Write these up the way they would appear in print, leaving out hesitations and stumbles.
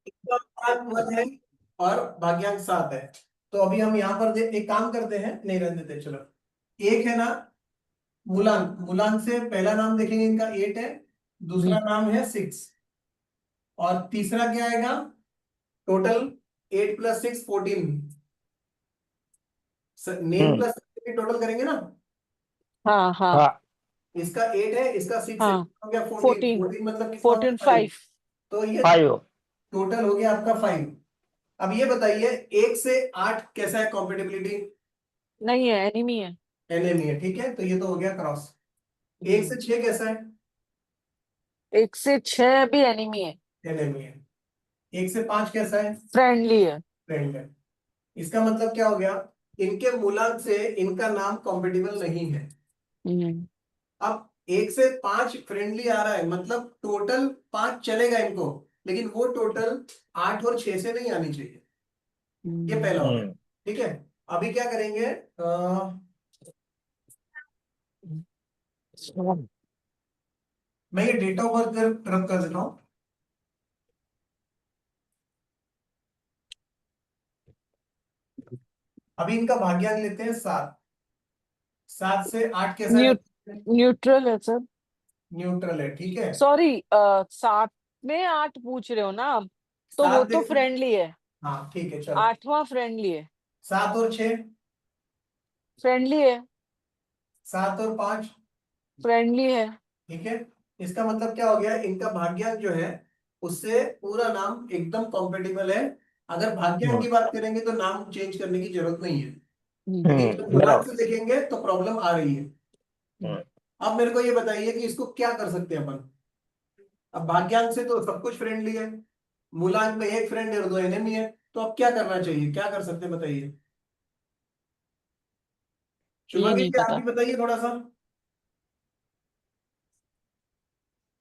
इनका मूलांक 1 है और भाग्यांक 7 है। तो अभी हम यहाँ पर एक काम करते हैं, नहीं रहने देते, चलो। एक है ना मूलांक, मूलांक से पहला नाम देखेंगे इनका 8 है, दूसरा जी। नाम है 6, और तीसरा क्या आएगा? टोटल 8 + 6 14, नेम हम्म। प्लस टोटल करेंगे ना। हाँ हाँ हाँ। इसका 8 है, इसका 6 है, हाँ। हो गया 14, 14। 14 मतलब कितना होगा? 14 5। 5। तो ये 5। टोटल हो गया आपका 5। अब ये बताइए 1 से 8 कैसा है कॉम्पिटिबिलिटी? नहीं है, एनिमी है। एनएमई है, ठीक है, तो ये तो हो गया क्रॉस। 1 से 6 कैसा है? 1 से 6 भी एनिमी है। एनएमई है। 1 से 5 कैसा है? फ्रेंडली है। फ्रेंड है। इसका मतलब क्या हो गया? इनके मूलांक से इनका नाम कॉम्पिटिबल नहीं है। हम्म। अब 1 से 5 फ्रेंडली आ रहा है, मतलब टोटल 5 चलेगा इनको, लेकिन वो टोटल 8 और 6 से नहीं आनी चाहिए। ये पहला हो गया। हम्म। ठीक है। अभी क्या करेंगे? मैं ये डेट ऑफ बर्थ रब कर देता हूँ। अभी इनका भाग्यांक लेते हैं 7। 7 से 8 कैसा न्यू है? न्यूट्रल है सर। न्यूट्रल है, ठीक है। सॉरी, 7 में 8 पूछ रहे हो ना आप? तो वो 7 तो देखो। फ्रेंडली है। हाँ ठीक है, चलो। 8वां फ्रेंडली है। 7 और 6। फ्रेंडली है। 7 और 5। फ्रेंडली है। ठीक है। इसका मतलब क्या हो गया? इनका भाग्यांक जो है उससे पूरा नाम एकदम कॉम्पेटिबल है। अगर भाग्यांक हम्म। की बात करेंगे तो नाम चेंज करने की जरूरत नहीं है, लेकिन जब मूलांक बराबर। से देखेंगे तो प्रॉब्लम आ रही है। हम्म। अब मेरे को ये बताइए कि इसको क्या कर सकते हैं अपन। अब भाग्यांक से तो सब कुछ फ्रेंडली है, मूलांक में एक फ्रेंड है और 2 एनिमी है, तो अब क्या करना चाहिए, क्या कर सकते हैं बताइए? ये शुभांगी नहीं जी आप भी पता। बताइए थोड़ा सा।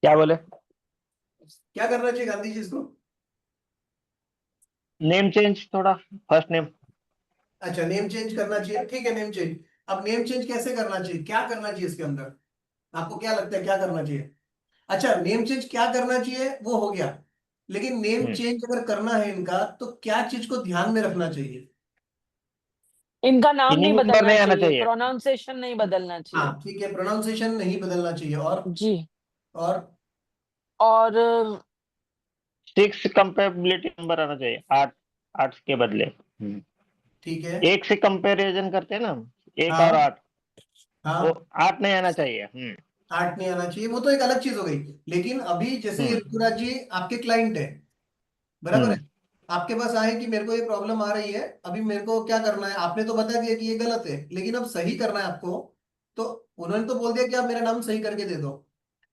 क्या बोले? क्या करना चाहिए गांधी जी इसको? नेम चेंज थोड़ा, फर्स्ट नेम। अच्छा, नेम चेंज करना चाहिए, ठीक है, नेम चेंज। अब नेम चेंज कैसे करना चाहिए, क्या करना चाहिए इसके अंदर? आपको क्या लगता है क्या करना चाहिए? अच्छा, नेम चेंज क्या करना चाहिए वो हो गया, लेकिन नेम हम्म। चेंज अगर करना है इनका तो क्या चीज को ध्यान में रखना चाहिए? इनका नाम नहीं इनिंग नंबर बदलना नहीं आना चाहिए, चाहिए। प्रोनाउंसिएशन नहीं बदलना हाँ चाहिए। ठीक है, प्रोनाउंसिएशन नहीं बदलना चाहिए, जी। और और 6 कंपेबिलिटी नंबर आना चाहिए, 8। 8 के बदले। ठीक है। एक से कंपैरिजन करते हैं ना हम, 1 और हाँ 8। वो हाँ। 8 नहीं आना चाहिए। 8 नहीं आना चाहिए, वो तो एक अलग चीज हो गई। लेकिन अभी जैसे ये हम्म। ऋतुराज जी आपके क्लाइंट है, बराबर है, हम्म। आपके पास आए कि मेरे को ये प्रॉब्लम आ रही है, अभी मेरे को क्या करना है, आपने तो बता दिया कि ये गलत है, लेकिन अब सही करना है आपको। तो उन्होंने तो बोल दिया कि आप मेरा नाम सही करके दे दो।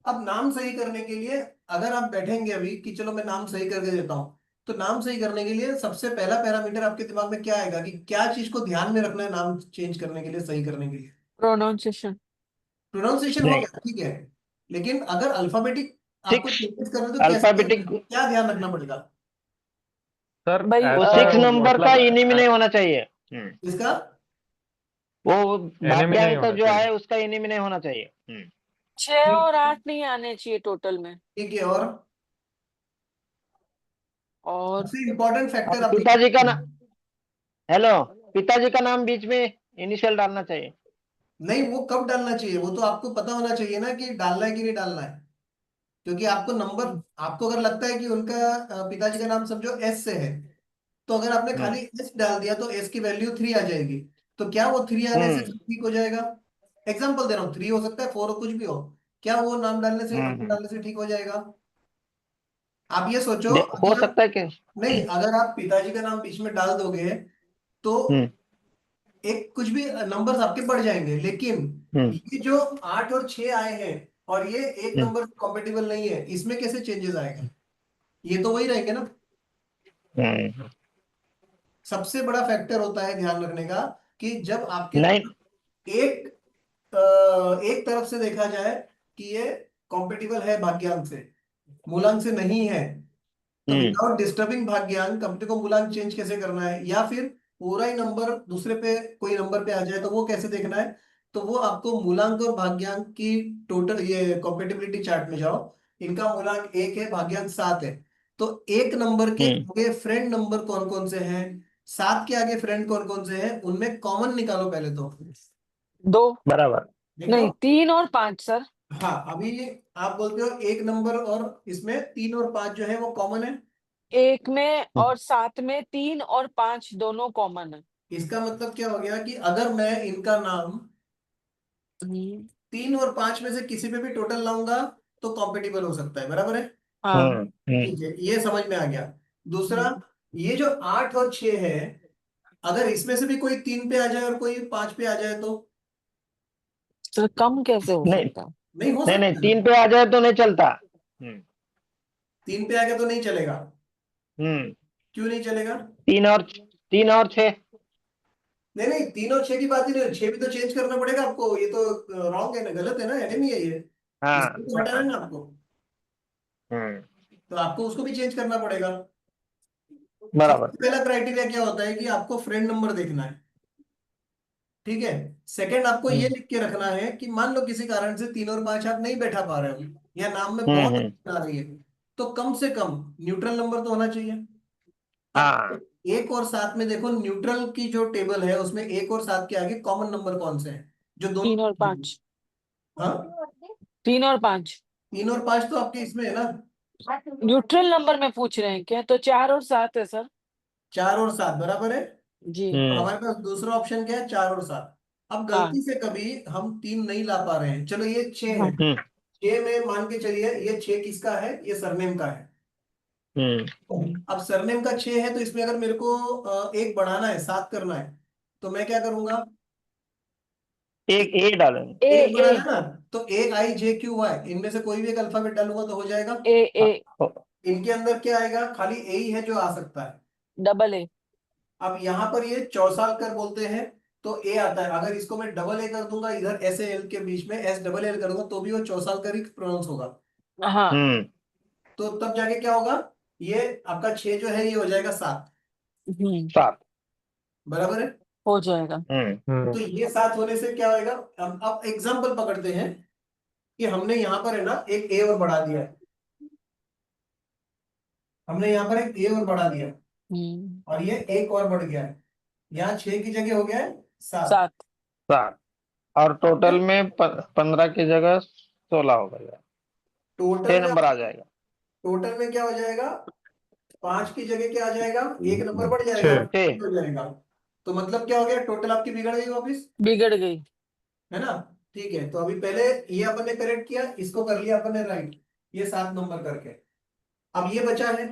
अब नाम सही करने के लिए अगर आप बैठेंगे अभी कि चलो मैं नाम सही करके देता हूं, तो नाम सही करने के लिए सबसे पहला पैरामीटर आपके दिमाग में क्या आएगा कि क्या चीज को ध्यान में रखना है नाम चेंज करने के लिए, सही करने के लिए? प्रोनाउंसिएशन। प्रोनाउंसिएशन हो नहीं। गया, ठीक है, लेकिन अगर अल्फाबेटिक आपको 6 चेंजेस करना है तो कैसे, अल्फाबेटिक। क्या ध्यान रखना पड़ेगा? सर भाई वो ऐसा 6 नंबर का मतलब इनिमी नहीं होना चाहिए। इसका? वो एनिमी नहीं भाग्यांक का होना जो चाहिए। है उसका इनिमी नहीं होना चाहिए। 6 ठीक। और 8 नहीं आने चाहिए टोटल में। ठीक है, और और सबसे इंपॉर्टेंट फैक्टर और आपके पिताजी का ना, हेलो, पिताजी का नाम बीच में इनिशियल डालना चाहिए। नहीं, वो कब डालना चाहिए वो तो आपको पता होना चाहिए ना कि डालना है कि नहीं डालना है, क्योंकि आपको नंबर, आपको अगर लगता है कि उनका पिताजी का नाम समझो एस से है, तो अगर आपने हम्म। खाली एस डाल दिया तो एस की वैल्यू 3 आ जाएगी। तो क्या वो 3 आने से हम्म। सब ठीक हो जाएगा? एग्जाम्पल दे रहा हूँ, 3 हो सकता है, 4 हो, कुछ भी हो। क्या वो नाम डालने से, नंबर हम्म। डालने से ठीक हो जाएगा? आप ये सोचो, हो अगर सकता है कि। नहीं, अगर आप पिताजी का नाम बीच में डाल दोगे तो हम्म। एक कुछ भी नंबर्स आपके बढ़ जाएंगे, लेकिन हम्म। ये जो 8 और 6 आए हैं और ये एक हम्म। नंबर कॉम्पेटिबल नहीं है, इसमें कैसे चेंजेस आएगा? ये तो वही रहेंगे ना। हम्म। सबसे बड़ा फैक्टर होता है ध्यान रखने का कि जब आपके नहीं। एक एक तरफ से देखा जाए कि ये कॉम्पेटिबल है भाग्यांक से, मूलांक से नहीं है, तो हम्म। विदाउट डिस्टर्बिंग भाग्यांक अपने को मूलांक चेंज कैसे करना है, या फिर पूरा ही नंबर दूसरे पे कोई नंबर पे आ जाए तो वो कैसे देखना है? तो वो आपको मूलांक और भाग्यांक की टोटल ये कॉम्पेटिबिलिटी चार्ट में जाओ। इनका मूलांक 1 है, भाग्यांक 7 है, तो एक नंबर के हम्म। आगे फ्रेंड नंबर कौन कौन से हैं, 7 के आगे फ्रेंड कौन कौन से हैं, उनमें कॉमन निकालो पहले तो। 2 बराबर। नहीं देखो 3 और 5 सर। हाँ, अभी आप बोलते हो एक नंबर और इसमें 3 और 5 जो है वो कॉमन है। 1 में और 7 में 3 और 5 दोनों कॉमन है। इसका मतलब क्या हो गया कि अगर मैं इनका नाम हम्म, 3 और 5 में से किसी पे भी टोटल लाऊंगा तो कॉम्पिटिबल हो सकता है, बराबर है। हाँ। ठीक है, ये समझ में आ गया। दूसरा, ये जो 8 और 6 है, अगर इसमें से भी कोई 3 पे आ जाए और कोई 5 पे आ जाए तो सर कम कैसे हो नहीं सकता है? नहीं हो नहीं नहीं, सकता है। 3 पे आ जाए तो नहीं चलता। 3 पे आ गया तो नहीं चलेगा। हम्म। क्यों नहीं चलेगा? 3 और 6। नहीं नहीं, 3 और 6 की बात ही नहीं, 6 भी तो चेंज करना पड़ेगा आपको, ये तो रॉन्ग है ना, गलत है ना, एनिमी है ये। इसको हाँ तो हटाना है ना आपको, हम्म। तो आपको उसको भी चेंज करना पड़ेगा। बराबर। सबसे पहला क्राइटेरिया क्या होता है कि आपको फ्रेंड नंबर देखना है, ठीक है। सेकंड, आपको ये हम्म लिख के रखना है कि मान लो किसी कारण से 3 और 5 आप नहीं बैठा पा रहे हो या नाम में बहुत हम्म। आ रही है, तो कम से कम न्यूट्रल नंबर तो होना चाहिए। अब हाँ। 1 और 7 में देखो, न्यूट्रल की जो टेबल है उसमें 1 और 7 के आगे कॉमन नंबर कौन से हैं जो 3 और दोनों। 5। हाँ, 3 और 5 3 और 5 तो आपके इसमें है ना। न्यूट्रल नंबर में पूछ रहे हैं क्या? तो 4 और 7 है सर। 4 और 7 बराबर है। जी। तो हम्म हमारे पास दूसरा ऑप्शन क्या है, 4 और 7। अब हाँ गलती से कभी हम 3 नहीं ला पा रहे हैं, चलो ये 6 है। हाँ। 6 में मान के चलिए, ये 6 किसका है, ये सरनेम का है। हम्म। अब सरनेम का 6 है, तो इसमें अगर मेरे को एक बढ़ाना है, 7 करना है, तो मैं क्या करूंगा, एक ए डालेंगे। ए एक ए बढ़ाना है ना, तो AIJQY इनमें से कोई भी एक अल्फाबेट डालूंगा तो हो जाएगा। ए ए हाँ, इनके अंदर क्या आएगा, खाली ए ही है जो आ सकता है। Double A. अब यहाँ पर ये चौसाल बोलते हैं, तो ए आता है। अगर इसको मैं डबल ए कर दूंगा, इधर एस ए एल के बीच में एस डबल एल करूंगा, तो भी वो चौसाल ही प्रोनाउंस होगा। हाँ। हम्म। तो तब जाके क्या होगा, ये आपका 6 जो है ये हो जाएगा 7, 7। बराबर है। हो जाएगा। तो ये 7 होने से क्या होएगा, अब एग्जाम्पल पकड़ते हैं कि हमने यहाँ पर है ना एक ए और बढ़ा दिया है, हमने यहाँ पर एक ए और बढ़ा दिया है, हम्म। और ये एक और बढ़ गया है, यहाँ 6 की जगह हो गया है 7। 7। 7 और टोटल में 15 की जगह 16 हो गया। टोटल 6 में, नंबर आ जाएगा। टोटल में क्या हो जाएगा, 5 की जगह क्या आ जाएगा, एक नंबर बढ़ जाएगा, 6। 6। हो जाएगा। तो मतलब क्या हो गया, टोटल आपकी बिगड़ गई वापिस, बिगड़ गई। है ना। ठीक है, तो अभी पहले ये अपन ने करेक्ट किया, इसको कर लिया अपन ने राइट, ये 7 नंबर करके। अब ये बचा है,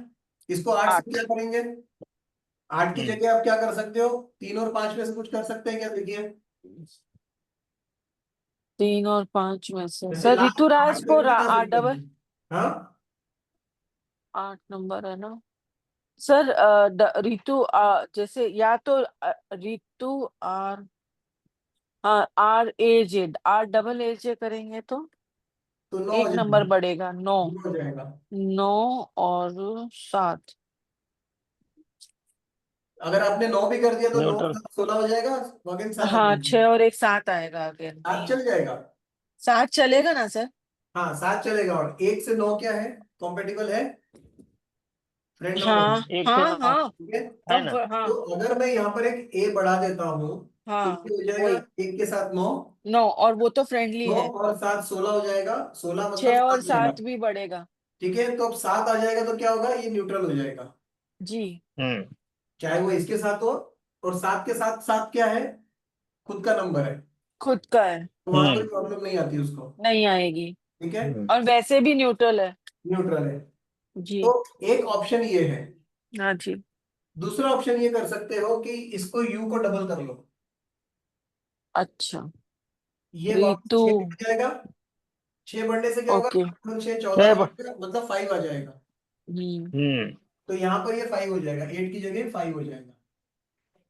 इसको 8 से 8। क्या करेंगे, 8 की हम्म। जगह आप क्या कर सकते हो, 3 और 5 में से कुछ कर सकते हैं क्या, देखिए। 3 और 5 में से जैसे सर लास्ट ऋतुराज 8 को करके बता सकते डबल हैं। हाँ, 8 नंबर है ना सर। ऋतु जैसे या तो ऋतु आर, हाँ RAJ, RAAJ करेंगे तो तो 9 हो एक जाएगा, नंबर बढ़ेगा। 9। 9 हो जाएगा। 9 और 7। अगर आपने 9 भी कर दिया तो 9 न्यूट्रल। 16 हो जाएगा, अगेन 7 आ हाँ जाएगा। 6 और एक 7 आएगा आगे, 7 नहीं चल जाएगा। 7 चलेगा ना सर? हाँ 7 चलेगा, और 1 से 9 क्या है, कॉम्पेटिबल है, फ्रेंड नंबर, हाँ एक से हाँ 9 हाँ। ठीक है। है कम ना। हाँ तो अगर मैं यहाँ पर एक ए बढ़ा देता हूँ, तो हाँ। ये हो जाएगा वही 1 के साथ 9, 9, और वो तो फ्रेंडली 9 है। और 7 16 हो जाएगा, 16 मतलब 6 और 7 आएगा। 7 भी बढ़ेगा। ठीक है, तो अब 7 आ जाएगा तो क्या होगा, ये न्यूट्रल हो जाएगा, जी। हम्म चाहे वो इसके साथ हो। और 7 के साथ 7 क्या है, खुद का नंबर है, खुद का है। तो वहां कोई हम्म प्रॉब्लम नहीं आती उसको। नहीं आएगी। ठीक है, और वैसे भी न्यूट्रल है। न्यूट्रल है। जी। तो एक ऑप्शन ये है। हाँ जी। दूसरा ऑप्शन ये कर सकते हो कि इसको यू को डबल कर लो, अच्छा। ये वापस ऋतु। 6 बढ़ जाएगा, 6 बढ़ने से क्या होगा, ओके। 6 14 हो छह जाएगा, मतलब 5 आ जाएगा। हम्म। हम्म। तो यहाँ पर ये 5 हो जाएगा, 8 की जगह 5 हो जाएगा।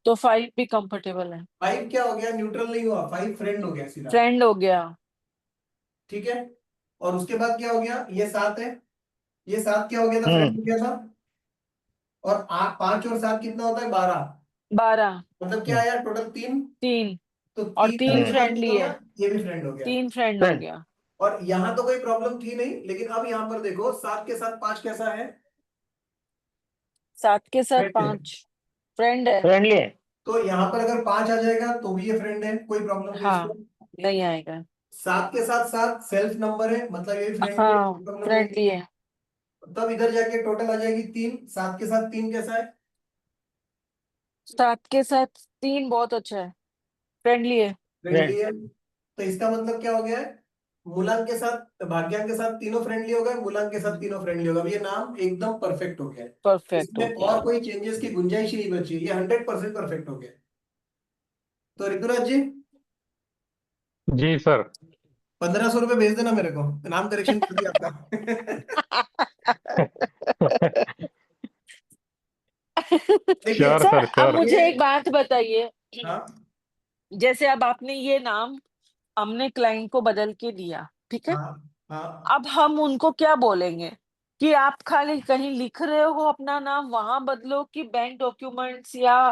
तो 5 भी कंफर्टेबल है। 5 क्या हो गया, न्यूट्रल नहीं हुआ, 5 फ्रेंड हो गया सीधा। फ्रेंड हो गया। ठीक है, और उसके बाद क्या हो गया, ये 7 है, ये 7 क्या हो गया था, फ्रेंड हम्म हो गया था। और 5 और 7 कितना होता है, 12। 12। मतलब क्या आया, टोटल 3। 3। तो और 3 का 3 ये बंद फ्रेंडली हो है। गया, ये भी फ्रेंड हो गया। 3 फ्रेंड हो फ्रेंड। गया। और यहाँ तो कोई प्रॉब्लम थी नहीं, लेकिन अब यहाँ पर देखो 7 के साथ 5 कैसा है, 7 के साथ Friend है। 5 फ्रेंड है। फ्रेंडली है। तो यहाँ पर अगर 5 आ जाएगा तो भी ये फ्रेंड है, कोई प्रॉब्लम नहीं हाँ, इसको। नहीं आएगा। 7 के साथ 7 सेल्फ नंबर है, मतलब ये भी फ्रेंडली है, हाँ, कोई प्रॉब्लम नहीं। फ्रेंडली है। तब इधर जाके टोटल आ जाएगी 3। 7 के साथ 3 कैसा है? 7 के साथ 3 बहुत अच्छा है, फ्रेंडली है। फ्रेंडली है। तो इसका मतलब क्या हो गया है? मूलांक के साथ भाग्यांक के साथ तीनों फ्रेंडली हो गए, मूलांक के साथ तीनों फ्रेंडली हो गए। अब ये नाम एकदम परफेक्ट हो गया है। परफेक्ट हो इसमें गया। और कोई चेंजेस की गुंजाइश ही नहीं बची, ये 100% परफेक्ट हो गया। तो ऋतुराज जी, जी सर। 1500 रुपये भेज देना मेरे को, नाम करेक्शन कर दिया आपका। देखिए। श्योर सर, सर, अब श्योर। मुझे ये एक बात बताइए। हाँ जैसे अब आपने ये नाम हमने क्लाइंट को बदल के दिया, ठीक है। हाँ हाँ। अब हम उनको क्या बोलेंगे कि आप खाली कहीं लिख रहे हो अपना नाम वहां बदलो, कि बैंक डॉक्यूमेंट्स या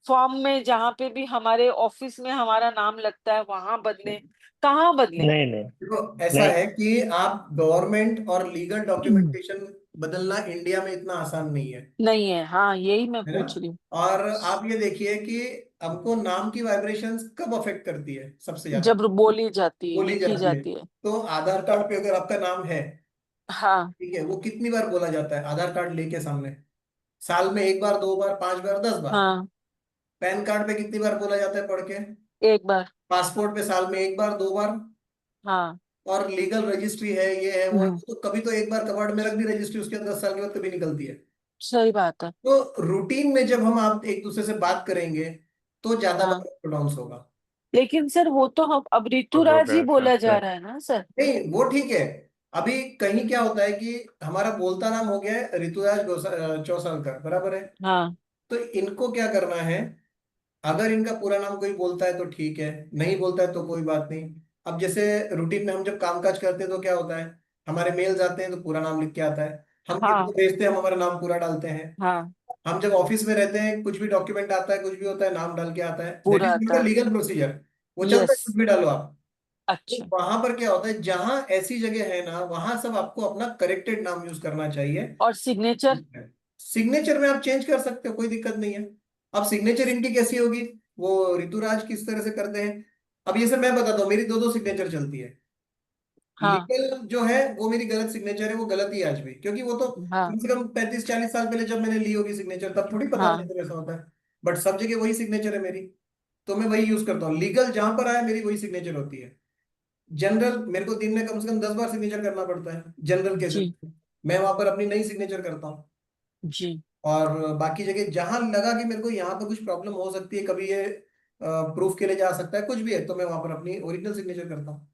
फॉर्म में जहां पे भी हमारे ऑफिस में हमारा नाम लगता है वहां बदले, कहाँ बदले? नहीं नहीं देखो ऐसा नहीं। है कि आप गवर्नमेंट और लीगल डॉक्यूमेंटेशन बदलना इंडिया में इतना आसान नहीं है नहीं है, हाँ, यही मैं है ना? पूछ रही हूँ। और आप ये देखिए कि हमको नाम की वाइब्रेशंस कब अफेक्ट करती है सबसे ज्यादा? जब बोली जाती है, बोली लिखी जाती है। जाती है। तो आधार कार्ड पे अगर आपका नाम है, हाँ, ठीक है, वो कितनी बार बोला जाता है आधार कार्ड लेके सामने? साल में 1 बार, 2 बार, 5 बार, 10 बार? हाँ, पैन कार्ड पे कितनी बार बोला जाता है पढ़ के? एक बार। पासपोर्ट पे साल में 1 बार, 2 बार। हाँ। और लीगल रजिस्ट्री है, ये है वो है, हम्म, तो कभी तो 1 बार कबाड़ में रख दी रजिस्ट्री, उसके बाद 10 साल के बाद कभी निकलती है। सही बात है। तो रूटीन में जब हम आप एक दूसरे से बात करेंगे तो ज्यादा हाँ, बार प्रोनाउंस होगा। लेकिन सर वो तो हम अब ऋतुराज ही अच्छा बोला जा अच्छा। रहा है ना सर। नहीं वो ठीक है। अभी कहीं क्या होता है कि हमारा बोलता नाम हो गया है ऋतुराज चौसालकर, बराबर है। हाँ, तो इनको क्या करना है, अगर इनका पूरा नाम कोई बोलता है तो ठीक है, नहीं बोलता है तो कोई बात नहीं। अब जैसे रूटीन में हम जब कामकाज करते हैं तो क्या होता है, हमारे मेल्स आते हैं तो पूरा नाम लिख के आता है। हम किसी को हाँ, भेजते हैं, हम हमारा नाम पूरा डालते हैं। हाँ, हम जब ऑफिस में रहते हैं, कुछ भी डॉक्यूमेंट आता है, कुछ भी होता है, नाम डाल के आता है, दैट पूरा इज नॉट आता अ है। Legal procedure. वो चलता है, यस। कुछ भी डालो आप। तो अच्छा। वहां पर क्या होता है, जहां ऐसी जगह है ना, वहां सब आपको अपना करेक्टेड नाम यूज करना चाहिए। और सिग्नेचर? सिग्नेचर में आप चेंज कर सकते हो, कोई दिक्कत नहीं है। अब सिग्नेचर इनकी कैसी होगी, वो ऋतुराज किस तरह से करते हैं। अब ये सब मैं बताता हूँ, मेरी दो दो सिग्नेचर चलती है। हाँ, लीगल जो है वो मेरी गलत सिग्नेचर है, वो गलत ही है आज भी, क्योंकि वो तो हाँ, कम से कम 35-40 साल पहले जब मैंने ली होगी सिग्नेचर, तब थोड़ी पता हाँ। मुझे कैसा होता है। बट सब जगह वही सिग्नेचर है मेरी, तो मैं वही यूज करता हूँ। लीगल जहां पर आए मेरी वही सिग्नेचर होती है। जनरल मेरे को दिन में कम से कम 10 बार सिग्नेचर करना पड़ता है जनरल केसेस जी, में। मैं वहां पर अपनी नई सिग्नेचर करता हूँ। जी। और बाकी जगह जहां लगा कि मेरे को यहाँ पे कुछ प्रॉब्लम हो सकती है, कभी ये प्रूफ के लिए जा सकता है, कुछ भी है, तो मैं वहां पर अपनी ओरिजिनल सिग्नेचर करता हूँ।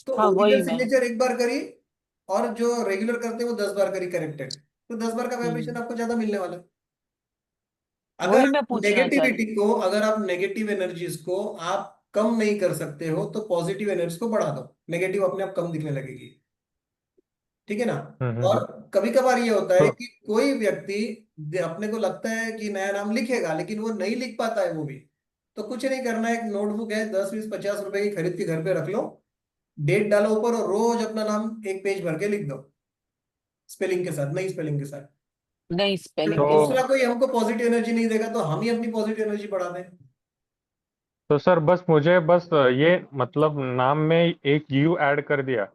तो हाँ, वही ओरिजिनल मैं। सिग्नेचर 1 बार करी, और जो रेगुलर करते हैं वो 10 बार करी करेक्टेड, तो 10 बार का वाइब्रेशन हम्म, आपको ज्यादा मिलने वाला है। वही मैं पूछना चाह रही हूँ। अगर आप नेगेटिव एनर्जीज को आप कम नहीं कर सकते हो, तो पॉजिटिव एनर्जी को बढ़ा दो, नेगेटिव अपने आप कम दिखने लगेगी। ठीक है ना? और हम्म। कभी कभार ये होता है तो कि कोई व्यक्ति अपने को लगता है कि नया नाम लिखेगा, लेकिन वो नहीं लिख पाता है वो भी। तो कुछ नहीं करना है, एक नोटबुक है 10-20-50 रुपए की, खरीद के घर पे रख लो, डेट डालो ऊपर, और रोज अपना नाम एक पेज भर के लिख दो, स्पेलिंग के साथ, नई स्पेलिंग के साथ। नहीं, क्योंकि स्पेलिंग के तो साथ। दूसरा कोई हमको पॉजिटिव एनर्जी नहीं देगा, तो हम ही अपनी पॉजिटिव एनर्जी बढ़ा दें। तो सर बस मुझे बस ये मतलब नाम में एक यू ऐड कर दिया,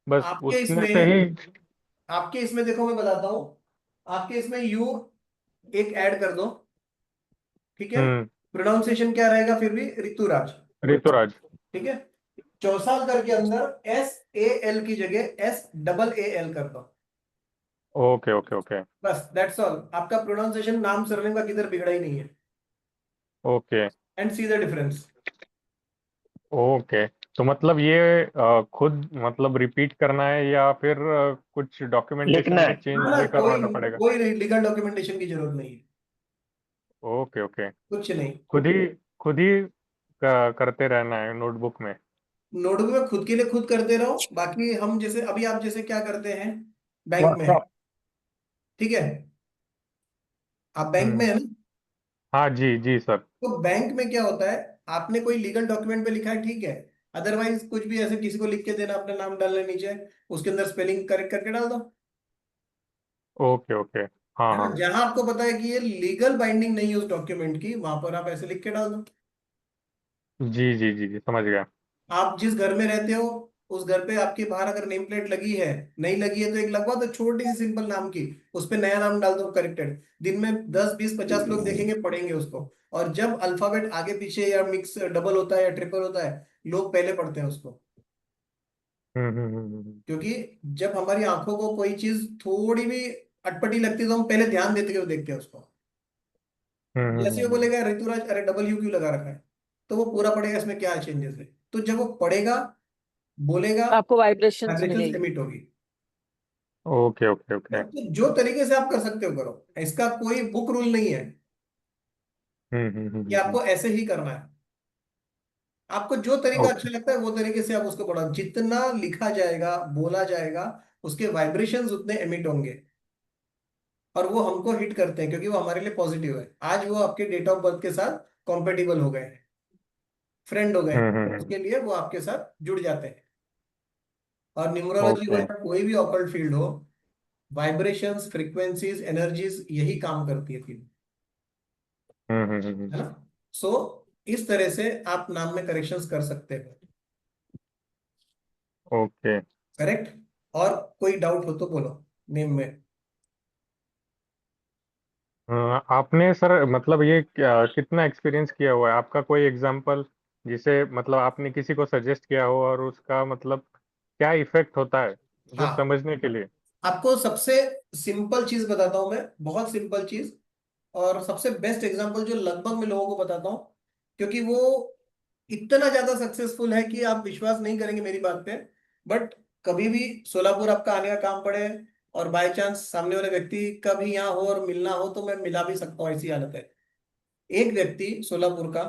बस आपके उतने से इसमें ही। आपके इसमें देखो मैं बताता हूँ, आपके इसमें यू एक ऐड कर दो, ठीक है। हम्म। प्रोनाउंसिएशन क्या रहेगा फिर भी? ऋतुराज। ऋतुराज। ठीक है। चौसालकर के अंदर SAL की जगह SAAL कर दो। Okay okay okay. बस दैट्स ऑल, आपका प्रोनाउंसिएशन नाम सरनेम का किधर बिगड़ा ही नहीं है। Okay and see the difference. Okay. तो मतलब ये खुद मतलब रिपीट करना है या फिर कुछ डॉक्यूमेंटेशन लिखना में है। चेंज ना भी कोई करवाना पड़ेगा? कोई लीगल डॉक्यूमेंटेशन की जरूरत नहीं है, ओके ओके। कुछ नहीं। खुद ही करते रहना है नोटबुक में? नोटबुक में खुद के लिए खुद करते रहो, बाकी हम जैसे अभी आप जैसे क्या करते हैं, बैंक में है, ठीक है, आप बैंक में हम्म। है ना? हाँ जी जी सर। तो बैंक में क्या होता है, आपने कोई लीगल डॉक्यूमेंट पे लिखा है, ठीक है, अदरवाइज कुछ भी ऐसे किसी को लिख के देना, अपना नाम डालने नीचे, उसके अंदर स्पेलिंग करेक्ट करके डाल दो। Okay okay. हाँ है ना, हाँ। जहां आपको पता है कि ये लीगल बाइंडिंग नहीं है उस डॉक्यूमेंट की, वहां पर आप ऐसे लिख के डाल दो। जी जी जी जी, समझ गया। आप जिस घर में रहते हो उस घर पे आपके बाहर अगर नेम प्लेट लगी है, नहीं लगी है तो एक लगवा दो छोटी सी सिंपल नाम की, उस पे नया नाम डाल दो करेक्टेड। दिन में 10 20 50 लोग देखेंगे, पढ़ेंगे उसको। और जब अल्फाबेट आगे पीछे या मिक्स डबल होता है या ट्रिपल होता है, लोग पहले पढ़ते हैं उसको। क्योंकि जब हमारी आंखों को कोई चीज थोड़ी भी अटपटी लगती है तो हम पहले ध्यान देते हुए देखते हैं उसको। जैसे वो बोलेगा ऋतुराज अरे डबल यू क्यों लगा रखा है, तो वो पूरा पढ़ेगा इसमें क्या चेंजेस है। तो जब वो पढ़ेगा, बोलेगा, आपको वाइब्रेशंस वाइब्रेशंस मिलेगी। एमिट होगी। Okay okay okay. तो जो तरीके से आप कर सकते हो करो, इसका कोई बुक रूल नहीं है कि हम्म। आपको ऐसे ही करना है। आपको जो तरीका ओके। अच्छा लगता है वो तरीके से आप उसको पढ़ो। जितना लिखा जाएगा, बोला जाएगा, उसके वाइब्रेशंस उतने एमिट होंगे। और वो हमको हिट करते हैं क्योंकि वो हमारे लिए पॉजिटिव है। आज वो आपके डेट ऑफ बर्थ के साथ कॉम्पेटिबल हो गए हैं, फ्रेंड हो गए हैं, तो उसके लिए वो आपके साथ जुड़ जाते हैं। और न्यूमरोलॉजी हो ओके। या कोई भी ऑकल्ट फील्ड हो, वाइब्रेशंस, फ्रीक्वेंसीज, एनर्जीज यही काम करती है तीन। है ना। सो इस तरह से आप नाम में करेक्शंस कर सकते हो। ओके। करेक्ट। और कोई डाउट हो तो बोलो नेम में। आपने सर मतलब ये कितना एक्सपीरियंस किया हुआ है आपका, कोई एग्जांपल जिसे मतलब आपने किसी को सजेस्ट किया हो और उसका मतलब क्या इफेक्ट होता है, जस्ट हाँ, समझने के लिए। आपको सबसे सिंपल चीज बताता हूं मैं, बहुत सिंपल चीज। और सबसे बेस्ट एग्जांपल जो लगभग मैं लोगों को बताता हूं, क्योंकि वो इतना ज्यादा सक्सेसफुल है कि आप विश्वास नहीं करेंगे मेरी बात पे। बट कभी भी सोलापुर आपका आने का काम पड़े और बाय चांस सामने वाले व्यक्ति का भी यहाँ हो और मिलना हो तो मैं मिला भी सकता हूँ, ऐसी हालत है। एक व्यक्ति सोलापुर का,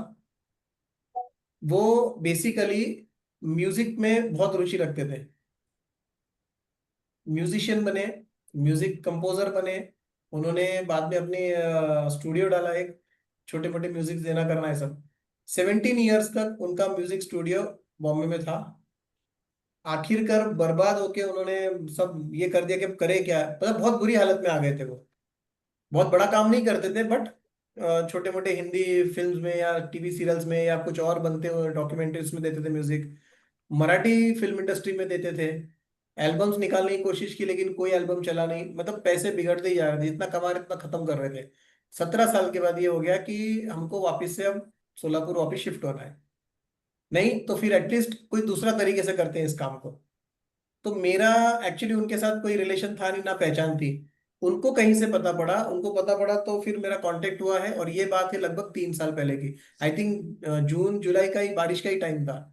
वो बेसिकली म्यूजिक में बहुत रुचि रखते थे। म्यूजिशियन बने, म्यूजिक कंपोजर बने। उन्होंने बाद में अपनी स्टूडियो डाला एक, छोटे मोटे म्यूजिक देना करना है सब। 17 ईयर्स तक उनका म्यूजिक स्टूडियो बॉम्बे में था। आखिरकार बर्बाद होके उन्होंने सब ये कर दिया कि अब करे क्या, मतलब बहुत बुरी हालत में आ गए थे वो। बहुत बड़ा काम नहीं करते थे बट छोटे मोटे हिंदी फिल्म्स में या टीवी सीरियल्स में या कुछ और बनते हुए डॉक्यूमेंट्रीज में देते थे म्यूजिक। मराठी फिल्म इंडस्ट्री में देते थे। एल्बम्स निकालने की कोशिश की लेकिन कोई एल्बम चला नहीं, मतलब पैसे बिगड़ते ही जा रहे थे, जितना कमा रहे इतना खत्म कर रहे थे। 17 साल के बाद ये हो गया कि हमको वापस से अब सोलापुर वापस शिफ्ट होना है। नहीं तो फिर एटलीस्ट कोई दूसरा तरीके से करते हैं इस काम को। तो मेरा एक्चुअली उनके साथ कोई रिलेशन था नहीं, ना पहचान थी। उनको कहीं से पता पड़ा, उनको पता पड़ा तो फिर मेरा कांटेक्ट हुआ है। और ये बात है लगभग 3 साल पहले की। आई थिंक जून जुलाई का ही, बारिश का ही टाइम था।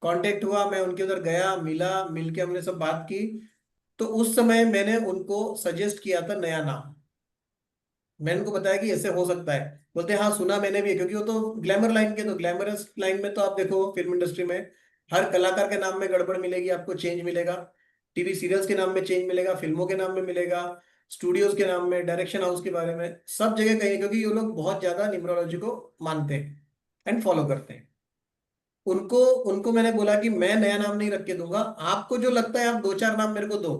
कांटेक्ट हुआ, मैं उनके उधर गया, मिला, मिलके हमने सब बात की। तो उस समय मैंने उनको सजेस्ट किया था नया नाम। मैंने उनको बताया कि ऐसे हो सकता है। बोलते हाँ सुना मैंने भी है, क्योंकि वो तो ग्लैमर लाइन के, तो ग्लैमरस लाइन में तो आप देखो फिल्म इंडस्ट्री में हर कलाकार के नाम में गड़बड़ मिलेगी, आपको चेंज मिलेगा। टीवी सीरियल्स के नाम में चेंज मिलेगा, फिल्मों के नाम में मिलेगा, स्टूडियोज के नाम में, डायरेक्शन हाउस के बारे में, सब जगह कहीं, क्योंकि ये लोग बहुत ज्यादा न्यूमरोलॉजी को मानते हैं एंड फॉलो करते हैं। उनको उनको मैंने बोला कि मैं नया नाम नहीं रख के दूंगा, आपको जो लगता है आप 2 4 नाम मेरे को दो।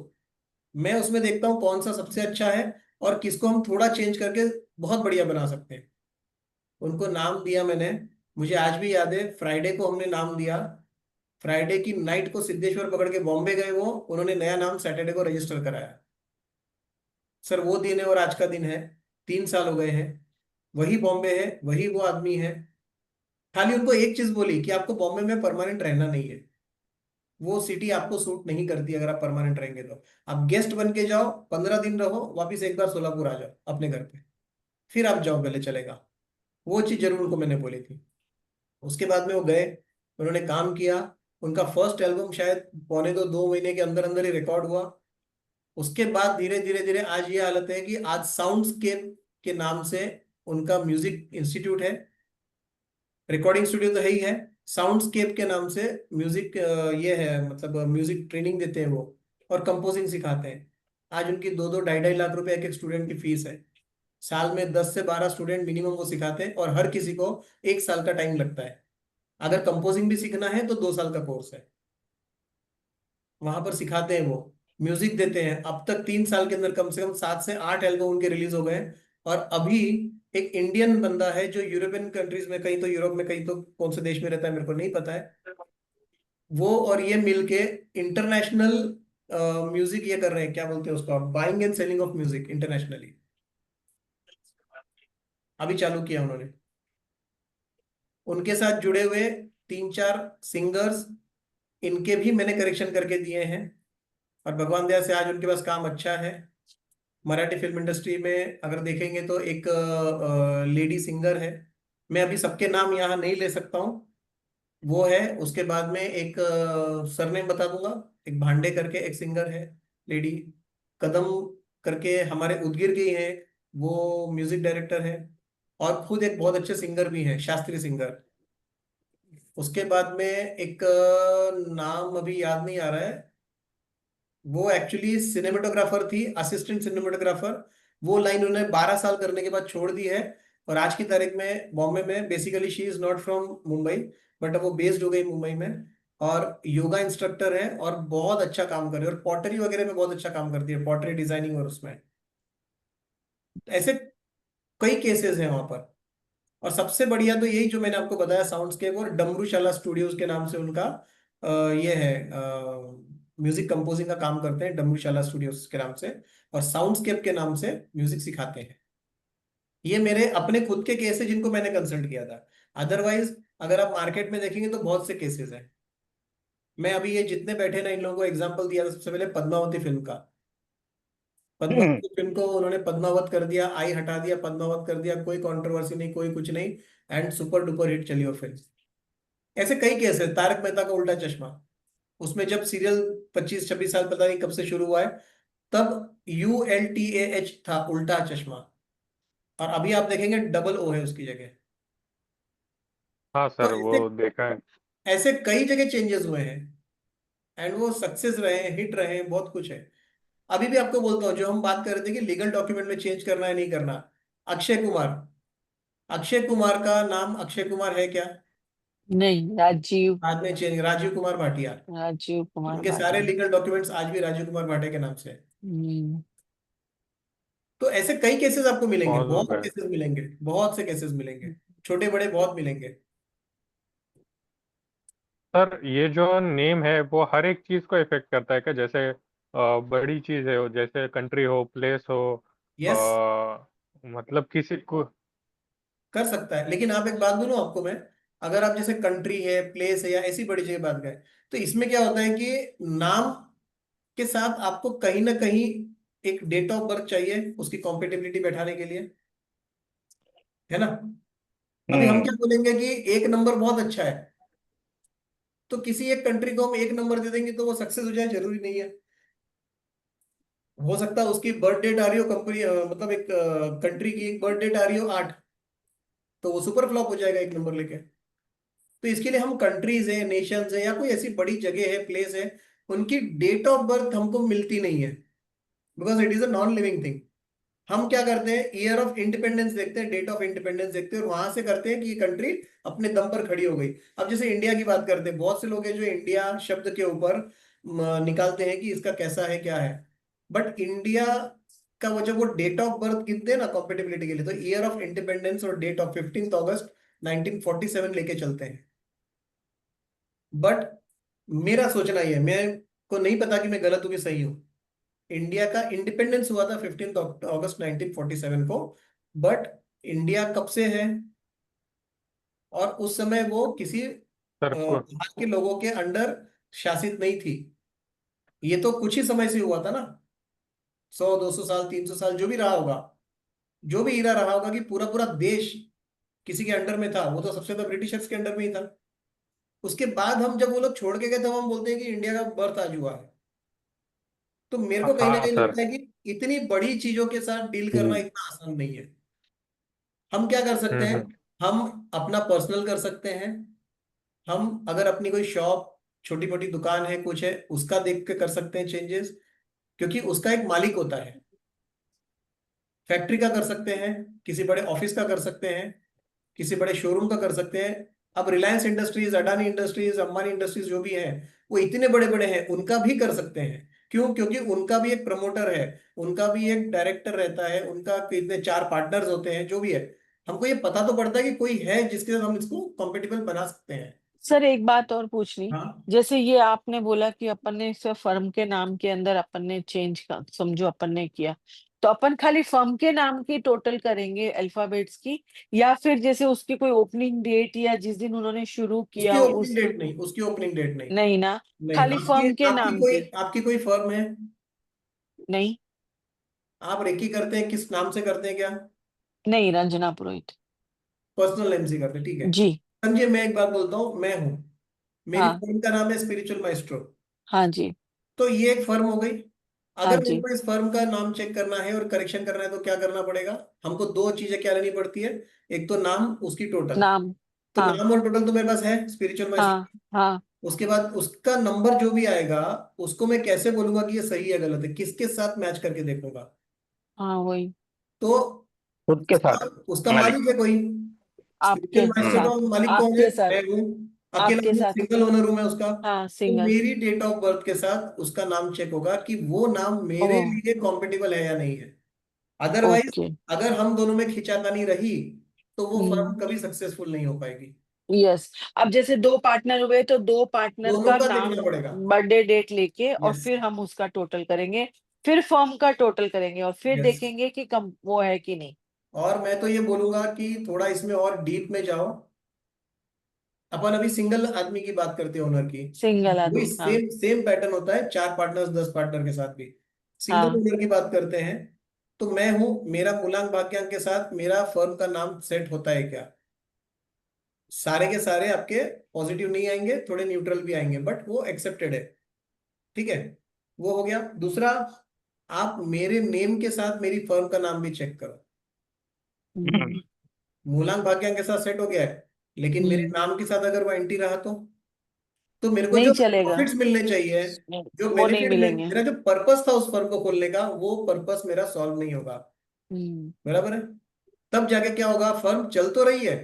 मैं उसमें देखता हूँ कौन सा सबसे अच्छा है और किसको हम थोड़ा चेंज करके बहुत बढ़िया बना सकते हैं। उनको नाम दिया मैंने। मुझे आज भी याद है, फ्राइडे को हमने नाम दिया। फ्राइडे की नाइट को सिद्धेश्वर पकड़ के बॉम्बे गए वो, उन्होंने नया नाम सैटरडे को रजिस्टर कराया। सर वो दिन है और आज का दिन है, 3 साल हो गए हैं। वही बॉम्बे है, वही वो आदमी है। खाली उनको एक चीज बोली कि आपको बॉम्बे में परमानेंट रहना नहीं है। वो सिटी आपको सूट नहीं करती अगर आप परमानेंट रहेंगे तो। आप गेस्ट बन के जाओ, 15 दिन रहो, वापिस एक बार सोलापुर आ जाओ अपने घर पे, फिर आप जाओ, गले चलेगा। वो चीज जरूर उनको मैंने बोली थी। उसके बाद में वो गए, उन्होंने काम किया। उनका फर्स्ट एल्बम शायद पौने 2 2 महीने के अंदर अंदर ही रिकॉर्ड हुआ। उसके बाद धीरे धीरे धीरे आज ये हालत है कि आज साउंडस्केप के नाम से उनका म्यूजिक इंस्टीट्यूट है। रिकॉर्डिंग स्टूडियो तो है ही है, साउंडस्केप के नाम से म्यूजिक ये है, मतलब म्यूजिक ट्रेनिंग देते हैं वो, और कंपोजिंग सिखाते हैं। आज उनकी 2 2 ढाई ढाई लाख रुपए एक एक स्टूडेंट की फीस है। साल में 10 से 12 स्टूडेंट मिनिमम वो सिखाते हैं, और हर किसी को 1 साल का टाइम लगता है। अगर कंपोजिंग भी सीखना है तो 2 साल का कोर्स है, वहां पर सिखाते हैं वो। म्यूजिक देते हैं। अब तक 3 साल के अंदर कम से कम 7 से 8 एल्बम उनके रिलीज हो गए हैं। और अभी एक इंडियन बंदा है जो यूरोपियन कंट्रीज में, कहीं तो यूरोप में, कहीं तो कौन से देश में रहता है मेरे को नहीं पता है, वो और ये मिलके इंटरनेशनल म्यूजिक ये कर रहे हैं, क्या बोलते हैं उसको, buying and selling of music internationally अभी चालू किया उन्होंने। उनके साथ जुड़े हुए 3-4 सिंगर्स, इनके भी मैंने करेक्शन करके दिए हैं। और भगवान दया से आज उनके पास काम अच्छा है। मराठी फिल्म इंडस्ट्री में अगर देखेंगे तो एक लेडी सिंगर है, मैं अभी सबके नाम यहाँ नहीं ले सकता हूँ, वो है। उसके बाद में एक सरनेम बता दूंगा, एक भांडे करके एक सिंगर है लेडी। कदम करके हमारे उदगिर की है, वो म्यूजिक डायरेक्टर है। और खुद एक बहुत अच्छे सिंगर भी हैं, शास्त्रीय सिंगर। उसके बाद में एक नाम अभी याद नहीं आ रहा है, वो एक्चुअली सिनेमेटोग्राफर थी, असिस्टेंट सिनेमेटोग्राफर। वो लाइन उन्होंने 12 साल करने के बाद छोड़ दी है। और आज की तारीख में बॉम्बे में, basically she is not from Mumbai, but वो बेस्ड हो गई मुंबई में। और योगा इंस्ट्रक्टर है और बहुत अच्छा काम कर रही है, और पॉटरी वगैरह में बहुत अच्छा काम करती है, पॉटरी डिजाइनिंग और उसमें। ऐसे कई केसेस हैं वहां पर। और सबसे बढ़िया तो यही जो मैंने आपको बताया, साउंडस्केप और डमरूशाला स्टूडियोज के नाम से उनका ये है, म्यूजिक कंपोजिंग का काम करते हैं डमरूशाला स्टूडियोज के नाम से। और साउंडस्केप के नाम से म्यूजिक सिखाते हैं। ये मेरे अपने खुद के केस है जिनको मैंने कंसल्ट किया था। अदरवाइज अगर आप मार्केट में देखेंगे तो बहुत से केसेस हैं। मैं अभी ये जितने बैठे ना, इन लोगों को एग्जाम्पल दिया था सबसे पहले पद्मावती फिल्म का। पद्मावती फिल्म को उन्होंने पद्मावत कर दिया, आई हटा दिया, पद्मावत कर दिया, कोई कंट्रोवर्सी नहीं, कोई कुछ नहीं। एंड सुपर डुपर हिट चली वो फिल्म। ऐसे कई केस है। तारक मेहता का उल्टा चश्मा, उसमें जब सीरियल 25-26 साल पता नहीं कब से शुरू हुआ है, तब ULTAH था, उल्टा चश्मा। और अभी आप देखेंगे डबल O है उसकी जगह। हाँ तो सर, ऐसे वो देखा है। ऐसे कई जगह चेंजेस हुए हैं, एंड वो सक्सेस रहे हैं, हिट रहे हैं, बहुत कुछ है। अभी भी आपको बोलता हूँ, जो हम बात कर रहे थे कि लीगल डॉक्यूमेंट में चेंज करना है नहीं करना, अक्षय कुमार, अक्षय कुमार का नाम अक्षय कुमार है क्या? नहीं, राजीव, बाद में चेंज, राजीव कुमार भाटिया। राजीव कुमार उनके सारे भाटिया। लीगल डॉक्यूमेंट्स आज भी राजीव कुमार भाटिया के नाम से है। हम्म। तो ऐसे कई केसेस आपको मिलेंगे, बहुत हो बहुत गए केसेस मिलेंगे, बहुत से केसेस मिलेंगे, छोटे बड़े बहुत मिलेंगे। सर। ये जो नेम है वो हर एक चीज को इफेक्ट करता है क्या? जैसे बड़ी चीज है, जैसे कंट्री हो, प्लेस हो, यस, मतलब किसी को। कर सकता है। लेकिन आप एक बात बोलूं आपको मैं, अगर आप जैसे कंट्री है, प्लेस है, या ऐसी बड़ी जगह बात करें, तो इसमें क्या होता है कि नाम के साथ आपको कहीं ना कहीं एक डेट ऑफ बर्थ चाहिए उसकी कॉम्पेटिबिलिटी बैठाने के लिए, है ना? अभी हम क्या हम्म। बोलेंगे कि एक नंबर बहुत अच्छा है, तो किसी एक कंट्री को हम एक नंबर दे देंगे तो वो सक्सेस हो जाए, जरूरी नहीं है। हो सकता है उसकी बर्थ डेट आ रही हो, कंपनी मतलब एक कंट्री की एक बर्थ डेट आ रही हो 8, तो वो सुपर फ्लॉप हो जाएगा एक नंबर लेके। तो इसके लिए हम कंट्रीज है, नेशंस है, या कोई ऐसी बड़ी जगह है, प्लेस है, उनकी डेट ऑफ बर्थ हमको मिलती नहीं है, because it is a non living thing. हम क्या करते हैं, ईयर ऑफ इंडिपेंडेंस देखते हैं, डेट ऑफ इंडिपेंडेंस देखते हैं, और वहां से करते हैं कि ये कंट्री अपने दम पर खड़ी हो गई। अब जैसे इंडिया की बात करते हैं, बहुत से लोग हैं जो इंडिया शब्द के ऊपर निकालते हैं कि इसका कैसा है, क्या है। बट इंडिया का वो जब वो डेट ऑफ बर्थ गिनते हैं ना कॉम्पेटिबिलिटी के लिए, तो ईयर ऑफ इंडिपेंडेंस और डेट ऑफ 15 अगस्त 1947 लेके चलते हैं। बट मेरा सोचना ये है, मैं को नहीं पता कि मैं गलत हूं कि सही हूं। इंडिया का इंडिपेंडेंस हुआ था 15 अगस्त 1947 को। बट इंडिया कब से है, और उस समय वो किसी सर को बाहर के लोगों के अंडर शासित नहीं थी। ये तो कुछ ही समय से हुआ था ना, 100-200 साल, 300 साल, जो भी रहा होगा, जो भी ईरा रहा होगा कि पूरा पूरा देश किसी के अंडर में था, वो तो सबसे ज्यादा ब्रिटिशर्स के अंडर में ही था। उसके बाद हम जब वो लोग छोड़ के गए, तब हम बोलते हैं कि इंडिया का बर्थ आज हुआ है। तो मेरे को कहीं ना हाँ कहीं सर। लगता है कि इतनी बड़ी चीजों के साथ डील करना हम्म। इतना आसान नहीं है। हम क्या कर सकते हैं, हम्म। हम अपना पर्सनल कर सकते हैं। हम अगर अपनी कोई शॉप, छोटी मोटी दुकान है, कुछ है, उसका देख के कर सकते हैं चेंजेस, क्योंकि उसका एक मालिक होता है। फैक्ट्री का कर सकते हैं, किसी बड़े ऑफिस का कर सकते हैं, किसी बड़े शोरूम का कर सकते हैं। अब Reliance industries, Adani industries, Ambani industries जो भी हैं, वो इतने बड़े बड़े हैं, उनका भी कर सकते हैं। क्यों? क्योंकि उनका भी एक प्रमोटर है, उनका भी एक डायरेक्टर रहता है, उनका कितने 4 पार्टनर्स होते हैं, जो भी है। हमको ये पता तो पड़ता है कि कोई है जिसके साथ हम इसको कॉम्पिटिबल बना सकते हैं। सर एक बात और पूछनी, हाँ जैसे ये आपने बोला कि अपन ने इसे फर्म के नाम के अंदर अपन ने चेंज कर, समझो अपन ने किया, तो अपन खाली फर्म के नाम की टोटल करेंगे अल्फाबेट्स की, या फिर जैसे उसकी कोई ओपनिंग डेट या जिस दिन उन्होंने शुरू उसकी किया ओपनिंग उस, डेट नहीं, उसकी ओपनिंग डेट नहीं। नहीं ना, नहीं, खाली आपकी फर्म के आपकी नाम कोई की? आपकी कोई फर्म है? नहीं। आप रेकी करते हैं, किस नाम से करते हैं क्या? नहीं, रंजना पुरोहित। पर्सनल नेम से करते हैं, ठीक है। जी। समझिए, मैं एक बात बोलता हूँ, मैं हूँ, मेरी हाँ। फर्म का नाम है स्पिरिचुअल माइस्ट्रो। हाँ जी। तो ये एक फर्म हो गई। हाँ अगर मेरे जी। को इस फर्म का नाम चेक करना है और करेक्शन करना है तो क्या करना पड़ेगा? हमको 2 चीजें क्या लेनी पड़ती है। एक तो नाम, उसकी टोटल। नाम। तो हाँ। नाम और टोटल तो मेरे पास है स्पिरिचुअल हाँ। माइस्ट्रो। हाँ। उसके बाद उसका नंबर जो भी आएगा, उसको मैं कैसे बोलूंगा कि ये सही है गलत है, किसके साथ मैच करके देखूंगा? हाँ वही। तो खुद के उसका साथ उसका मालिक। मालिक है कोई। आपके स्पिरिचुअल माइस्टर हम्म। साथ। का मालिक कौन है? आपके साथ। मैं हूँ। अकेला आपके हूँ, साथ। सिंगल ओनर हूं मैं उसका। हाँ, तो सिंगल। मेरी डेट ऑफ बर्थ के साथ उसका नाम चेक होगा कि वो नाम ओ। मेरे लिए कॉम्पिटिबल है या नहीं है। Otherwise, okay. अगर हम दोनों में खिंचातानी रही, तो वो हम्म। फर्म कभी सक्सेसफुल नहीं हो पाएगी। यस। अब जैसे दो पार्टनर हुए तो दो पार्टनर दोनों का का नाम, देखना पड़ेगा। बर्थडे डेट लेके, और यस। फिर हम उसका टोटल करेंगे, फिर फर्म का टोटल करेंगे, और फिर यस। देखेंगे कि कम वो है कि नहीं। और मैं तो ये बोलूंगा कि थोड़ा इसमें और डीप में जाओ। अपन अभी सिंगल आदमी की बात करते हैं, ओनर की। सिंगल वही आदमी, हाँ। सेम सेम पैटर्न होता है 4 पार्टनर्स, 10 पार्टनर के साथ भी। सिंगल हाँ। ओनर की बात करते हैं। तो मैं हूं, मेरा मूलांक भाग्यांक के साथ मेरा फर्म का नाम सेट होता है क्या? सारे के सारे आपके पॉजिटिव नहीं आएंगे, थोड़े न्यूट्रल भी आएंगे, बट वो एक्सेप्टेड है। ठीक है। वो हो गया। दूसरा, आप मेरे नेम के साथ मेरी फर्म का नाम भी चेक करो। हम्म। मूलांक भाग्यांक के साथ सेट हो गया है, लेकिन मेरे हम्म। नाम के साथ अगर वो एंटी रहा तो मेरे को नहीं जो चलेगा। प्रॉफिट्स मिलने चाहिए, जो वो नहीं बेनिफिट मिल, मिलेंगे। मेरा जो पर्पस था उस फर्म को खोलने का, वो पर्पस मेरा सॉल्व नहीं होगा। हम्म। बराबर है। तब जाके क्या होगा, फर्म चल तो रही है,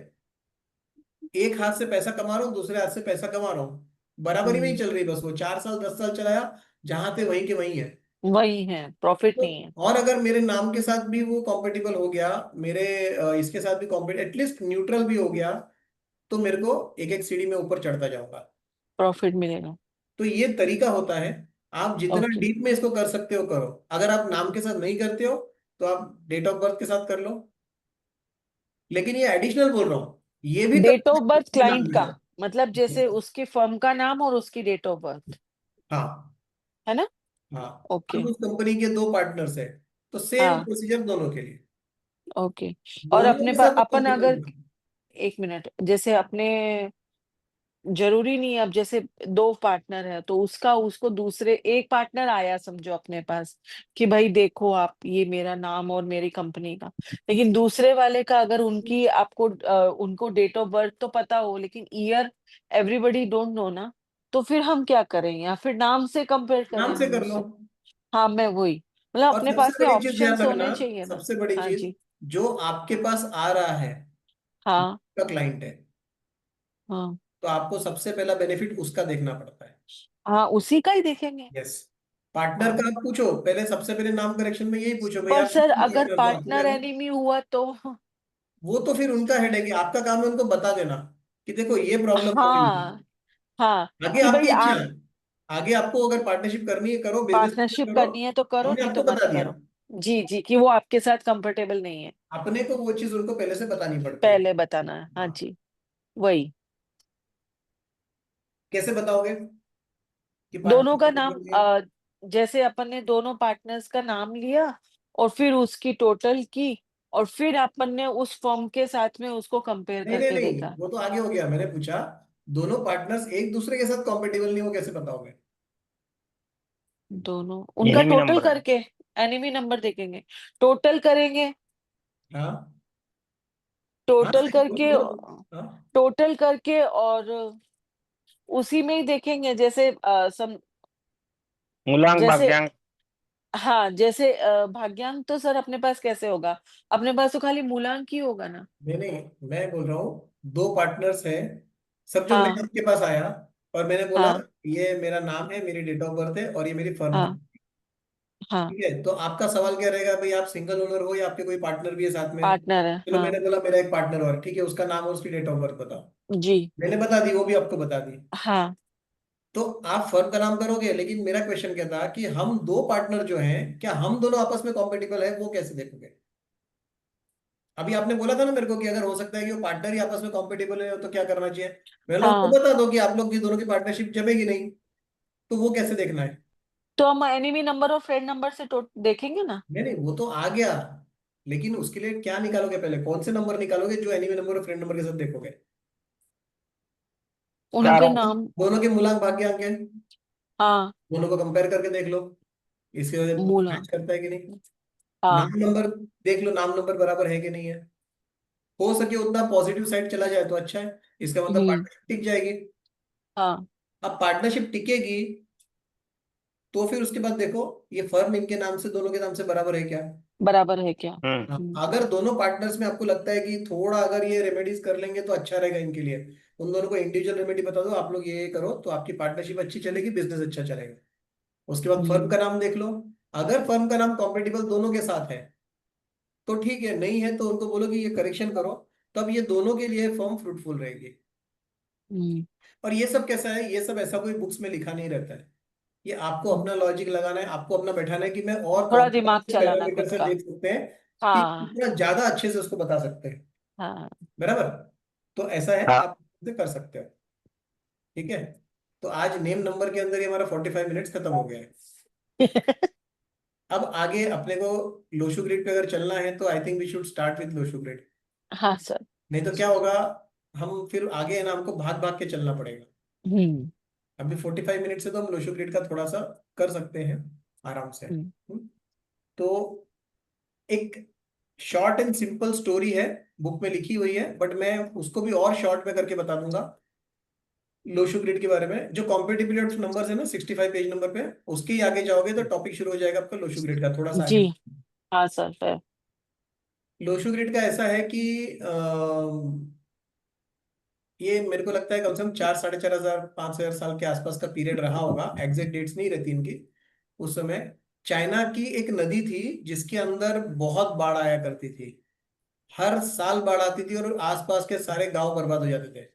एक हाथ से पैसा कमा रहा हूँ, दूसरे हाथ से पैसा कमा रहा हूँ, बराबरी में ही हम्म। चल रही, बस वो 4 साल 10 साल चलाया, जहां थे वहीं के वहीं है। वही है, प्रॉफिट तो नहीं है। और अगर मेरे नाम के साथ भी वो कॉम्पेटिबल हो गया, मेरे इसके साथ भी कॉम्पेट एटलीस्ट न्यूट्रल भी हो गया, तो मेरे को एक एक सीढ़ी में ऊपर चढ़ता जाऊंगा। प्रॉफिट मिलेगा। तो ये तरीका होता है। आप जितना ओके। डीप में इसको कर सकते हो करो। अगर आप नाम के साथ नहीं करते हो, तो आप डेट ऑफ बर्थ के साथ कर लो। लेकिन ये एडिशनल बोल रहा हूँ, ये भी कर डेट ऑफ सकते हो बर्थ उसके नाम क्लाइंट के का, साथ। मतलब जैसे उसकी फर्म का नाम और उसकी डेट ऑफ बर्थ, हाँ। है ना? हाँ। ओके। हम उस कंपनी के 2 पार्टनर्स है, तो सेम हाँ। प्रोसीजर दोनों के लिए। ओके। और दोनों अपने के पास साथ अपन कॉम्पिटिबल अगर, होना। एक मिनट, जैसे अपने, जरूरी नहीं, अब जैसे दो पार्टनर है तो उसका उसको दूसरे, एक पार्टनर आया समझो अपने पास कि भाई देखो आप, ये मेरा नाम और मेरी कंपनी का, लेकिन दूसरे वाले का अगर उनकी आपको उनको डेट ऑफ बर्थ तो पता हो लेकिन ईयर एवरीबडी डोंट नो ना, तो फिर हम क्या करें, या फिर नाम से कंपेयर करें नाम से हम कर लो। उससे? हाँ, मैं वही, मतलब और अपने सबसे पास में बड़ी चीज ध्यान ऑप्शंस रखना, होने चाहिए ना। सबसे बड़ी हाँ चीज, जी। जो आपके पास आ रहा है हाँ। का क्लाइंट है, हाँ। तो आपको सबसे पहला बेनिफिट उसका देखना पड़ता है। हाँ, उसी का ही देखेंगे। यस। पार्टनर हाँ। का आप पूछो पहले, सबसे पहले नाम करेक्शन में यही पूछो, भाई पर आप सर कितने अगर पार्टनर हो, आपको क्या पार्टनर नाम? एनिमी हुआ तो? वो तो फिर उनका हेडेक है, आपका काम है उनको बता देना कि देखो ये प्रॉब्लम हो रही हाँ। हाँ। है। आगे कि भाई आपकी इच्छा है, आगे आपको अगर पार्टनरशिप करनी है करो, बिजनेस पार्टनरशिप करो। करनी है तो करो, हमने नहीं तो आपको मत बता दिया। करो। जी जी, कि वो आपके साथ कंफर्टेबल नहीं है, अपने को वो चीज उनको पहले से बतानी पड़ती है। पहले बताना है। हाँ हाँ। जी। वही। कैसे बताओगे कि दोनों का पार्टनरशिप नाम, करनी है? जैसे अपन ने दोनों पार्टनर्स का नाम लिया और फिर उसकी टोटल की, और फिर अपन ने उस फर्म के साथ में उसको कंपेयर नहीं नहीं करके नहीं, देखा। वो तो आगे हो गया। मैंने पूछा, दोनों पार्टनर्स एक दूसरे के साथ कॉम्पेटिबल नहीं हो, कैसे बताओगे? दोनों उनका एनिमी टोटल नंबर है। करके एनिमी नंबर देखेंगे, टोटल करेंगे, हाँ। हाँ टोटल सही, बोलो करके, बोलो बोलो। हाँ। टोटल करके, और उसी में ही देखेंगे जैसे मूलांक जैसे, भाग्यांक। हाँ जैसे भाग्यांक तो सर अपने पास कैसे होगा? अपने पास तो खाली मूलांक ही होगा ना। नहीं नहीं, मैं बोल रहा हूँ 2 पार्टनर्स हैं, सब जो मैं हाँ। आपके पास आया और मैंने बोला हाँ। ये मेरा नाम है, मेरी डेट ऑफ बर्थ है और ये मेरी फर्म हाँ। है। हाँ ठीक है, तो आपका सवाल क्या रहेगा भाई, आप सिंगल ओनर हो या आपके कोई पार्टनर भी है साथ में? पार्टनर है, चलो हाँ मैंने बोला मेरा एक पार्टनर और, ठीक है, उसका नाम और उसकी डेट ऑफ बर्थ बताओ। जी, मैंने बता दी, वो भी आपको बता दी। हाँ तो आप फर्म का नाम करोगे, लेकिन मेरा क्वेश्चन क्या था कि हम दो पार्टनर जो हैं, क्या हम दोनों आपस में कॉम्पेटिबल है, वो कैसे देखोगे? अभी आपने बोला था ना मेरे को कि अगर हो सकता है कि वो पार्टनर ही आपस में कॉम्पेटिबल है तो क्या करना चाहिए। मैंने बोला उसको हाँ। बता दो कि आप लोग की दोनों की पार्टनरशिप जमेगी नहीं, तो वो कैसे देखना है? तो हम एनिमी नंबर और फ्रेंड नंबर से देखेंगे ना। नहीं नहीं, वो तो आ गया, लेकिन उसके लिए क्या निकालोगे, पहले कौन से नंबर निकालोगे जो एनिमी नंबर और फ्रेंड नंबर के साथ देखोगे? आप चार उनके अंक। नाम। दोनों के मूलांक भाग्यांक हैं, हाँ, दोनों को कंपेयर करके देख लो, इसके वजह मूला। मैच करता है कि नहीं। नाम हाँ। नंबर देख लो, नाम नंबर बराबर है कि नहीं है। हो सके उतना पॉजिटिव साइड चला जाए तो अच्छा है, इसका मतलब हम्म। पार्टनरशिप टिक जाएगी। हाँ, अब पार्टनरशिप टिकेगी तो फिर उसके बाद देखो ये फर्म इनके नाम से, दोनों के नाम से बराबर है क्या। बराबर है क्या। हम्म। हम्म। अगर दोनों पार्टनर्स में आपको लगता है कि थोड़ा अगर ये रेमेडीज कर लेंगे तो अच्छा रहेगा इनके लिए, उन दोनों को इंडिविजुअल रेमेडी बता दो, आप लोग ये करो तो आपकी पार्टनरशिप अच्छी चलेगी, बिजनेस अच्छा चलेगा। उसके बाद फर्म हम्म। का नाम देख लो, अगर फर्म का नाम कॉम्पेटिबल दोनों के साथ है तो ठीक है, नहीं है तो उनको बोलो कि ये करेक्शन करो, तब ये दोनों के लिए फर्म फ्रूटफुल रहेगी। हम्म। और ये सब कैसा है, ये सब ऐसा कोई बुक्स में लिखा नहीं रहता है, ये आपको अपना लॉजिक लगाना है, आपको अपना बैठाना है कि मैं और थोड़ा कौन दिमाग से चलाना पैरामीटर खुद से का। देख सकते हैं कि हाँ। कितना ज्यादा अच्छे से उसको बता सकते हैं। हाँ। बराबर, तो ऐसा है, हाँ। आप कर सकते हो। ठीक है, तो आज नेम नंबर के अंदर ही हमारा 45 मिनट्स खत्म हो गया है। अब आगे अपने को लोशु ग्रिड पे अगर चलना है तो I think we should start with Lo Shu grid. हाँ सर। नहीं तो क्या होगा, हम फिर आगे है ना, हमको भाग भाग के चलना पड़ेगा। हम्म। अभी 45 मिनट से तो हम लोशो ग्रिड का थोड़ा सा कर सकते हैं आराम से। हम्म। तो एक शॉर्ट एंड सिंपल स्टोरी है, बुक में लिखी हुई है, बट मैं उसको भी और शॉर्ट में करके बता दूंगा लोशो ग्रिड के बारे में। जो कॉम्पिटिबिलिटी ऑफ नंबर्स है ना 65 पेज नंबर पे, उसके ही आगे जाओगे तो टॉपिक शुरू हो जाएगा आपका लोशो ग्रिड का, थोड़ा सा जी। आगे। हाँ सर, फिर। लोशो ग्रिड का ऐसा है कि ये मेरे को लगता है कम से कम 4 साढ़े 4 हजार 5 हजार साल के आसपास का पीरियड रहा होगा, एग्जैक्ट डेट्स नहीं रहती इनकी। उस समय चाइना की एक नदी थी जिसके अंदर बहुत बाढ़ आया करती थी, हर साल बाढ़ आती थी और आसपास के सारे गांव बर्बाद हो जाते थे,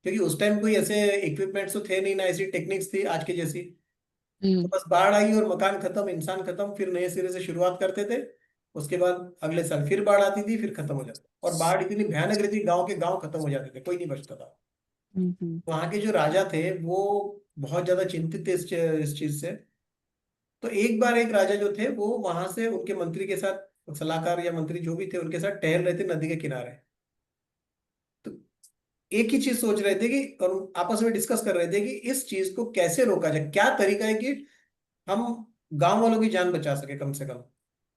क्योंकि उस टाइम कोई ऐसे इक्विपमेंट्स तो थे नहीं ना, ऐसी टेक्निक्स थी आज की जैसी। तो हम्म। बस बाढ़ आई और मकान खत्म, इंसान खत्म, फिर नए सिरे से शुरुआत करते थे। उसके बाद अगले साल फिर बाढ़ आती थी, फिर खत्म हो जाता, और बाढ़ इतनी भयानक रहती, गांव के गांव खत्म हो जाते थे, कोई नहीं बचता था। हम्म। वहां के जो राजा थे वो बहुत ज्यादा चिंतित थे इस चीज से। तो एक बार एक राजा जो थे वो वहां से उनके मंत्री के साथ, सलाहकार या मंत्री जो भी थे उनके साथ टहल रहे थे नदी के किनारे। तो एक ही चीज सोच रहे थे कि, और आपस में डिस्कस कर रहे थे कि इस चीज को कैसे रोका जाए, क्या तरीका है कि हम गांव वालों की जान बचा सके कम से कम,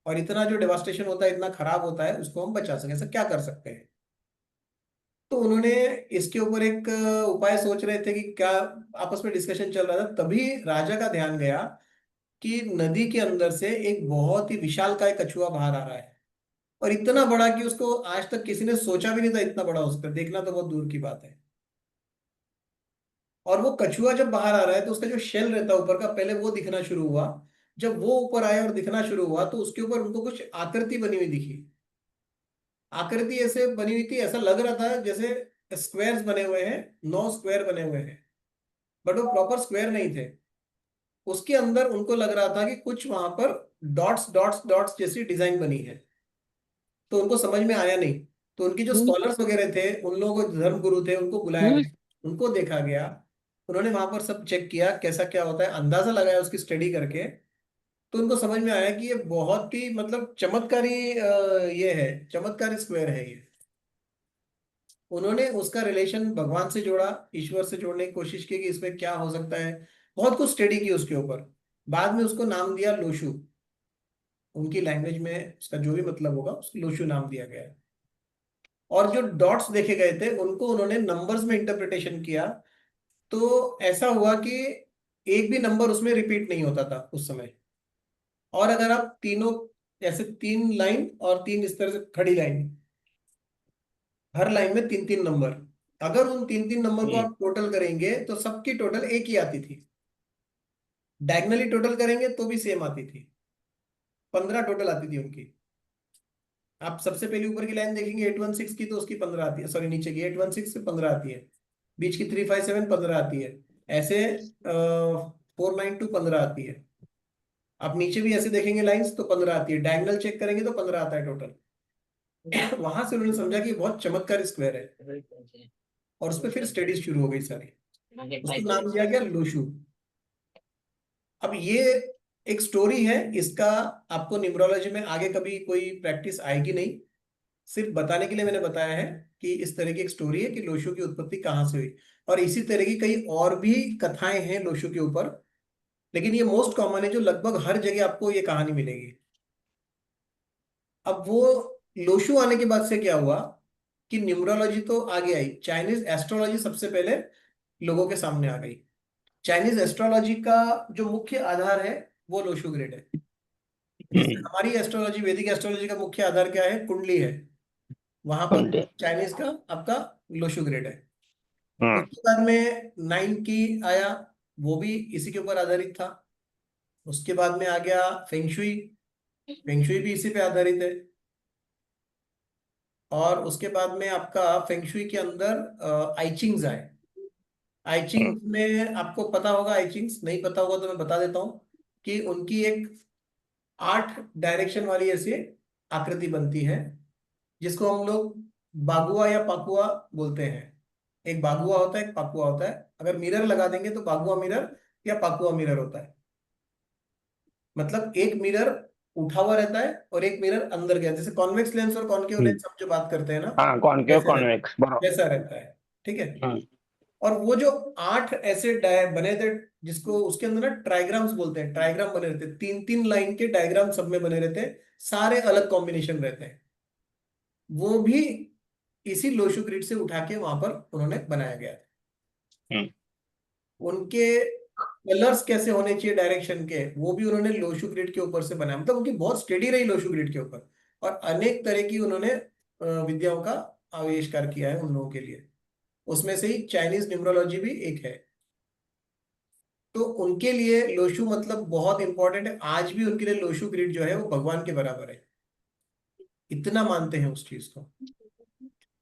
और इतना जो डेवास्टेशन होता है, इतना खराब होता है, उसको हम बचा सके, ऐसा क्या कर सकते हैं। तो उन्होंने इसके ऊपर एक उपाय सोच रहे थे कि क्या, आपस में डिस्कशन चल रहा था, तभी राजा का ध्यान गया कि नदी के अंदर से एक बहुत ही विशालकाय कछुआ बाहर आ रहा है, और इतना बड़ा कि उसको आज तक किसी ने सोचा भी नहीं था, इतना बड़ा उसका देखना तो बहुत दूर की बात है। और वो कछुआ जब बाहर आ रहा है तो उसका जो शेल रहता है ऊपर का, पहले वो दिखना शुरू हुआ। जब वो ऊपर आया और दिखना शुरू हुआ तो उसके ऊपर उनको कुछ आकृति बनी हुई दिखी। आकृति ऐसे बनी हुई थी, ऐसा लग रहा था जैसे स्क्वायर्स बने हुए हैं, 9 स्क्वायर बने हुए हैं, बट वो प्रॉपर स्क्वायर नहीं थे। उसके अंदर उनको लग रहा था कि कुछ वहां पर डॉट्स डॉट्स डॉट्स जैसी डिजाइन बनी है, तो उनको समझ में आया नहीं। तो उनकी जो हम्म। स्कॉलर्स वगैरह थे, उन लोगों को धर्म गुरु थे, उनको बुलाया हम्म। गया, उनको देखा गया, उन्होंने वहां पर सब चेक किया कैसा क्या होता है, अंदाजा लगाया उसकी स्टडी करके। तो उनको समझ में आया कि ये बहुत ही मतलब चमत्कारी ये है, चमत्कारी स्क्वायर है ये। उन्होंने उसका रिलेशन भगवान से जोड़ा, ईश्वर से जोड़ने की कोशिश की कि इसमें क्या हो सकता है, बहुत कुछ स्टडी की उसके ऊपर। बाद में उसको नाम दिया लोशु, उनकी लैंग्वेज में उसका जो भी मतलब होगा उसको लोशु नाम दिया गया है। और जो डॉट्स देखे गए थे उनको उन्होंने नंबर्स में इंटरप्रिटेशन किया। तो ऐसा हुआ कि एक भी नंबर उसमें रिपीट नहीं होता था उस समय। और अगर आप तीनों, जैसे 3 लाइन और 3 इस तरह से खड़ी लाइन, हर लाइन में 3 3 नंबर, अगर उन 3 3 नंबर को जी। आप टोटल करेंगे तो सबकी टोटल एक ही आती थी, डायगनली टोटल करेंगे तो भी सेम आती थी। 15 टोटल आती थी उनकी। आप सबसे पहले ऊपर की लाइन देखेंगे 816 की, तो उसकी 15 आती है, सॉरी नीचे की 816 से 15 आती है, बीच की 357 15 आती है, ऐसे 492 15 आती है। आप नीचे भी ऐसे देखेंगे लाइंस तो 15 आती है, डायगोनल चेक करेंगे तो 15 आता है टोटल। वहां से उन्होंने समझा कि बहुत चमत्कारी स्क्वायर है, और उस पर फिर स्टडीज शुरू हो गई सारी। उसका नाम दिया गया लोशू। अब ये एक स्टोरी है इसका, आपको न्यूमरोलॉजी में आगे कभी कोई प्रैक्टिस आएगी नहीं, सिर्फ बताने के लिए मैंने बताया है कि इस तरह की एक स्टोरी है कि लोशो की उत्पत्ति कहाँ से हुई। और इसी तरह की कई और भी कथाएं हैं लोशो के ऊपर, लेकिन ये मोस्ट कॉमन है जो लगभग हर जगह आपको ये कहानी मिलेगी। अब वो लोशो आने के बाद से क्या हुआ कि न्यूमरोलॉजी तो आगे आई, चाइनीज एस्ट्रोलॉजी सबसे पहले लोगों के सामने आ गई। चाइनीज एस्ट्रोलॉजी का जो मुख्य आधार है वो लोशो ग्रेड है। जैसे हमारी एस्ट्रोलॉजी, वैदिक एस्ट्रोलॉजी का मुख्य आधार क्या है, कुंडली है, वहां पर कुंडली। चाइनीज का आपका लोशो ग्रेड है। हाँ। उसके बाद में 9 की आया, वो भी इसी के ऊपर आधारित था। उसके बाद में आ गया फेंगशुई, फेंगशुई भी इसी पे आधारित है। और उसके बाद में आपका फेंगशुई के अंदर आइचिंग्स आए। हाँ। आइचिंग्स में आपको पता होगा, आइचिंग्स नहीं पता होगा तो मैं बता देता हूँ कि उनकी एक 8 डायरेक्शन वाली ऐसी आकृति बनती है, जिसको हम लोग बागुआ या पाकुआ बोलते हैं। एक बागुआ होता है, एक पाकुआ होता है। अगर मिरर लगा देंगे तो बागुआ मिरर या पाकुआ मिरर होता है। मतलब एक मिरर उठा हुआ रहता है और एक मिरर अंदर गया, जैसे कॉन्वेक्स लेंस और कॉनकेव लेंस हम जो बात करते हैं ना, हाँ, कॉनकेव वैसे रहता कॉन्वेक्स बराबर। वैसा रहता है। ठीक है। हाँ। और वो जो 8 ऐसे बने थे, जिसको उसके अंदर ना ट्राइग्राम्स बोलते हैं, ट्राइग्राम बने रहते हैं, 3-3 लाइन के डायग्राम सब में बने रहते हैं, सारे अलग कॉम्बिनेशन रहते हैं। वो भी इसी लोशो ग्रिड से उठा के वहां पर उन्होंने बनाया गया है। हम्म। उनके कलर्स कैसे होने चाहिए डायरेक्शन के, वो भी उन्होंने लोशो ग्रिड के ऊपर से बनाया। मतलब उनकी बहुत स्टडी रही लोशो ग्रिड के ऊपर, और अनेक तरह की उन्होंने विद्याओं का आविष्कार किया है उन लोगों के लिए। उसमें से ही चाइनीज न्यूमरोलॉजी भी एक है। तो उनके लिए लोशु मतलब बहुत इंपॉर्टेंट है। आज भी उनके लिए लोशु ग्रिड जो है वो भगवान के बराबर है, इतना मानते हैं उस चीज को।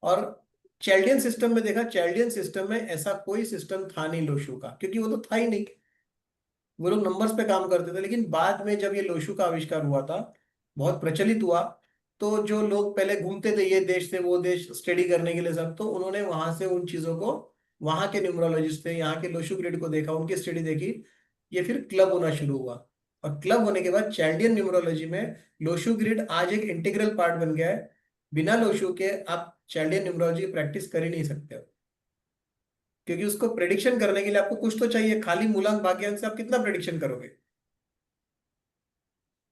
और चैल्डियन सिस्टम में देखा, चैल्डियन सिस्टम में ऐसा कोई सिस्टम था नहीं लोशु का, क्योंकि वो तो था ही नहीं। वो लोग नंबर्स पे काम करते थे। लेकिन बाद में जब ये लोशु का आविष्कार हुआ था, बहुत प्रचलित हुआ, तो जो लोग पहले घूमते थे ये देश से वो देश स्टडी करने के लिए सब, तो उन्होंने वहां से उन चीजों को, वहां के न्यूमरोलॉजिस्ट थे, यहाँ के लोशु ग्रिड को देखा, उनकी स्टडी देखी, ये फिर क्लब होना शुरू हुआ। और क्लब होने के बाद चैल्डियन न्यूमरोलॉजी में लोशु ग्रिड आज एक इंटीग्रल पार्ट बन गया है। बिना लोशु के आप चैल्डियन न्यूमरोलॉजी की प्रैक्टिस कर ही नहीं सकते हो, क्योंकि उसको प्रेडिक्शन करने के लिए आपको कुछ तो चाहिए। खाली मूलांक भाग्यांक से आप कितना प्रेडिक्शन करोगे।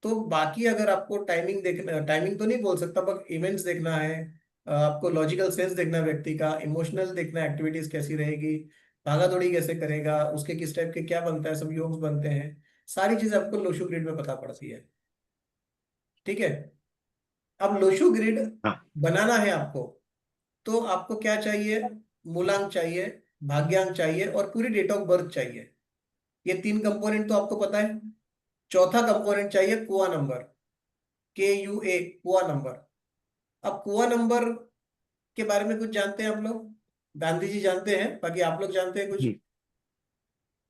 तो बाकी अगर आपको टाइमिंग देखना, टाइमिंग तो नहीं बोल सकता, बट इवेंट्स देखना है, आपको लॉजिकल सेंस देखना है व्यक्ति का, इमोशनल देखना है, एक्टिविटीज कैसी रहेगी, भागा दौड़ी कैसे करेगा, उसके किस टाइप के क्या बनता है, सब योग्स बनते हैं, सारी चीजें आपको लोशो ग्रिड में पता पड़ती है। ठीक है। अब लोशो ग्रिड हाँ। बनाना है आपको, तो आपको क्या चाहिए, मूलांक चाहिए, भाग्यांक चाहिए, और पूरी डेट ऑफ बर्थ चाहिए। ये 3 कंपोनेंट तो आपको पता है। चौथा कंपोनेंट चाहिए कुआ नंबर, KUA, कुआ नंबर। अब कुआ नंबर के बारे में कुछ जानते हैं आप लोग? गांधी जी जानते हैं, बाकी आप लोग जानते हैं कुछ? हम्म।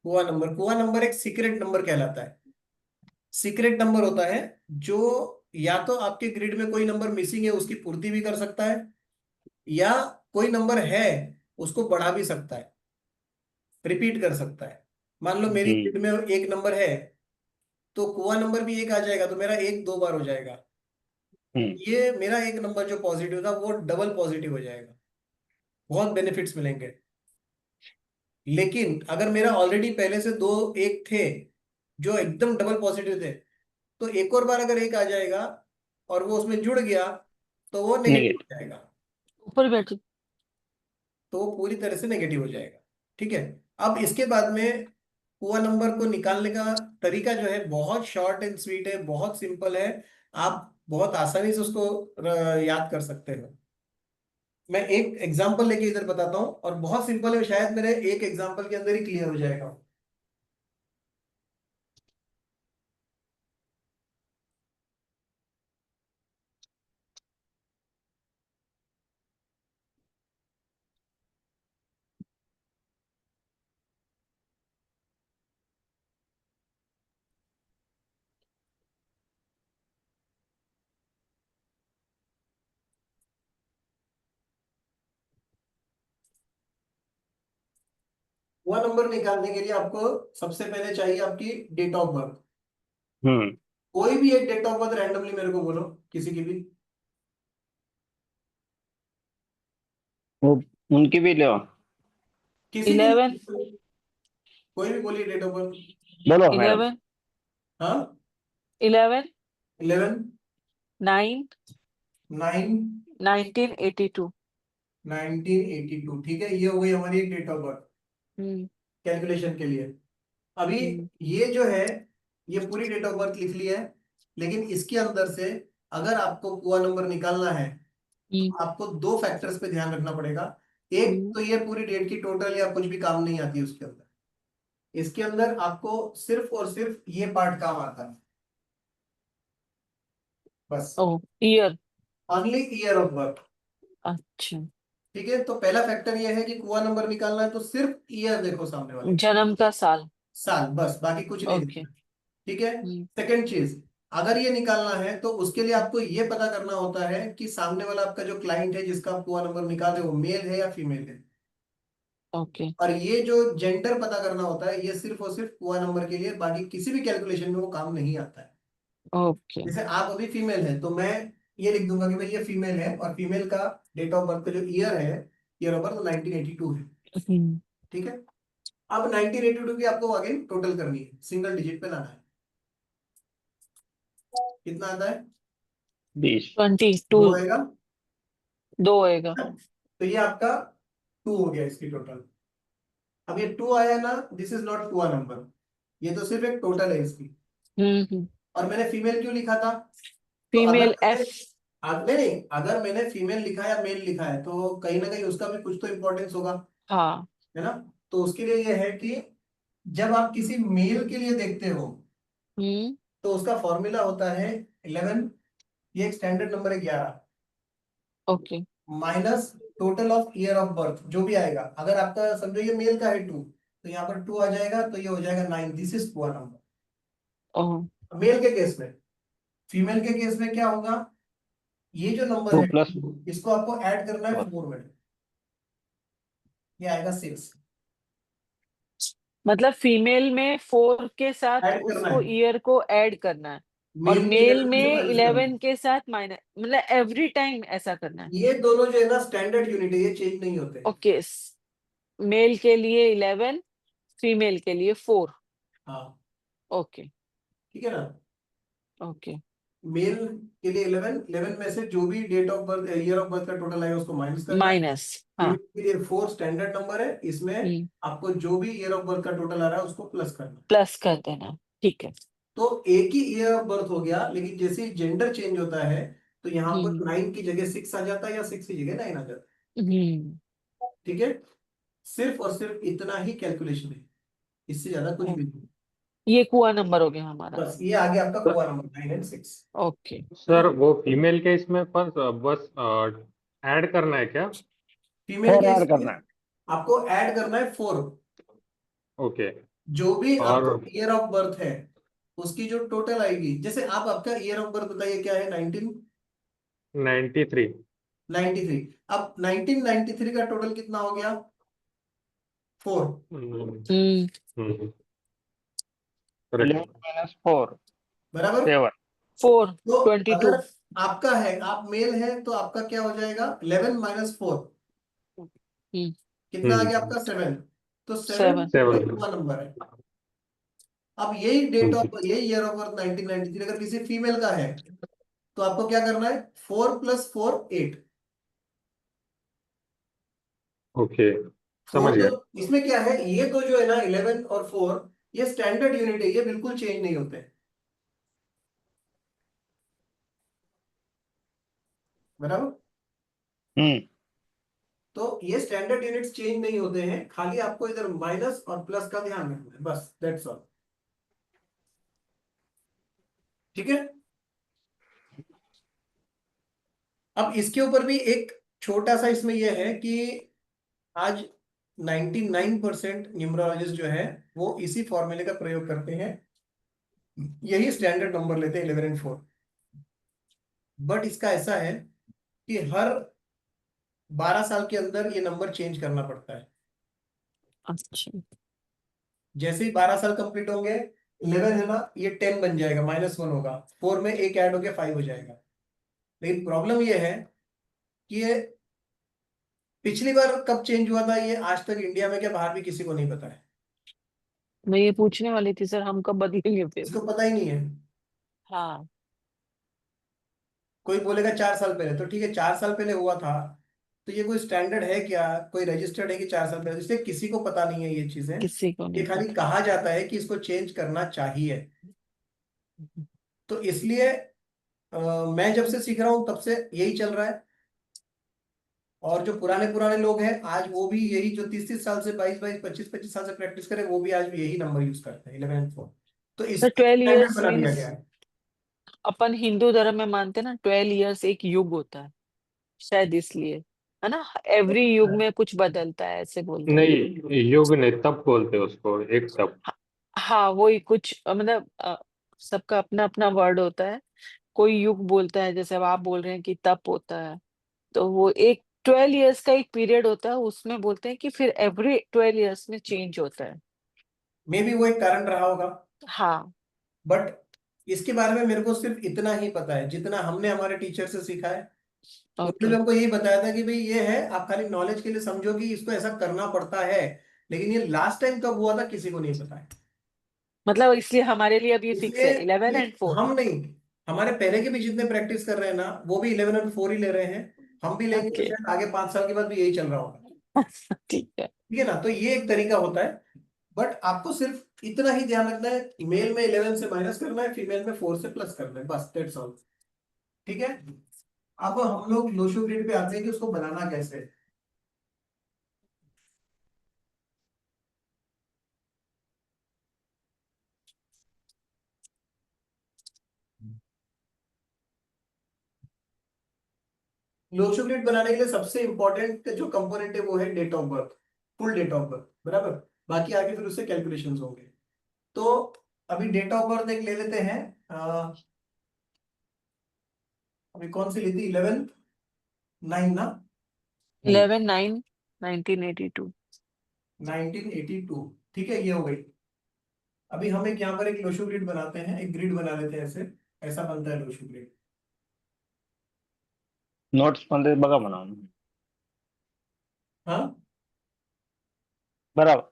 कुआ नंबर, कुआ नंबर एक सीक्रेट नंबर कहलाता है। सीक्रेट नंबर होता है जो या तो आपके ग्रिड में कोई नंबर मिसिंग है उसकी पूर्ति भी कर सकता है, या कोई नंबर है उसको बढ़ा भी सकता है, रिपीट कर सकता है। मान लो मेरी जी। ग्रिड में एक नंबर है, तो कुआ नंबर भी एक आ जाएगा, तो मेरा एक 2 बार हो जाएगा। हम्म। ये मेरा एक नंबर जो पॉजिटिव था वो डबल पॉजिटिव हो जाएगा, बहुत बेनिफिट्स मिलेंगे। लेकिन अगर मेरा ऑलरेडी पहले से 2 एक थे जो एकदम डबल पॉजिटिव थे, तो एक और बार अगर एक आ जाएगा और वो उसमें जुड़ गया, तो वो नेगेटिव निगेटिव। हो जाएगा, ऊपर बैठी। तो वो पूरी तरह से नेगेटिव हो जाएगा। ठीक है। अब इसके बाद में कुआ नंबर को निकालने का तरीका जो है बहुत शॉर्ट एंड स्वीट है, बहुत सिंपल है। आप बहुत आसानी से उसको याद कर सकते हो। मैं एक एग्जांपल लेके इधर बताता हूँ, और बहुत सिंपल है, शायद मेरे एक एग्जांपल के अंदर ही क्लियर हो जाएगा। हुआ नंबर निकालने के लिए आपको सबसे पहले चाहिए आपकी डेट ऑफ बर्थ। हम्म कोई भी एक डेट ऑफ बर्थ रैंडमली मेरे को बोलो, किसी की भी। वो उनकी भी लो। किसी की 11, कोई भी बोलिए डेट ऑफ बर्थ। बोलो मैडम। 11, हाँ। 11, 11, 9, 9, 1982। 1982, ठीक है, ये हो गई हमारी एक date of birth hmm calculation के लिए। अभी हम्म ये जो है, ये पूरी डेट ऑफ बर्थ लिख ली है, लेकिन इसके अंदर से अगर आपको पुआ नंबर निकालना है तो हम्म आपको दो फैक्टर्स पे ध्यान रखना पड़ेगा। एक हम्म। तो ये पूरी डेट की टोटल या कुछ भी काम नहीं आती उसके अंदर। इसके अंदर आपको सिर्फ और सिर्फ ये पार्ट काम आता है, बस। Oh, year. Only year of birth. अच्छा, ठीक है, तो पहला फैक्टर ये है कि कुआ नंबर निकालना है तो सिर्फ ईयर देखो सामने वाले, जन्म का साल। साल, बस, बाकी कुछ नहीं ओके। देखना। ठीक है। हम्म सेकंड चीज, अगर ये निकालना है तो उसके लिए आपको ये पता करना होता है कि सामने वाला आपका जो क्लाइंट है जिसका आप कुआ नंबर निकाल रहे हो, मेल है या फीमेल है। ओके और ये जो जेंडर पता करना होता है, ये सिर्फ और सिर्फ कुआ नंबर के लिए, बाकी किसी भी कैलकुलेशन में वो काम नहीं आता है। ओके। जैसे आप अभी फीमेल है तो मैं ये लिख दूंगा कि भाई ये फीमेल है, और फीमेल का डेट ऑफ बर्थ का जो ईयर है, ईयर ऑफ बर्थ 1982 है। हम्म ठीक है। अब 1982 की आपको अगेन टोटल करनी है, सिंगल डिजिट पे लाना है। कितना आता है? 20। 22। 2 आएगा। 2 होएगा। तो ये आपका 2 हो गया इसकी टोटल। अब ये 2 आया ना, this is not two number, ये तो सिर्फ एक टोटल है इसकी। हम्म। और मैंने फीमेल क्यों लिखा था? तो अगर फीमेल मैंने एफ। नहीं, अगर मैंने फीमेल लिखा या मेल लिखा है तो कहीं ना कहीं उसका भी कुछ तो इंपॉर्टेंस होगा, हाँ। है ना। तो उसके लिए ये है कि जब आप किसी मेल के लिए देखते हो हम्म तो उसका फॉर्मूला होता है 11, ये एक स्टैंडर्ड नंबर है 11, okay. Minus total of year of birth जो भी आएगा। अगर आपका समझो ये मेल का है 2, तो यहाँ पर 2 आ जाएगा, तो ये हो जाएगा 9, this is poor number, oh. Male के केस में। फीमेल के केस में क्या होगा, ये जो नंबर 2 है प्लस इसको आपको ऐड करना है 4। 4 में, ये आएगा 6, मतलब फीमेल में 4 के साथ ऐड करना उसको है। ईयर को ऐड करना है, और मेल की मेल जगह से में माइनस करना 11 के साथ माइनस, मतलब एवरी टाइम ऐसा करना है। है। ये दोनों जो है ना स्टैंडर्ड यूनिट है, ये चेंज नहीं होते। ओके। मेल के लिए 11, फीमेल के लिए 4। हाँ, ओके ठीक है ना। ओके। मेल के लिए 11, 11 में से जो भी date of birth, year of birth का टोटल आएगा उसको माइनस करना है। माइनस। फीमेल हाँ। के लिए 4 स्टैंडर्ड नंबर है, इसमें आपको जो भी ईयर ऑफ बर्थ का टोटल आ रहा है उसको प्लस करना है। प्लस कर देना, ठीक है। तो एक ही ईयर ऑफ बर्थ हो गया, लेकिन जैसे ही जेंडर चेंज होता है तो यहाँ पर हम्म 9 की जगह 6 आ जाता है, या 6 की जगह 9 आ जाता हम्म। है। ठीक है। सिर्फ और सिर्फ इतना ही कैलकुलेशन है, इससे ज्यादा कुछ ओ, भी नहीं। ये कुआ नंबर हो गया हमारा। बस ये आ गया आपका सर, कुआ नंबर 9 और 6। ओके। सर वो फीमेल के इसमें पर बस ऐड करना है क्या? फीमेल 4 के ऐड इसमें करना है। आपको ऐड करना है 4, ओके। जो भी आपका और ईयर ऑफ बर्थ है उसकी जो टोटल आएगी। जैसे आप आपका ईयर ऑफ बर्थ बताइए क्या है? 93। 1993। अब 1993 का टोटल कितना हो गया? 4। हम्म। करेक्ट। 11 माइनस 4, बराबर। 7। 4, तो 22। अगर आपका है, आप मेल है, तो आपका क्या हो जाएगा? 11 माइनस 4, हम्म। कितना आ गया आपका? 7। तो 7 7। 7। का नंबर है। अब यही डेट ऑफ, यही ईयर ऑफ बर्थ 1993 अगर किसी फीमेल का है तो आपको क्या करना है? 4 + 4 8। ओके, समझ 4 तो गया। इसमें क्या है, ये तो जो है ना 11 और 4, ये स्टैंडर्ड यूनिट है, ये बिल्कुल चेंज नहीं होते, बराबर। हम्म तो ये स्टैंडर्ड यूनिट्स चेंज नहीं होते हैं, खाली आपको इधर माइनस और प्लस का ध्यान रखना है, बस, दैट्स ऑल। ठीक है। अब इसके ऊपर भी एक छोटा सा इसमें यह है कि आज 99% न्यूमरोलॉजिस्ट जो है वो इसी फॉर्मूले का प्रयोग करते हैं, यही स्टैंडर्ड नंबर लेते हैं 11 और 4। बट इसका ऐसा है कि हर 12 साल के अंदर ये नंबर चेंज करना पड़ता है। अच्छा, जैसे ही 12 साल कंप्लीट होंगे, 11 है ना, ये 10 बन जाएगा, -1 होगा, 4 में एक ऐड हो गया, 5 हो जाएगा। लेकिन प्रॉब्लम ये है कि ये पिछली बार कब चेंज हुआ था, ये आज तक इंडिया में क्या बाहर भी किसी को नहीं पता है। मैं ये पूछने वाली थी सर, हम कब बदलेंगे फिर? इसको पता ही नहीं है। हाँ, कोई बोलेगा 4 साल पहले, तो ठीक है 4 साल पहले हुआ था, तो ये कोई स्टैंडर्ड है क्या, कोई रजिस्टर्ड है कि 4 साल पहले, इसलिए किसी को पता नहीं है ये चीजें। किसी को ये नहीं खाली पता। कहा जाता है कि इसको चेंज करना चाहिए। तो इसलिए मैं जब से सीख रहा हूँ तब से यही चल रहा है। और जो पुराने पुराने लोग हैं आज वो भी यही, जो 30 30 साल से, 22 22 25 25 साल से प्रैक्टिस करे, वो भी आज भी यही नंबर यूज करते हैं, 11 और 4। तो सर इसको 12 स्टैंडर्ड इयर्स बना दिया मीन्स, गया है। अपन हिंदू धर्म में मानते हैं ना 12 इयर्स एक युग होता है, शायद इसलिए, है ना, एवरी युग में कुछ बदलता है ऐसे बोलते हैं। नहीं, युग नहीं, तप बोलते हैं उसको, एक तप। हाँ, हाँ, वही कुछ मतलब सबका अपना अपना वर्ड होता है। कोई युग बोलता है, जैसे अब आप बोल रहे हैं कि तप होता है, तो वो एक 12 इयर्स का एक पीरियड होता है, उसमें बोलते हैं कि फिर एवरी 12 इयर्स में चेंज होता है। मे भी वो एक कारण रहा होगा। हाँ। बट इसके बारे में मेरे को सिर्फ इतना ही पता है जितना हमने हमारे टीचर से सीखा है। उन्होंने भी ओके, हमको यही बताया था कि भाई ये है, आप खाली नॉलेज के लिए समझो कि इसको ऐसा करना पड़ता है। लेकिन ये लास्ट टाइम कब हुआ था किसी को नहीं पता है। मतलब इसलिए हमारे लिए अब ये फिक्स इसलिए है 11 ये एंड 4। हम नहीं, हमारे पहले के भी जितने प्रैक्टिस कर रहे हैं ना, वो भी 11 और 4 ही ले रहे हैं। हम भी लेंगे तो ओके। शायद आगे 5 साल के बाद भी यही चल रहा होगा। ठीक है। ठीक है ना, तो ये एक तरीका होता है। बट आपको सिर्फ इतना ही ध्यान रखना है, मेल में 11 से माइनस करना है, फीमेल में 4 से प्लस करना है, बस दैट्स ऑल। ठीक है। अब हम लोग लोशो ग्रिड पे आते हैं कि उसको बनाना कैसे है। लोशो ग्रिड बनाने के लिए सबसे इंपॉर्टेंट जो कंपोनेंट है वो है date of birth, full date of birth, बराबर। बाकी आगे फिर उससे कैलकुलेशंस होंगे। तो अभी डेट ऑफ बर्थ एक ले लेते हैं। अभी कौन सी ली थी, 11/9 ना, 11/9/1982। 1982। ठीक है, ये हो गई। अभी हम एक यहाँ पर एक लोशो ग्रिड बनाते हैं, एक ग्रिड बना लेते हैं ऐसे। ऐसा बनता है लोशो ग्रिड। नोट्स मध्ये बघा म्हणून हाँ, बराबर.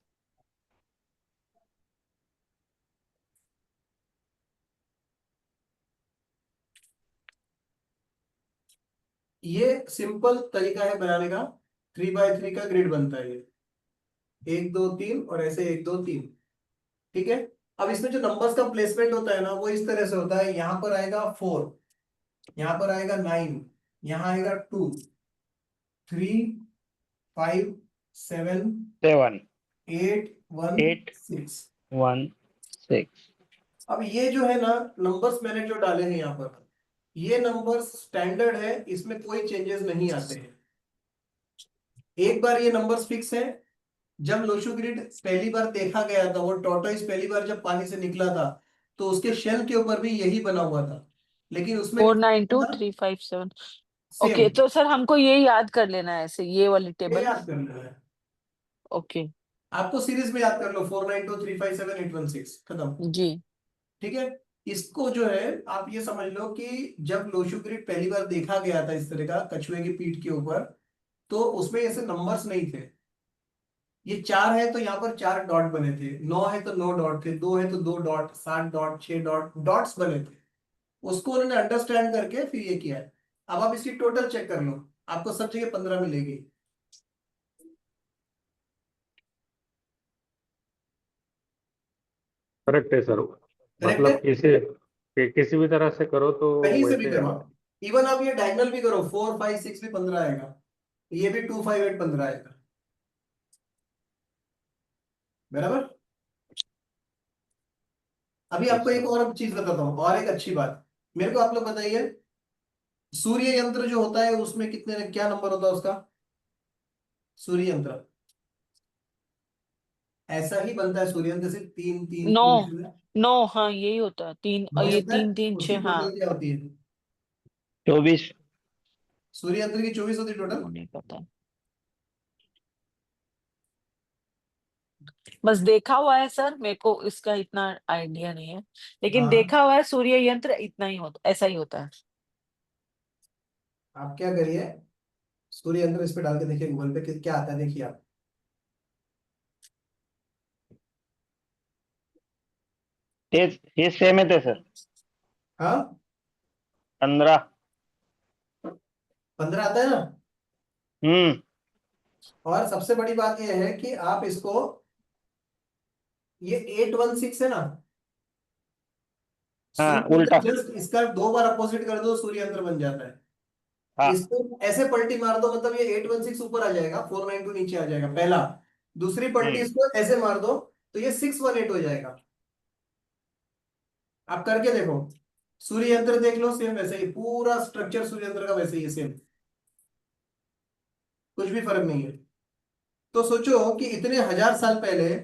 ये सिंपल तरीका है बनाने का। 3x3 का ग्रिड बनता है ये, 1 2 3 और ऐसे 1 2 3। ठीक है। अब इसमें जो नंबर्स का प्लेसमेंट होता है ना, वो इस तरह से होता है, यहाँ पर आएगा 4, यहाँ पर आएगा 9, यहाँ आएगा 2 3 5 7 7 8 1 8 6। 1 6. अब ये जो है ना, नंबर्स मैंने जो डाले हैं यहाँ पर, ये नंबर्स स्टैंडर्ड है, इसमें कोई चेंजेस नहीं आते हैं। एक बार ये नंबर्स फिक्स है। जब लोशो ग्रिड पहली बार देखा गया था, वो टॉर्टोइस पहली बार जब पानी से निकला था, तो उसके शेल के ऊपर भी यही बना हुआ था। लेकिन उसमें 492357। सेम, ओके, तो सर हमको ये याद कर लेना है ऐसे, ये वाली ये टेबल। याद कर लेना है। ओके। आपको सीरीज में याद कर लो, 492 357 816, खत्म। जी। ठीक है। इसको जो है, आप ये समझ लो कि जब लोशो ग्रिड पहली बार देखा गया था इस तरह का कछुए की पीठ के ऊपर, तो उसमें ऐसे नंबर्स नहीं थे। ये 4 है तो यहाँ पर 4 डॉट बने थे, 9 है तो 9 डॉट थे, 2 है तो 2 डॉट, 7 डॉट, 6 डॉट, डॉट्स बने थे। उसको उन्होंने अंडरस्टैंड करके फिर ये किया है। अब आप इसकी टोटल चेक कर लो, आपको सब जगह 15 मिलेगी। करेक्ट है सर। करेक्ट है। मतलब किसी भी तरह से करो तो कहीं से भी वैसे करो आता है। आप, इवन आप ये डायगोनल भी करो, 4 5 6 भी 15 आएगा, ये भी 2 5 8 15 आएगा, बराबर। अभी यस आपको एक सर। और चीज बताता हूँ, और एक अच्छी बात। मेरे को आप लोग बताइए, सूर्य यंत्र जो होता है उसमें कितने, क्या नंबर होता है उसका, सूर्य यंत्र ऐसा ही बनता है, सूर्य यंत्र से 3 3 3 9। 9, हाँ यही होता है, तीन, और 9 ये होता है। 3 3 6, उसकी हाँ। टोटल क्या होती है, 24. सूर्य यंत्र की 24 होती है टोटल। वो नहीं पता। बस देखा हुआ है सर, मेरे को इसका इतना आइडिया नहीं है, लेकिन हाँ, देखा हुआ है सूर्य यंत्र इतना ही होता, ऐसा ही होता है। आप क्या करिए, सूर्य यंत्र इस पे डाल के देखिए गूगल पे क्या आता है, देखिए आप। हे सेम आहे ते सर. हाँ, 15. 15 आता है ना। हम्म. और सबसे बड़ी बात यह है कि आप इसको, ये 816 है ना, हाँ, सूर्य उल्टा. यंत्र जस्ट इसका 2 बार अपोजिट कर दो, सूर्य यंत्र बन जाता है। हाँ. इसको ऐसे पलटी मार दो, मतलब ये 816 ऊपर आ जाएगा, 492 नीचे आ जाएगा पहला। दूसरी पलटी हम्म. इसको ऐसे मार दो तो ये 618 हो जाएगा। आप करके देखो, सूर्य यंत्र देख लो, सेम वैसे ही पूरा स्ट्रक्चर सूर्य यंत्र का वैसे ही है, सेम, कुछ भी फर्क नहीं है। तो सोचो कि इतने हजार साल पहले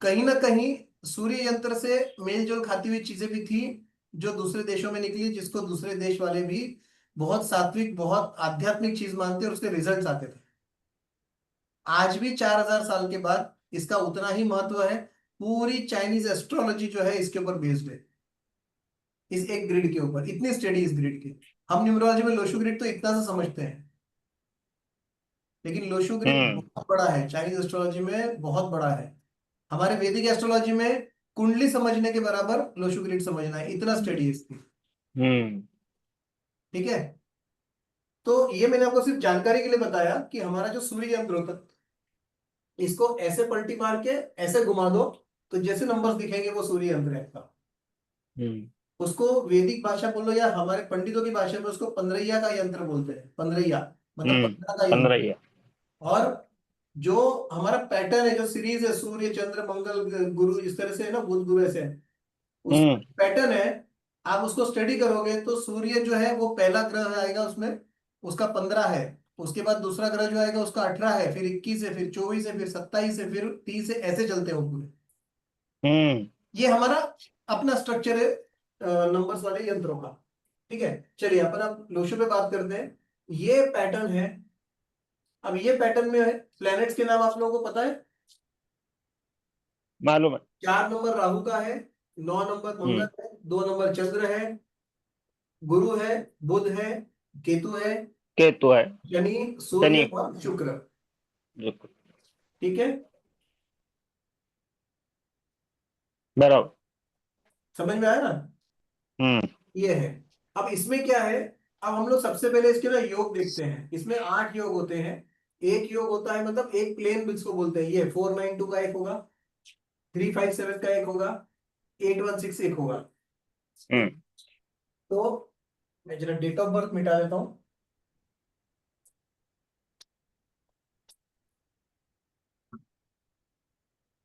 कहीं ना कहीं सूर्य यंत्र से मेल जोल खाती हुई चीजें भी थी, जो दूसरे देशों में निकली, जिसको दूसरे देश वाले भी बहुत सात्विक, बहुत आध्यात्मिक चीज मानते और उसके रिजल्ट्स आते थे। आज भी 4000 साल के बाद इसका उतना ही महत्व है। पूरी चाइनीज एस्ट्रोलॉजी जो है इसके ऊपर बेस्ड है, इस एक ग्रिड के ऊपर, इतनी स्टडी इस ग्रिड की। हम न्यूमरोलॉजी में लोशु ग्रिड तो इतना सा समझते हैं, लेकिन लोशु ग्रिड हम्म. बहुत बड़ा है, चाइनीज एस्ट्रोलॉजी में बहुत बड़ा है। हमारे वैदिक एस्ट्रोलॉजी में कुंडली समझने के बराबर लोशु ग्रिड समझना है, इतना स्टडी है इसकी। हम्म. ठीक है, तो ये मैंने आपको सिर्फ जानकारी के लिए बताया कि हमारा जो सूर्य यंत्र होता है, इसको ऐसे पलटी मार के ऐसे घुमा दो तो जैसे नंबर्स दिखेंगे वो सूर्य यंत्र है आपका। हम्म. उसको वैदिक भाषा बोलो या हमारे पंडितों की भाषा में उसको पंद्रैया का यंत्र बोलते हैं, पंद्रैया मतलब हम्म. 15 का 15 यंत्र। ही है. और जो हमारा पैटर्न है, जो सीरीज है, सूर्य चंद्र मंगल गुरु, इस तरह से है ना, बुध गुरु ऐसे है, उस हम्म. पैटर्न है। आप उसको स्टडी करोगे तो सूर्य जो है वो पहला ग्रह आएगा उसमें, उसका 15 है। उसके बाद दूसरा ग्रह जो आएगा उसका 18 है, फिर 21 है, फिर 24 है, फिर 27 है, फिर 30 है, ऐसे चलते हैं वो पूरे। हम्म. ये हमारा अपना स्ट्रक्चर है नंबर्स वाले यंत्रों का। ठीक है, चलिए अपन अब लोशो पे बात करते हैं। ये पैटर्न है। अब ये पैटर्न में है, प्लैनेट्स के नाम आप लोगों को पता है? मालूम है. 4 नंबर राहु का है, 9 नंबर हम्म. मंगल है, 2 नंबर चंद्र है, गुरु है, बुध है, केतु है, केतु है. शनि, शनि. सूर्य और शुक्र। बिल्कुल. ठीक है, बराबर. समझ में आया ना? हम्म. ये है। अब इसमें क्या है, अब हम लोग सबसे पहले इसके ना योग देखते हैं। इसमें 8 योग होते हैं। एक योग होता है, मतलब एक प्लेन जिसको बोलते हैं, ये 492 का एक होगा, 357 का एक होगा, 816 एक होगा। हम्म. तो मैं जरा डेट ऑफ बर्थ मिटा देता हूँ।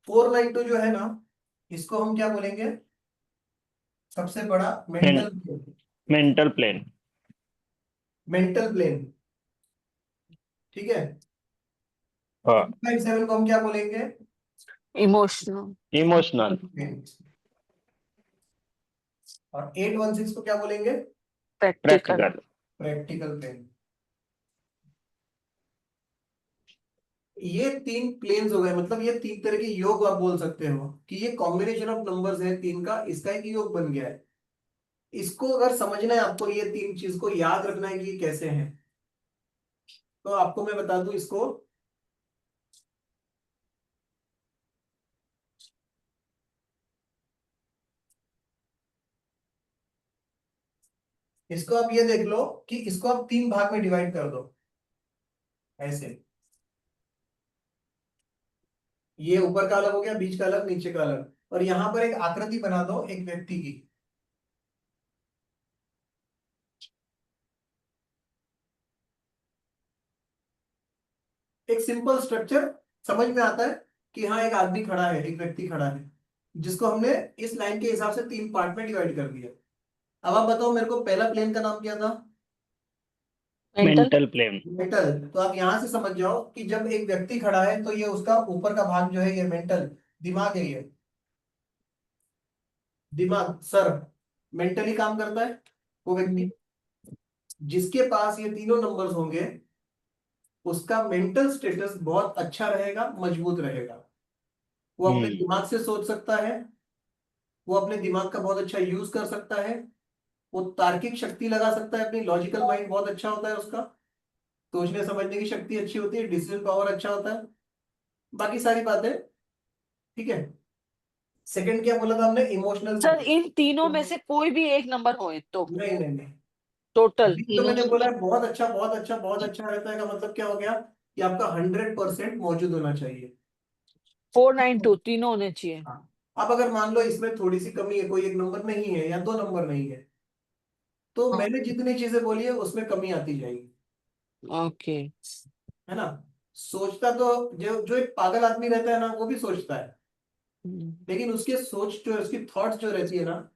492 जो है ना, इसको हम क्या बोलेंगे? सबसे बड़ा mental plane. Mental plane. Mental plane, ठीक है। हाँ. 357 को हम क्या बोलेंगे? इमोशनल। इमोशनल. और 816 को क्या बोलेंगे? प्रैक्टिकल। प्रैक्टिकल. Practical plane. ये 3 प्लेन्स हो गए, मतलब ये 3 तरह के योग आप बोल सकते हो कि ये कॉम्बिनेशन ऑफ नंबर्स है 3 का, इसका एक योग बन गया है। इसको अगर समझना है आपको, ये 3 चीज को याद रखना है कि ये कैसे हैं, तो आपको मैं बता दूं इसको। इसको आप ये देख लो कि इसको आप 3 भाग में डिवाइड कर दो, ऐसे। ये ऊपर का अलग हो गया, बीच का अलग, नीचे का अलग, और यहां पर एक आकृति बना दो एक व्यक्ति की। एक सिंपल स्ट्रक्चर समझ में आता है कि हाँ एक आदमी खड़ा है, एक व्यक्ति खड़ा है, जिसको हमने इस लाइन के हिसाब से 3 पार्ट में डिवाइड कर दिया। अब आप बताओ मेरे को, पहला प्लेन का नाम क्या था? मेंटल। Mental plane. मेंटल। तो आप यहां से समझ जाओ कि जब एक व्यक्ति खड़ा है तो ये उसका ऊपर का भाग जो है ये मेंटल, दिमाग है ये। दिमाग, सर, मेंटली काम करता है वो व्यक्ति। जिसके पास ये तीनों नंबर्स होंगे उसका मेंटल स्टेटस बहुत अच्छा रहेगा, मजबूत रहेगा। वो अपने हम्म। दिमाग से सोच सकता है, वो अपने दिमाग का बहुत अच्छा यूज कर सकता है, वो तार्किक शक्ति लगा सकता है, अपनी लॉजिकल माइंड बहुत अच्छा होता है उसका, सोचने समझने की शक्ति अच्छी होती है, डिसीजन पावर अच्छा होता है, बाकी सारी बातें। ठीक है। सेकंड क्या बोला था हमने, इमोशनल। सर इन तीनों में से कोई भी एक नंबर हो तो नहीं नहीं नहीं, टोटल अभी तो मैंने बोला है बहुत अच्छा बहुत अच्छा बहुत अच्छा रहता है का मतलब क्या हो गया कि आपका 100% मौजूद होना चाहिए। 492 तीनों होने चाहिए। हाँ। अब अगर मान लो इसमें थोड़ी सी कमी है, कोई एक नंबर नहीं है या दो नंबर नहीं है, तो मैंने जितनी चीजें बोली है उसमें कमी आती जाएगी, ओके। है ना। सोचता तो जो जो एक पागल आदमी रहता है ना, वो भी सोचता है, लेकिन उसके सोच जो है, उसकी थॉट्स जो रहती है ना,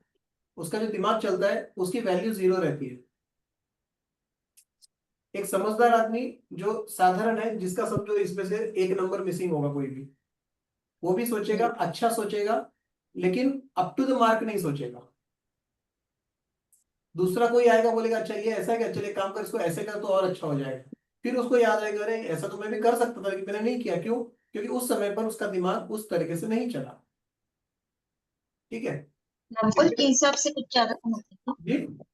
उसका जो दिमाग चलता है, उसकी वैल्यू 0 रहती है। एक समझदार आदमी जो साधारण है, जिसका समझो इसमें से एक नंबर मिसिंग होगा कोई भी, वो भी सोचेगा, अच्छा सोचेगा, लेकिन अप टू द मार्क नहीं सोचेगा। दूसरा कोई आएगा बोलेगा अच्छा ये ऐसा है क्या, चलिए काम कर, इसको ऐसे कर तो और अच्छा हो जाएगा, फिर उसको याद आएगा अरे ऐसा तो मैं भी कर सकता था लेकिन मैंने नहीं किया, क्यों? क्योंकि उस समय पर उसका दिमाग उस तरीके से नहीं चला। ठीक है। नंबर के हिसाब से कुछ ज्यादा कम होता है क्या?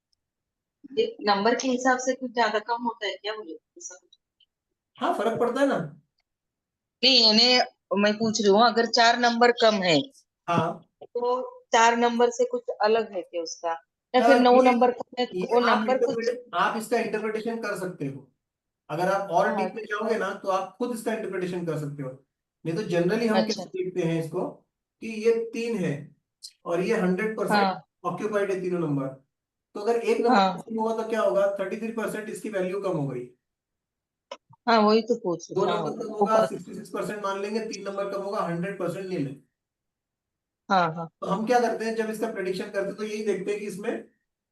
जी। नंबर के हिसाब से कुछ ज्यादा कम होता है क्या, बोले ऐसा कुछ? हाँ, फर्क पड़ता है ना। नहीं, यानी मैं पूछ रही हूँ, अगर 4 नंबर कम है हाँ। तो 4 नंबर से कुछ अलग है क्या उसका, या फिर अब 9 नंबर कम है तो ये वो नंबर कुछ? आप इसका इंटरप्रिटेशन कर सकते हो। अगर आप और हाँ, डीप में जाओगे ना तो आप खुद इसका इंटरप्रिटेशन कर सकते हो। नहीं तो जनरली हम अच्छा। कैसे देखते हैं इसको कि ये 3 है और ये 100% हाँ ऑक्यूपाइड है तीनों नंबर। तो अगर एक नंबर हाँ कम होगा तो क्या होगा, 33% इसकी वैल्यू कम हो गई। हाँ, वही तो पूछ रही दो हूँ। हाँ, नंबर कम वो होगा 66% मान लेंगे, 3 नंबर कम होगा 100% ले लें। हाँ हाँ तो हम क्या करते हैं जब इसका प्रेडिक्शन करते हैं तो यही देखते हैं कि इसमें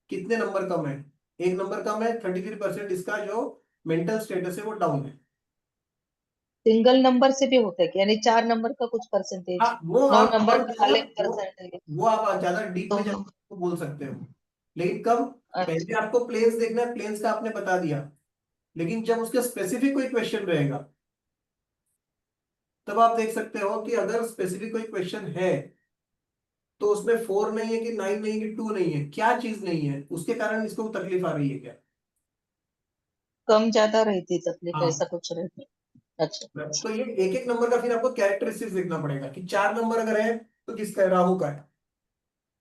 कितने नंबर कम है। एक नंबर कम है, 33% इसका जो मेंटल स्टेटस है वो डाउन है। सिंगल नंबर से भी होता है क्या, यानी 4 नंबर का कुछ परसेंटेज, हाँ, वो नौ आप नंबर और का ज्यादा अलग परसेंटेज? वो आप ज्यादा डीप में तो जाकर तो बोल सकते हो, लेकिन कब? पहले अच्छा आपको प्लेन्स देखना है, प्लेन्स का आपने बता दिया, लेकिन जब उसके स्पेसिफिक कोई क्वेश्चन रहेगा तब आप देख सकते हो कि अगर स्पेसिफिक कोई क्वेश्चन है तो उसमें 4 नहीं है कि 9 नहीं है कि 2 नहीं है, क्या चीज नहीं है, उसके कारण इसको तकलीफ आ रही है क्या? कम ज्यादा रहती तकलीफ, हाँ। ऐसा कुछ रहता है? अच्छा। तो ये एक एक नंबर का फिर आपको कैरेक्टरिस्टिक्स देखना पड़ेगा कि 4 नंबर अगर है तो किसका है, राहु का है,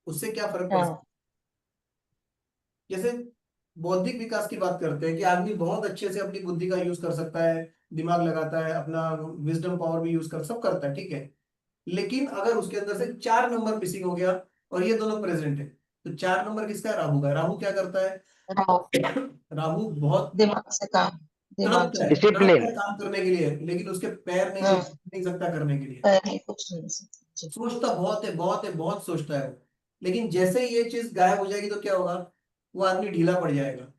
उससे क्या फर्क पड़ सकता हाँ है। जैसे बौद्धिक विकास की बात करते हैं कि आदमी बहुत अच्छे से अपनी बुद्धि का यूज कर सकता है, दिमाग लगाता है, अपना विजडम पावर भी यूज कर, सब करता है, ठीक है। लेकिन अगर उसके अंदर से 4 नंबर मिसिंग हो गया और ये दोनों प्रेजेंट है, तो 4 नंबर किसका है, राहु का है। राहु क्या करता है? हाँ, राहु बहुत दिमाग से काम, दिमाग तड़पता है, चला। तड़पता है डिसिप्लिन। काम करने के लिए, लेकिन उसके पैर नहीं हाँ, नहीं सकता करने के लिए। पहले कुछ नहीं सकता। सोचता बहुत है, बहुत है, बहुत सोचता है वो। लेकिन जैसे ही ये चीज गायब हो जाएगी तो क्या होगा, वो आदमी ढीला पड़ जाएगा,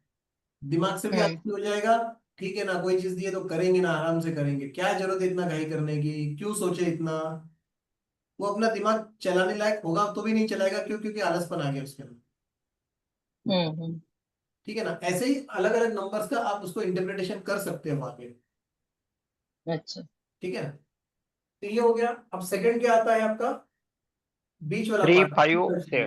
दिमाग से भी हम्म आदमी हो जाएगा। ठीक है ना, कोई चीज दी है तो करेंगे ना, आराम से करेंगे, क्या जरूरत है इतना घाई करने की, क्यों सोचे इतना। वो अपना दिमाग चलाने लायक होगा तो भी नहीं चलाएगा, क्यों? क्योंकि आलसपन आ गया उसके अंदर। हम्म। ठीक है ना, ऐसे ही अलग अलग नंबर्स का आप उसको इंटरप्रिटेशन कर सकते हो आगे। अच्छा। ठीक है। तो ये हो गया। अब सेकंड क्या आता है आपका, बीच वाला 3 पार्ट। 5 से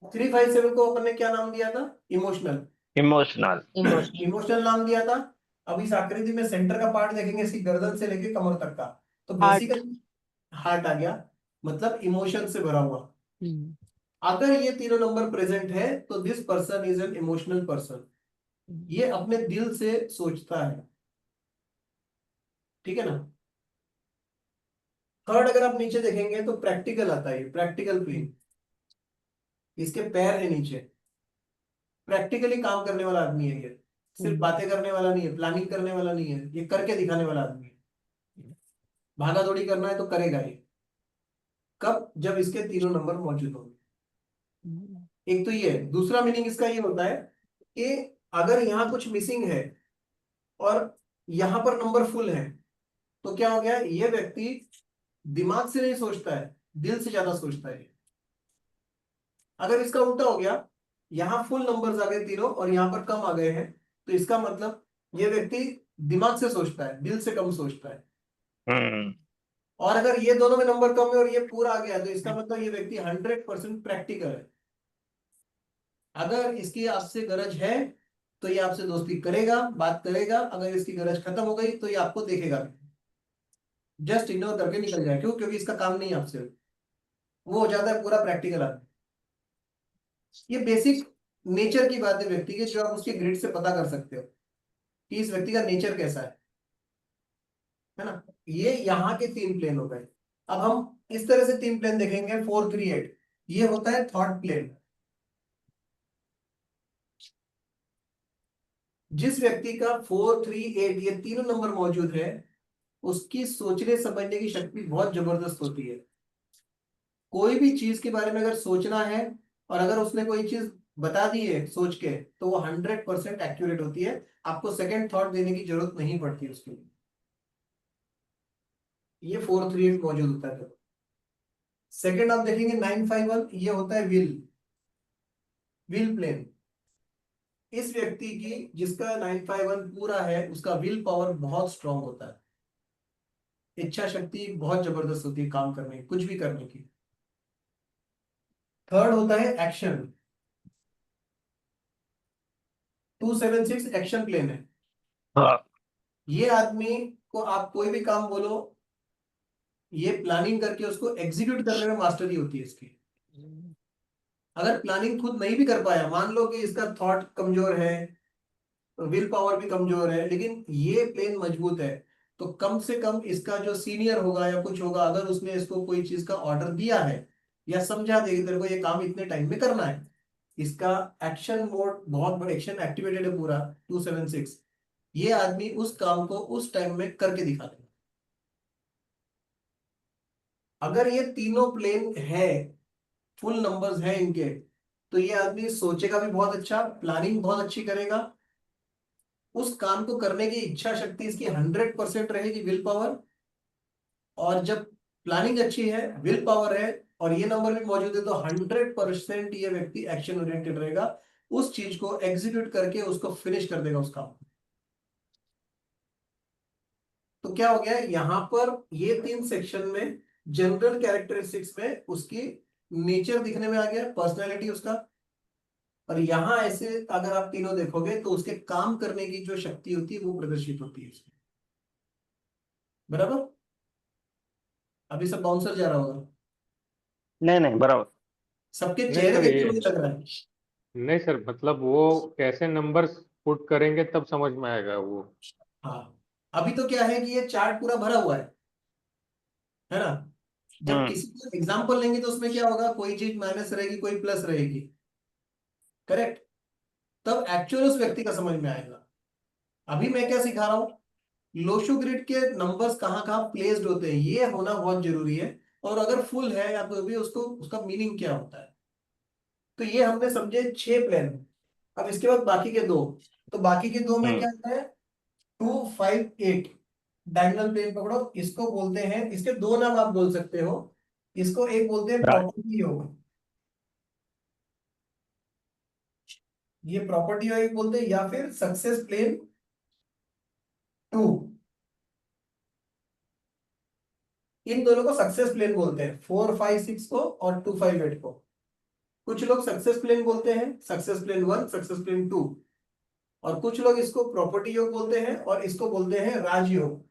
357 को अपन ने क्या नाम दिया था, इमोशनल। इमोशनल। इमोशनल। इमोशनल नाम दिया था। अब इस आकृति में सेंटर का पार्ट देखेंगे, इसकी गर्दन से लेके कमर तक का, तो हार्ट। बेसिकली हार्ट आ गया, मतलब इमोशन से भरा हुआ। अगर ये तीनों नंबर प्रेजेंट है तो this person is an emotional person, ये अपने दिल से सोचता है। ठीक है ना। थर्ड अगर आप नीचे देखेंगे तो प्रैक्टिकल आता है, प्रैक्टिकल प्लेन, इसके पैर है नीचे, प्रैक्टिकली काम करने वाला आदमी है ये, सिर्फ बातें करने वाला नहीं है, प्लानिंग करने वाला नहीं है, ये करके दिखाने वाला आदमी है। भागा दौड़ी करना है तो करेगा ये, कब? जब इसके तीनों नंबर मौजूद होंगे। एक तो ये है। दूसरा मीनिंग इसका ये होता है कि अगर यहाँ कुछ मिसिंग है और यहाँ पर नंबर फुल है, तो क्या हो गया, ये व्यक्ति दिमाग से नहीं सोचता है, दिल से ज्यादा सोचता है। अगर इसका उल्टा हो गया, यहाँ फुल नंबर्स आ गए तीनों और यहाँ पर कम आ गए हैं, तो इसका मतलब ये व्यक्ति दिमाग से सोचता है, दिल से कम सोचता है। हम्म और अगर ये दोनों में नंबर कम है और ये पूरा आ गया तो इसका मतलब ये व्यक्ति 100% प्रैक्टिकल है। अगर इसकी आपसे गरज है तो ये आपसे दोस्ती करेगा, बात करेगा। अगर इसकी गरज खत्म हो गई तो ये आपको देखेगा, जस्ट इग्नोर करके निकल जाए। क्यों? क्योंकि इसका काम नहीं है आपसे, वो हो जाता है पूरा प्रैक्टिकल आदमी। ये बेसिक नेचर की बात है व्यक्ति की, जो आप उसके ग्रिड से पता कर सकते हो कि इस व्यक्ति का नेचर कैसा है ना। ये यहाँ के 3 प्लेन हो गए। अब हम इस तरह से 3 प्लेन देखेंगे। 4, 3, 8 ये होता है थॉट प्लेन। जिस व्यक्ति का 4, 3, 8 ये तीनों नंबर मौजूद है, उसकी सोचने समझने की शक्ति बहुत जबरदस्त होती है। कोई भी चीज के बारे में अगर सोचना है और अगर उसने कोई चीज बता दी है सोच के, तो वो 100% एक्यूरेट होती है। आपको सेकंड थॉट देने की जरूरत नहीं पड़ती उसके लिए। ये 4, 3, 8 मौजूद होता है। सेकंड आप देखेंगे 9, 5, 1 ये होता है विल प्लेन। इस व्यक्ति की जिसका 9, 5, 1 पूरा है, उसका विल पावर बहुत स्ट्रांग होता है। इच्छा शक्ति बहुत जबरदस्त होती है काम करने की, कुछ भी करने की। थर्ड होता है एक्शन। 2, 7, 6 एक्शन प्लेन है। हाँ। ये आदमी को आप कोई भी काम बोलो, ये प्लानिंग करके उसको एग्जीक्यूट करने में मास्टरी होती है इसकी। अगर प्लानिंग खुद नहीं भी कर पाया, मान लो कि इसका थॉट कमजोर है, विल पावर भी कमजोर है, लेकिन ये प्लेन मजबूत है, तो कम से कम इसका जो सीनियर होगा या कुछ होगा, अगर उसने इसको कोई चीज का ऑर्डर दिया है या समझा दे कि तेरे को ये काम इतने टाइम में करना है, इसका एक्शन मोड बहुत बड़ा, एक्शन एक्टिवेटेड है पूरा 276, ये आदमी उस काम को उस टाइम में करके दिखा देगा। अगर ये तीनों प्लेन है, फुल नंबर्स हैं इनके, तो ये आदमी सोचेगा भी बहुत अच्छा, प्लानिंग बहुत अच्छी करेगा, उस काम को करने की इच्छा शक्ति इसकी 100% रहेगी, विल पावर। और जब प्लानिंग अच्छी है, विल पावर है और ये नंबर भी मौजूद है, तो 100% ये व्यक्ति एक्शन ओरिएंटेड रहेगा, उस चीज को एग्जीक्यूट करके उसको फिनिश कर देगा उस काम को। तो क्या हो गया यहां पर, ये 3 सेक्शन में जनरल कैरेक्टरिस्टिक्स में उसकी नेचर दिखने में आ गया, पर्सनैलिटी उसका। और यहां ऐसे अगर आप तीनों देखोगे तो उसके काम करने की जो शक्ति होती है वो प्रदर्शित होती है इसमें। बराबर? अभी सब बाउंसर जा रहा होगा, नहीं नहीं बराबर। सबके नहीं चेहरे सर, देख के ये मुझे लग रहा है। नहीं सर, मतलब वो कैसे नंबर्स पुट करेंगे तब समझ में आएगा वो। हाँ, अभी तो क्या है कि ये चार्ट पूरा भरा हुआ है ना। जब हम्म। किसी को एग्जांपल लेंगे तो उसमें क्या होगा, कोई चीज माइनस रहेगी, कोई प्लस रहेगी, करेक्ट। तब एक्चुअल उस व्यक्ति का समझ में आएगा। अभी मैं क्या सिखा रहा हूं, लोशो ग्रिड के नंबर्स कहाँ कहाँ प्लेस्ड होते हैं, ये होना बहुत जरूरी है। और अगर फुल है या तो भी उसको, उसका मीनिंग क्या होता है। तो ये हमने समझे 6 प्लान। अब इसके बाद बाकी के 2, तो बाकी के 2 में हम्म। क्या आता है, 2, 5, 8 डायगोनल प्लेन पकड़ो, इसको बोलते हैं, इसके 2 नाम आप बोल सकते हो। इसको एक बोलते हैं राइट। प्रॉपर्टी योग, ये प्रॉपर्टी योग एक बोलते हैं, या फिर सक्सेस प्लेन 2। इन दोनों को सक्सेस प्लेन बोलते हैं, 4, 5, 6 को और 2, 5, 8 को। कुछ लोग सक्सेस प्लेन बोलते हैं, सक्सेस प्लेन 1, सक्सेस प्लेन 2। और कुछ लोग इसको प्रॉपर्टी योग बोलते हैं और इसको बोलते हैं राजयोग।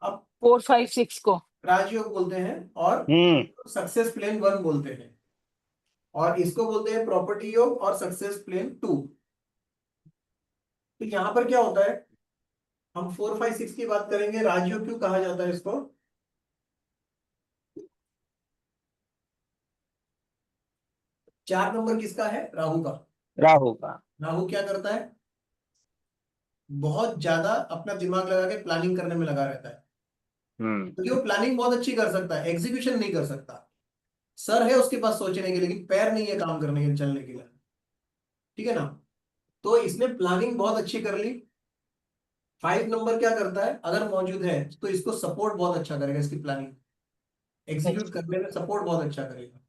अब 4, 5, 6 को राजयोग बोलते हैं और हम्म। सक्सेस प्लेन 1 बोलते हैं, और इसको बोलते हैं प्रॉपर्टी योग और सक्सेस प्लेन 2। तो यहां पर क्या होता है, हम 4, 5, 6 की बात करेंगे। राजयोग क्यों कहा जाता है इसको, 4 नंबर किसका है, राहु का। राहु का। राहु क्या करता है, बहुत ज्यादा अपना दिमाग लगा के प्लानिंग करने में लगा रहता है। हम्म। क्योंकि वो प्लानिंग बहुत अच्छी कर सकता है, एग्जीक्यूशन नहीं कर सकता। सर है उसके पास सोचने के, लेकिन पैर नहीं है काम करने के, चलने के लिए। ठीक है ना। तो इसने प्लानिंग बहुत अच्छी कर ली। 5 नंबर क्या करता है, अगर मौजूद है तो इसको सपोर्ट बहुत अच्छा करेगा, इसकी प्लानिंग एग्जीक्यूट करने में सपोर्ट बहुत अच्छा करेगा।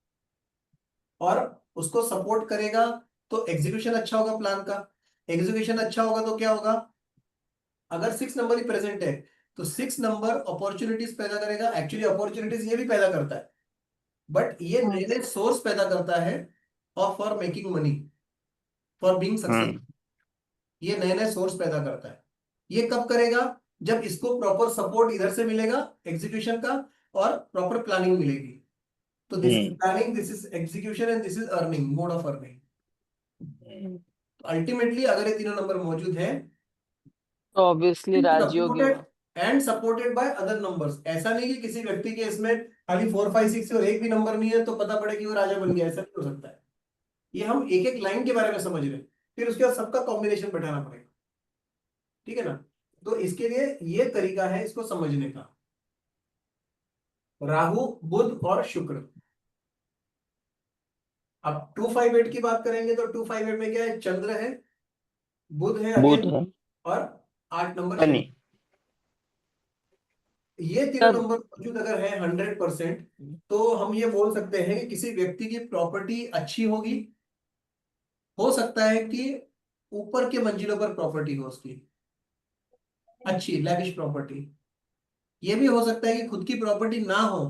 और उसको सपोर्ट करेगा तो एग्जीक्यूशन अच्छा होगा प्लान का। एग्जीक्यूशन अच्छा होगा तो क्या होगा, अगर 6 नंबर ही प्रेजेंट है तो 6 नंबर अपॉर्चुनिटीज पैदा करेगा। एक्चुअली अपॉर्चुनिटीज ये भी पैदा करता है, बट ये नए नए सोर्स पैदा करता है और for making money, for being success. ये नए नए सोर्स पैदा करता है। ये कब करेगा? जब इसको प्रॉपर सपोर्ट इधर से मिलेगा एग्जीक्यूशन का, और प्रॉपर प्लानिंग मिलेगी। तो this is planning, this is execution and this is earning, mode of earning. Ultimately अगर ये तीनों नंबर मौजूद हैं, तो ऑब्वियसली राजयोगी हुआ। And supported by other numbers. ऐसा नहीं कि किसी व्यक्ति के इसमें खाली 4 5 6 और एक भी नंबर नहीं है तो पता पड़े कि वो राजा बन गया, ऐसा नहीं हो सकता है। ये हम एक एक लाइन के बारे में समझ रहे हैं, फिर उसके बाद सबका कॉम्बिनेशन बैठाना पड़ेगा, ठीक है ना। तो इसके लिए ये तरीका है इसको समझने का। राहु, बुध और शुक्र। अब 258 की बात करेंगे तो 258 में क्या है? चंद्र है, बुध है बुध अगेन, है, और 8 नंबर शनि। शनि। ये तीनों तब नंबर मौजूद अगर है 100%, तो हम ये बोल सकते हैं कि किसी व्यक्ति की प्रॉपर्टी अच्छी होगी। हो सकता है कि ऊपर के मंजिलों पर प्रॉपर्टी हो उसकी अच्छी, लैविश प्रॉपर्टी। ये भी हो सकता है कि खुद की प्रॉपर्टी ना हो,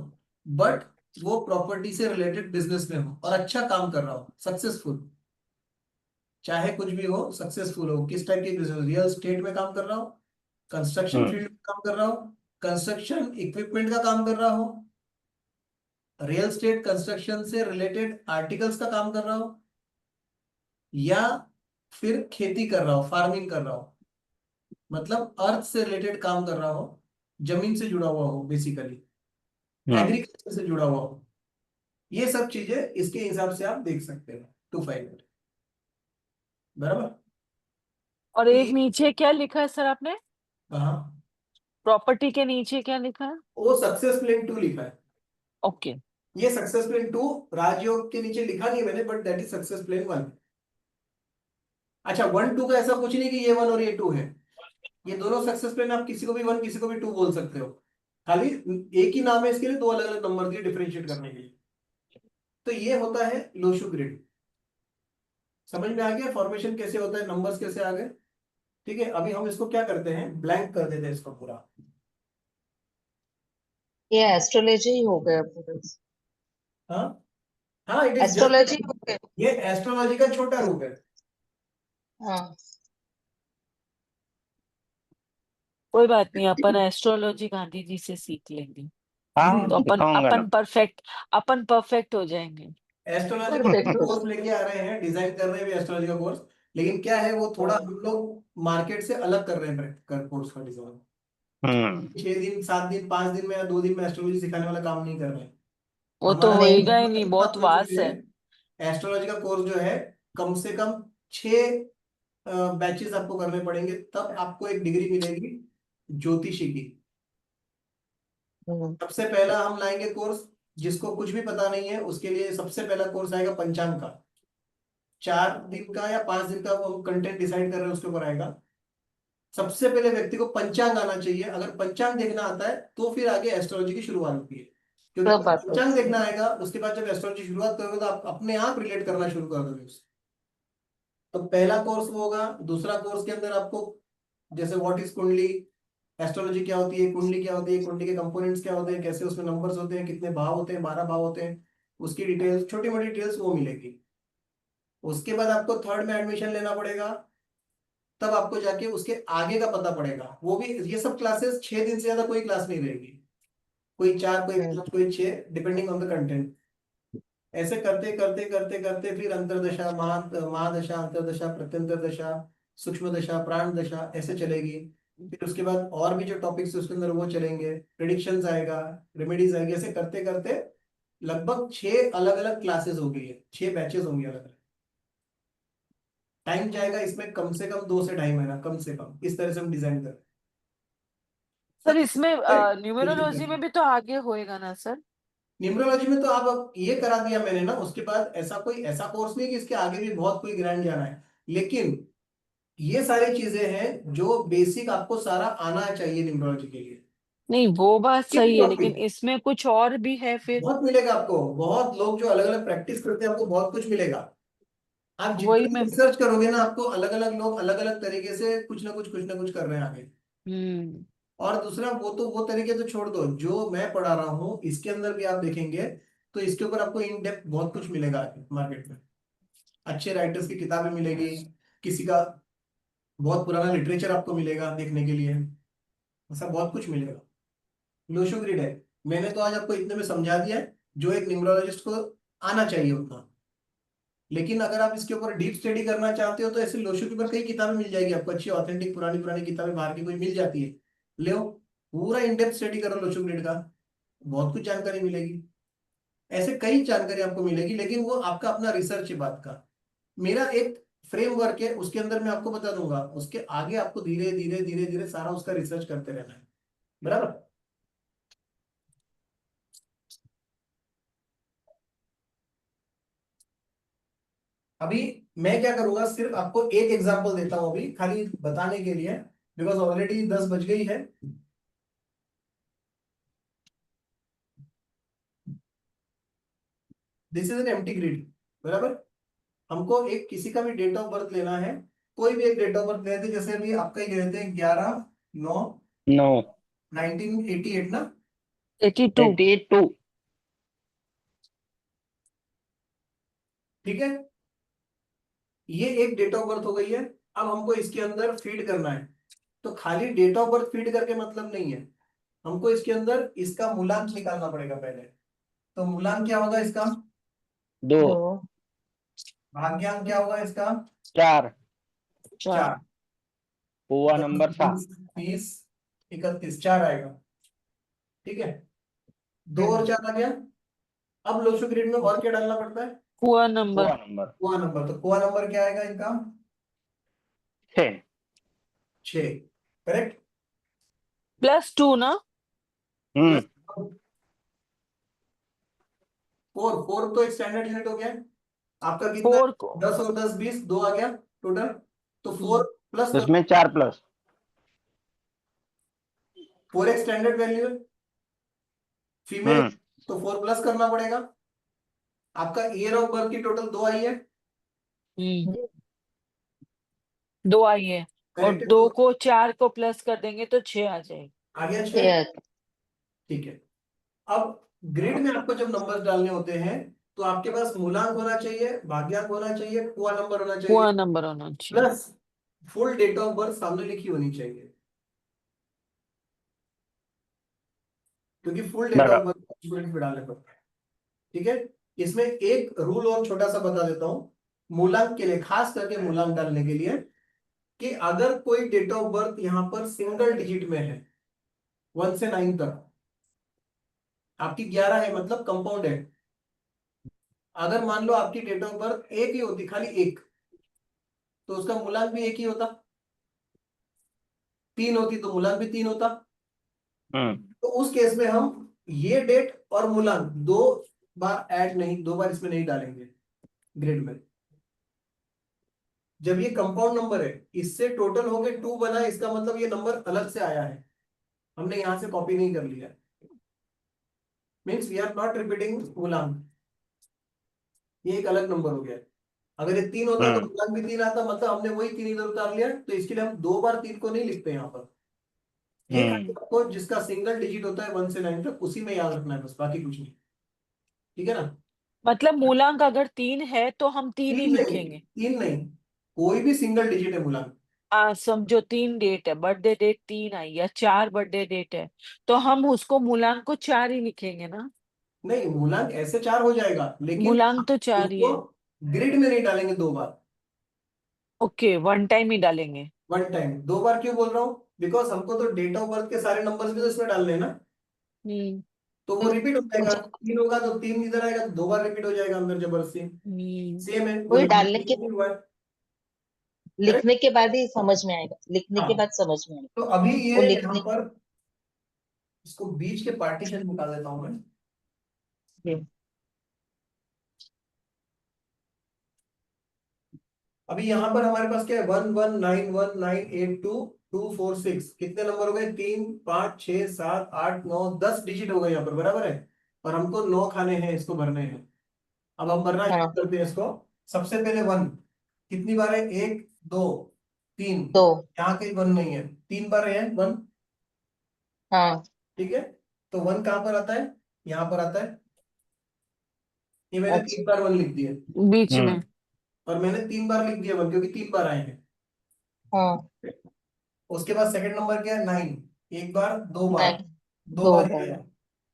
बट वो प्रॉपर्टी से रिलेटेड बिजनेस में हो और अच्छा काम कर रहा हो, सक्सेसफुल। चाहे कुछ भी हो, सक्सेसफुल हो। किस टाइप की बिजनेस? रियल एस्टेट में काम कर रहा हो, कंस्ट्रक्शन फील्ड में काम कर रहा हो, कंस्ट्रक्शन इक्विपमेंट का काम कर रहा हो, रियल एस्टेट कंस्ट्रक्शन से रिलेटेड आर्टिकल्स का काम कर रहा हो, या फिर खेती कर रहा हो, फार्मिंग कर रहा हो, मतलब अर्थ से रिलेटेड काम कर रहा हो, जमीन से जुड़ा हुआ हो, बेसिकली एग्रीकल्चर से जुड़ा हुआ हो। ये सब चीजें इसके हिसाब से आप देख सकते हो 258, बराबर। और तो एक ये नीचे क्या लिखा है सर आपने? कहा, प्रॉपर्टी के नीचे क्या लिखा है? वो सक्सेस प्लेन 2 लिखा है। ओके। ये सक्सेस प्लेन 2 राजयोग के नीचे लिखा नहीं है मैंने, but that is success plane 1। अच्छा, 1 2 का ऐसा कुछ नहीं कि ये 1 और ये 2 है। ये दोनों सक्सेस प्लेन, आप किसी को भी 1 किसी को भी 2 बोल सकते हो। खाली एक ही नाम है इसके लिए, 2 अलग अलग नंबर दिए डिफरेंशिएट करने के लिए। तो ये होता है लोशु ग्रिड। समझ में आ गया फॉर्मेशन कैसे होता है, नंबर्स कैसे आ गए? ठीक है, अभी हम इसको क्या करते हैं, ब्लैंक कर देते हैं इसको पूरा। ये एस्ट्रोलॉजी ही हो गया पूरा। हाँ हाँ, इट इज एस्ट्रोलॉजी जस्ट, हो गया। ये एस्ट्रोलॉजी का छोटा रूप है। हाँ, कोई बात नहीं, अपन एस्ट्रोलॉजी गांधी जी से सीख लेंगे हाँ, तो सिखाऊंगा ना। अपन परफेक्ट हो जाएंगे। एस्ट्रोलॉजी का परफेक्ट। कोर्स लेके आ रहे हैं, डिजाइन कर रहे हैं भी एस्ट्रोलॉजी का कोर्स। लेकिन क्या है, वो थोड़ा हम लोग मार्केट से अलग कर रहे हैं कोर्स का डिजाइन। हम्म 6 दिन 7 दिन 5 दिन में या 2 दिन में एस्ट्रोलॉजी सिखाने वाला काम नहीं कर रहे हैं। वो तो हमारा नहीं, होएगा ही नहीं, बहुत अप्रोच वास जो है। है, एस्ट्रोलॉजी का कोर्स जो है, कम से कम 6 बैचेस आपको करने पड़ेंगे, तब आपको एक डिग्री मिलेगी ज्योतिषी की। सबसे पहला हम लाएंगे कोर्स, जिसको कुछ भी पता नहीं है उसके लिए सबसे पहला कोर्स आएगा पंचांग का। 4 दिन का या 5 दिन का वो कंटेंट डिसाइड कर रहे हैं, उसके ऊपर आएगा। सबसे पहले व्यक्ति को पंचांग आना चाहिए। अगर पंचांग देखना आता है तो फिर आगे एस्ट्रोलॉजी की शुरुआत होती है। क्योंकि सब बात पंचांग देखना आएगा, उसके बाद जब एस्ट्रोलॉजी शुरुआत करोगे तो आप अपने आप रिलेट करना शुरू कर दोगे उससे। तो पहला कोर्स वो होगा। दूसरा कोर्स के अंदर आपको, जैसे व्हाट इज कुंडली, एस्ट्रोलॉजी क्या होती है, कुंडली क्या होती है, कुंडली के कंपोनेंट्स क्या होते हैं, कैसे उसमें नंबर्स होते हैं, कितने भाव होते हैं, 12 भाव होते हैं, उसकी डिटेल्स, छोटी मोटी डिटेल्स वो मिलेगी। उसके बाद आपको थर्ड में एडमिशन लेना पड़ेगा, तब आपको जाके उसके आगे का पता पड़ेगा। वो भी ये सब क्लासेस 6 दिन से ज्यादा कोई क्लास नहीं रहेगी, कोई 4 कोई 5 कोई 6, डिपेंडिंग ऑन द कंटेंट। ऐसे करते करते करते करते फिर अंतरदशा, महादशा, अंतरदशा, प्रत्यंतर दशा, सूक्ष्म दशा, प्राण दशा, ऐसे चलेगी। फिर उसके बाद और भी जो टॉपिक्स उसके अंदर वो चलेंगे, प्रिडिक्शंस आएगा, रेमेडीज आएगी। ऐसे करते करते लगभग 6 अलग अलग क्लासेस होगी, 6 बैचेस होंगे अलग अलग। टाइम जाएगा इसमें कम से कम 2 से 2.5 महीना, कम से कम। इस तरह से हम डिजाइन कर सर इसमें न्यूमेरोलॉजी में न्यूमरोलॉजी भी तो आगे होएगा ना सर? में तो आप अब ये करा दिया मैंने ना, उसके बाद ऐसा कोई ऐसा कोर्स नहीं कि इसके आगे भी बहुत कोई ग्रैंड जाना है। लेकिन ये सारी चीजें हैं जो बेसिक आपको सारा आना चाहिए न्यूमरोलॉजी के लिए। नहीं वो बात ये सही है, लेकिन टॉपिक इसमें कुछ और भी है फिर। बहुत मिलेगा आपको। बहुत लोग जो अलग अलग प्रैक्टिस करते हैं, आपको बहुत कुछ मिलेगा। आप वही जितना भी मैं रिसर्च करोगे ना, आपको अलग अलग लोग अलग अलग तरीके से कुछ ना कुछ कर रहे हैं आगे। और दूसरा वो तरीके तो छोड़ दो, जो मैं पढ़ा रहा हूँ इसके अंदर भी आप देखेंगे तो इसके ऊपर आपको इन डेप्थ बहुत कुछ मिलेगा मार्केट में। अच्छे राइटर्स की किताबें मिलेगी, किसी का बहुत पुराना लिटरेचर आपको मिलेगा देखने के लिए, ऐसा बहुत कुछ मिलेगा। लोशो ग्रिड है, मैंने तो आज आपको इतने में समझा दिया है जो एक न्यूमरोलॉजिस्ट को आना चाहिए उतना। लेकिन अगर आप इसके ऊपर डीप स्टडी करना चाहते हो तो ऐसे लोशो के ऊपर कई किताबें मिल जाएगी आपको, अच्छी ऑथेंटिक पुरानी पुरानी किताबें बाहर की कोई मिल जाती है, ले पूरा इन डेप्थ स्टडी करो लोशो ग्रिड का, बहुत कुछ जानकारी मिलेगी। ऐसे कई जानकारी आपको मिलेगी, लेकिन वो आपका अपना रिसर्च है बात का। मेरा एक फ्रेमवर्क है, उसके अंदर मैं आपको बता दूंगा, उसके आगे आपको धीरे धीरे धीरे धीरे सारा उसका रिसर्च करते रहना है, बराबर। अभी मैं क्या करूंगा, सिर्फ आपको एक एग्जांपल देता हूं अभी खाली बताने के लिए, बिकॉज ऑलरेडी 10 बज गई है। This is an empty grid, बराबर। हमको एक किसी का भी डेट ऑफ बर्थ लेना है, कोई भी एक डेट ऑफ बर्थ लेते हैं, जैसे अभी आपका ही लेते हैं 11/9/1988 ना, 82। 82। ठीक है। ये एक डेट ऑफ बर्थ हो गई है। अब हमको इसके अंदर फीड करना है, तो खाली डेट ऑफ बर्थ फीड करके मतलब नहीं है, हमको इसके अंदर इसका मूलांक निकालना पड़ेगा पहले। तो मूलांक क्या होगा इसका, 2। 2, भाग्यांक क्या होगा इसका, 4। 4। हुआ नंबर 7। 20, 31, 4 आएगा, ठीक है। 2 और 4 आ गया। अब लोशो ग्रिड में और क्या डालना पड़ता है, हुआ हुआ नंबर। नंबर कुआ नंबर। तो कुआ नंबर क्या आएगा इनका, 6। 6, करेक्ट। +2 ना। हम्म। 4 तो एक स्टैंडर्ड यूनिट हो गया है। आपका कितना, 4 को 10 और 10 20, 2 आ गया टोटल। तो 4 प्लस तो इसमें 4 प्लस 4 एक स्टैंडर्ड वैल्यू है फीमेल, तो 4 प्लस करना पड़ेगा। आपका ईयर ऑफ बर्थ की टोटल 2 आई है, 2 आई है, और करेक्ट। 2 को 4 को प्लस कर देंगे तो 6 आ जाएगी। आ गया 6, ठीक है। अब ग्रिड में आपको जब नंबर्स डालने होते हैं तो आपके पास मूलांक होना चाहिए, भाग्यांक होना चाहिए, कुआ नंबर होना चाहिए, हुआ नंबर होना चाहिए। Plus full date of birth सामने लिखी होनी चाहिए, क्योंकि full date of birth student पे डालने पड़ता है, ठीक है। इसमें एक रूल और छोटा सा बता देता हूं मूलांक के लिए, खास करके मूलांक डालने के लिए, कि अगर कोई डेट ऑफ बर्थ यहां पर सिंगल डिजिट में है 1 से 9 तक, आपकी 11 है मतलब कंपाउंड है। अगर मान लो आपकी डेट ऑफ बर्थ एक ही होती, खाली एक, तो उसका मूलांक भी एक ही होता। 3 होती तो मूलांक भी 3 होता। तो उस केस में हम ये डेट और मूलांक 2 बार ऐड नहीं, 2 बार इसमें नहीं डालेंगे ग्रिड में। जब ये कंपाउंड नंबर है, इससे टोटल हो गए 2 बना, इसका मतलब ये नंबर अलग से आया है, हमने यहां से कॉपी नहीं कर लिया, means we are not repeating मूलांक, ये एक अलग नंबर हो गया। अगर ये 3 होता तो मूलांक भी 3 आता, मतलब हमने वही 3 इधर उतार लिया, तो इसके लिए हम 2 बार 3 को नहीं लिखते यहाँ पर। ये खाली आपको जिसका सिंगल डिजिट होता है 1 से 9 तक, उसी में याद रखना है बस, बाकी कुछ नहीं, ठीक है ना। मतलब मूलांक अगर 3 है तो हम 3 ही 3 नहीं, लिखेंगे। 3 नहीं, कोई भी सिंगल डिजिट है मूलांक। समझो 3 डेट है, बर्थडे डेट 3 आई या 4 बर्थडे डेट है, तो हम उसको मूलांक को 4 ही लिखेंगे ना। नहीं, मूलांक ऐसे 4 हो जाएगा, लेकिन मूलांक तो 4 ही उसको है। ग्रिड में नहीं डालेंगे 2 बार, ओके, 1 टाइम ही डालेंगे। 1 टाइम। 2 बार क्यों बोल रहा हूँ, बिकॉज हमको तो डेट ऑफ बर्थ के सारे नंबर्स भी तो इसमें डालने हैं ना, हम्म तो वो रिपीट हो जाएगा। 3 होगा तो 3 इधर आएगा तो 2 बार रिपीट हो जाएगा अंदर जबरदस्ती, सेम है वो वही डालने के हुआ है, करेक्ट। लिखने के बाद ही समझ में आएगा, लिखने के हाँ, बाद समझ में आएगा तो अभी वो ये यहाँ लिखने पर इसको बीच के पार्टीशन निकाल देता हूं मैं। के। अभी यहाँ पर हमारे पास क्या है, 1191982246, कितने नंबर हो गए, 3 5 6 7 8 9 10 डिजिट हो गए यहाँ पर, बराबर है। और हमको 9 खाने हैं, इसको भरने हैं। अब हम भरना शुरू हाँ, करते हैं इसको। सबसे पहले 1 कितनी बार है, 1 2 3, 2, यहाँ कहीं 1 नहीं है, 3 बार है 1, हाँ ठीक है। तो 1 कहाँ पर आता है, यहाँ पर आता है, ये मैंने अच्छा 3 बार 1 लिख दिया, बीच में। और मैंने 3 बार लिख दिया 1 क्योंकि 3 बार आए हैं। हाँ उसके बाद सेकंड नंबर क्या है, 9, एक बार, 2 बार, नहीं 2 बार 2 ही आया,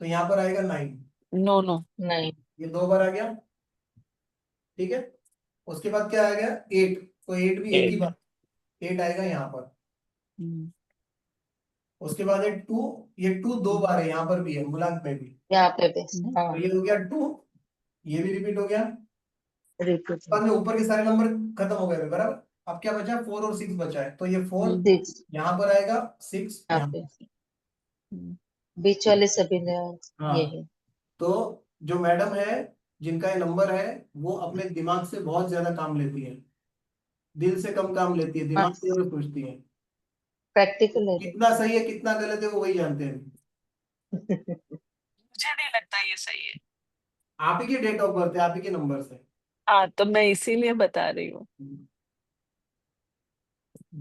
तो यहाँ पर आएगा 9, नो नो। नहीं ये 2 बार आ गया, ठीक है। उसके बाद क्या आ गया, 8, तो 8 भी एक ही 8 बार, 8 आएगा यहाँ पर। हम्म, उसके बाद है 2, ये 2 2 बार है, यहाँ पर भी है, मूलांक में भी, यहाँ पे भी हाँ तो ये हो गया 2, ये भी रिपीट हो गया। रिपीट बाद में ऊपर के सारे नंबर खत्म हो गए, बराबर। अब क्या बचा, 4 और 6 बचा है, तो ये 4 हम्म, 6 यहाँ पर आएगा, 6 यहाँ यहाँ पे पर। हम्म, बीच वाले सभी ने ये हाँ, है तो जो मैडम है, जिनका ये नंबर है, वो अपने दिमाग से बहुत ज्यादा काम लेती है, दिल से कम काम लेती है, हाँ दिमाग से ज्यादा सोचती है। प्रैक्टिकल है कितना सही है कितना गलत है वो वही जानते हैं। मुझे नहीं लगता ये सही है। आप ही की डेट ऑफ बर्थ है, आप ही के नंबर से। हाँ, तो मैं इसीलिए बता रही हूँ।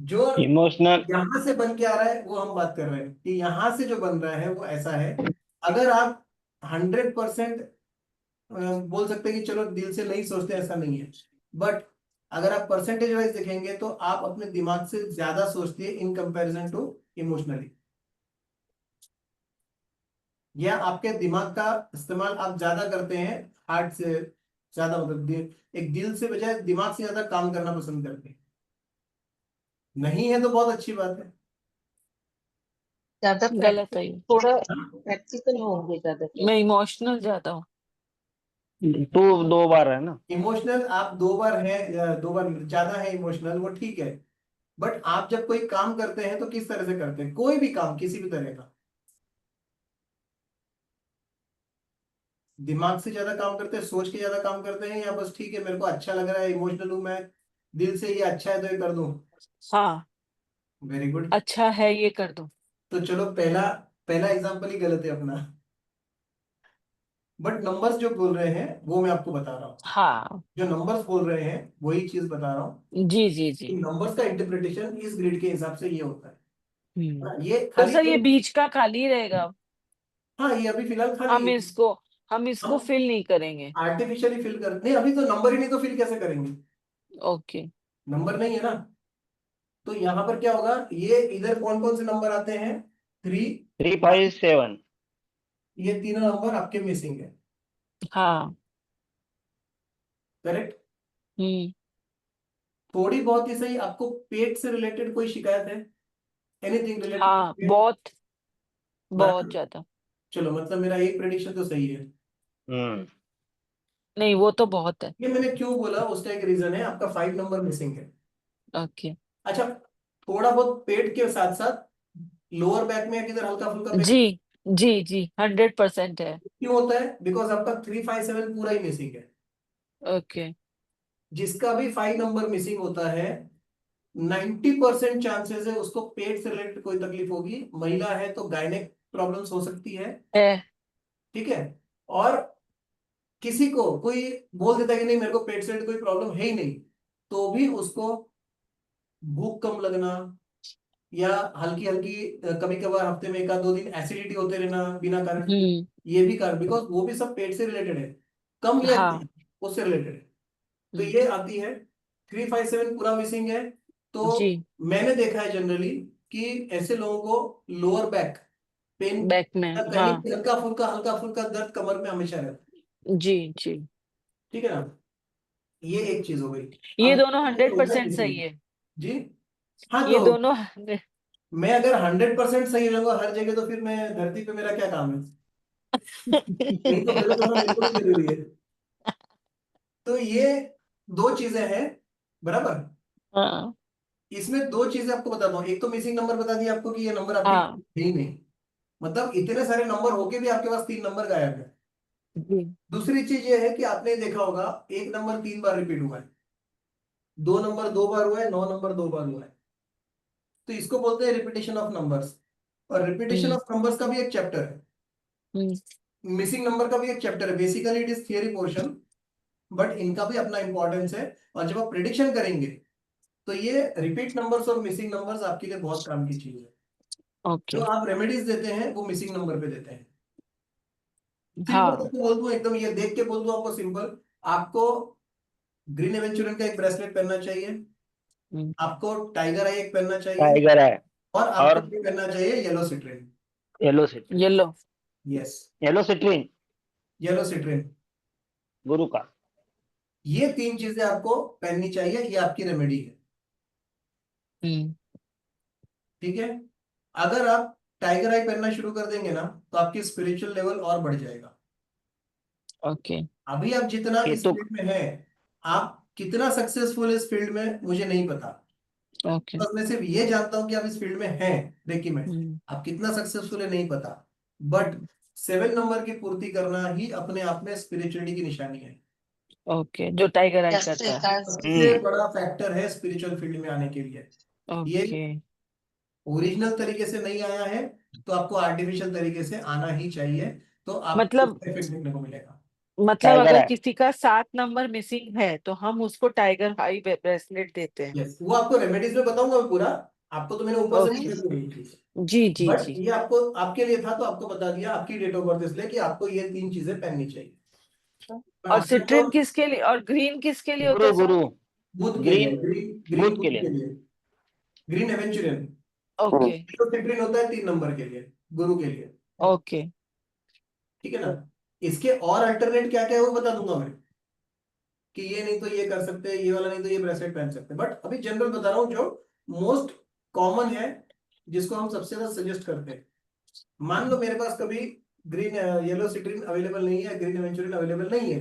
जो इमोशनल। यहाँ से बन के आ रहा है वो हम बात कर रहे हैं कि यहाँ से जो बन रहा है वो ऐसा है। अगर आप 100% बोल सकते हैं कि चलो दिल से नहीं सोचते, ऐसा नहीं है, बट अगर आप परसेंटेज वाइज देखेंगे तो आप अपने दिमाग से ज्यादा सोचते हैं इन कंपैरिजन टू इमोशनली, या आपके दिमाग का इस्तेमाल आप ज्यादा करते हैं, हार्ट से ज्यादा, मतलब एक दिल से बजाय दिमाग से ज्यादा काम करना पसंद करते हैं। नहीं है तो बहुत अच्छी बात है। ज्यादा गलत है ये। थोड़ा प्रैक्टिकल होंगे ज्यादा के मैं इमोशनल ज्यादा हूँ। 2 बार है ना। इमोशनल आप 2 बार हैं, या 2 बार ज्यादा है इमोशनल, वो ठीक है। बट आप जब कोई काम करते हैं तो किस तरह से करते हैं, कोई भी काम किसी भी तरह का, दिमाग से ज्यादा काम करते हैं, सोच के ज्यादा काम करते हैं, या बस ठीक है मेरे को अच्छा लग रहा है, इमोशनल हूं मैं, दिल से ये अच्छा है तो ये कर दूं। हाँ, वेरी गुड। अच्छा है ये कर दो। तो चलो पहला पहला एग्जांपल ही गलत है अपना, बट नंबर्स जो बोल रहे हैं वो मैं आपको बता रहा हूँ, हाँ, जो नंबर्स बोल रहे हैं वही चीज बता रहा हूँ। जी जी जी। नंबर्स का इंटरप्रिटेशन इस ग्रिड के हिसाब से ये होता है ना, ये तो खाली सर ये एक, बीच का खाली रहेगा। हाँ ये अभी फिलहाल खाली हम है। इसको हम इसको हम फिल नहीं करेंगे। आर्टिफिशियली फिल कर, नहीं अभी तो नंबर ही नहीं, तो फिल कैसे करेंगे, ओके। नंबर नहीं है ना। तो यहाँ पर क्या होगा, ये इधर कौन कौन से नंबर आते हैं, 3, 3 5 7। ये तीनों नंबर आपके मिसिंग है, हाँ। करेक्ट। हम्म। थोड़ी बहुत ही सही, आपको पेट से रिलेटेड कोई शिकायत है, एनीथिंग रिलेटेड टू हाँ, पेट, बहुत बहुत बराबर। ज्यादा। चलो मतलब मेरा एक प्रेडिक्शन तो सही है। हम्म। नहीं, वो तो बहुत है। ये मैंने क्यों बोला, उसका एक रीजन है, आपका 5 नंबर मिसिंग है। ओके। अच्छा, थोड़ा बहुत पेट के साथ साथ लोअर बैक में किधर हल्का फुल्का पेन जी जी जी, 100% है। क्यों होता है, बिकॉज आपका 3 5 7 पूरा ही मिसिंग है। ओके। जिसका भी 5 नंबर मिसिंग होता है, 90% चांसेस है उसको पेट से रिलेटेड कोई तकलीफ होगी, महिला है तो गायनेक प्रॉब्लम्स हो सकती है, है। ठीक है। और किसी को कोई बोल देता है कि नहीं मेरे को पेट से रिलेटेड कोई प्रॉब्लम है ही नहीं, तो भी उसको भूख कम लगना, या हल्की हल्की कभी कभार हफ्ते में 1 2 दिन एसिडिटी होते रहना बिना कारण के, हम्म। ये भी कारण, बिकॉज वो भी सब पेट से रिलेटेड है, कम या हाँ। ज्यादा, उससे रिलेटेड है। तो हम्म, ये आती है, 3 5 7 पूरा मिसिंग है। तो जी। मैंने देखा है जनरली कि ऐसे लोगों को लोअर बैक पेन, बैक में। कहीं हाँ। भी हल्का फुल्का दर्द कमर में हमेशा रहता है, जी जी। ठीक है ना। ये एक चीज हो गई। ये अब दोनों ये हो गया 100% सही missing। है। जी, हाँ ये तो दोनों मैं अगर 100% सही रहूंगा हर जगह, तो फिर मैं धरती पे मेरा क्या काम है, कहीं तो गलत होना मेरे को भी जरूरी है। तो ये 2 चीजें हैं, बराबर। हाँ इसमें 2 चीजें आपको बताता हूँ, एक तो मिसिंग नंबर बता दिया आपको कि ये नंबर आपके हाँ। है ही नहीं, मतलब इतने सारे नंबर होके भी आपके पास 3 नंबर गायब है। जी। दूसरी चीज ये है कि आपने देखा होगा एक नंबर 3 बार रिपीट हुआ है, 2 नंबर 2 बार हुआ है, 9 नंबर 2 बार हुआ है, तो इसको बोलते हैं रिपीटेशन ऑफ नंबर्स। और रिपीटेशन हम्म ऑफ नंबर्स का भी एक चैप्टर है, हम्म मिसिंग नंबर का भी एक चैप्टर है, basically it is theory portion, but इनका भी अपना इंपॉर्टेंस है। और जब आप प्रिडिक्शन करेंगे तो ये रिपीट नंबर्स और मिसिंग नंबर्स आपके लिए बहुत काम की चीज है। ओके। जो आप रेमेडीज देते हैं वो मिसिंग नंबर पे देते हैं। सिंपल हाँ। आपको बोल दूं, एकदम ये देख के बोल दूं आपको, सिंपल। आपको ग्रीन एवेंचुरियन का एक ब्रेसलेट पहनना चाहिए, हम्म, आपको टाइगर आई एक पहनना चाहिए, टाइगर है और और आपको ये पहनना चाहिए yellow citrine. Yellow citrine. Yellow. Yes, yellow citrine yellow citrine. गुरु का। ये 3 चीजें आपको पहननी चाहिए, ये आपकी रेमेडी है। हम्म। ठीक है। अगर आप टाइगर आई पहनना शुरू कर देंगे ना, तो आपकी स्पिरिचुअल लेवल और बढ़ जाएगा। ओके। अभी आप जितना इस केतु। फील्ड में हैं, आप कितना सक्सेसफुल इस फील्ड में मुझे नहीं पता, ओके। बस मैं सिर्फ ये जानता हूं कि आप इस फील्ड में हैं, रेकी में। हम्म। आप कितना सक्सेसफुल है नहीं पता, बट 7 नंबर की पूर्ति करना ही अपने आप में स्पिरिचुअलिटी की निशानी है। ओके, जो टाइगर आई जास्त करता है। एकाच सबसे बड़ा फैक्टर है स्पिरिचुअल फील्ड में आने के लिए। ये ओके, ओरिजिनल तरीके से नहीं आया है, तो आपको आर्टिफिशियल तरीके से आना ही चाहिए, तो आपको मतलब उसका इफेक्ट देखने को मिलेगा। टाइगर अगर है। किसी का 7 नंबर मिसिंग है तो हम उसको टाइगर हाई ब्रेसलेट देते हैं। यस, वो आपको रेमेडीज में बताऊंगा मैं पूरा। आपको तो मैंने ऊपर से ओके। नहीं बताई हुई थी, जी जी बट जी। ये आपको आपके लिए था, तो आपको बता दिया आपकी डेट ऑफ बर्थ, इसलिए कि आपको ये 3 चीजें पहननी चाहिए। मैं और आपसे तो सिट्रिन किसके लिए और ग्रीन किसके लिए होता गुरु है सर? गुरु। बुध के लिए, ग्रीन ग्रीन ग्रीन बुध के बुध लिए। के लिए, ग्रीन एवेंचुरियन। ओके। तो सिट्रिन होता है 3 नंबर के लिए, गुरु के लिए। ओके। ठीक है ना। इसके और अल्टरनेट क्या क्या है वो बता दूंगा मैं, कि ये नहीं तो ये कर सकते हैं, ये वाला नहीं तो ये ब्रेसलेट पहन सकते हैं, बट अभी जनरल बता रहा हूँ जो मोस्ट कॉमन है, जिसको हम सबसे ज्यादा सजेस्ट करते हैं। मान लो मेरे पास कभी ग्रीन येलो सिट्रिन अवेलेबल नहीं है, ग्रीन एवेंचुरिन अवेलेबल नहीं है,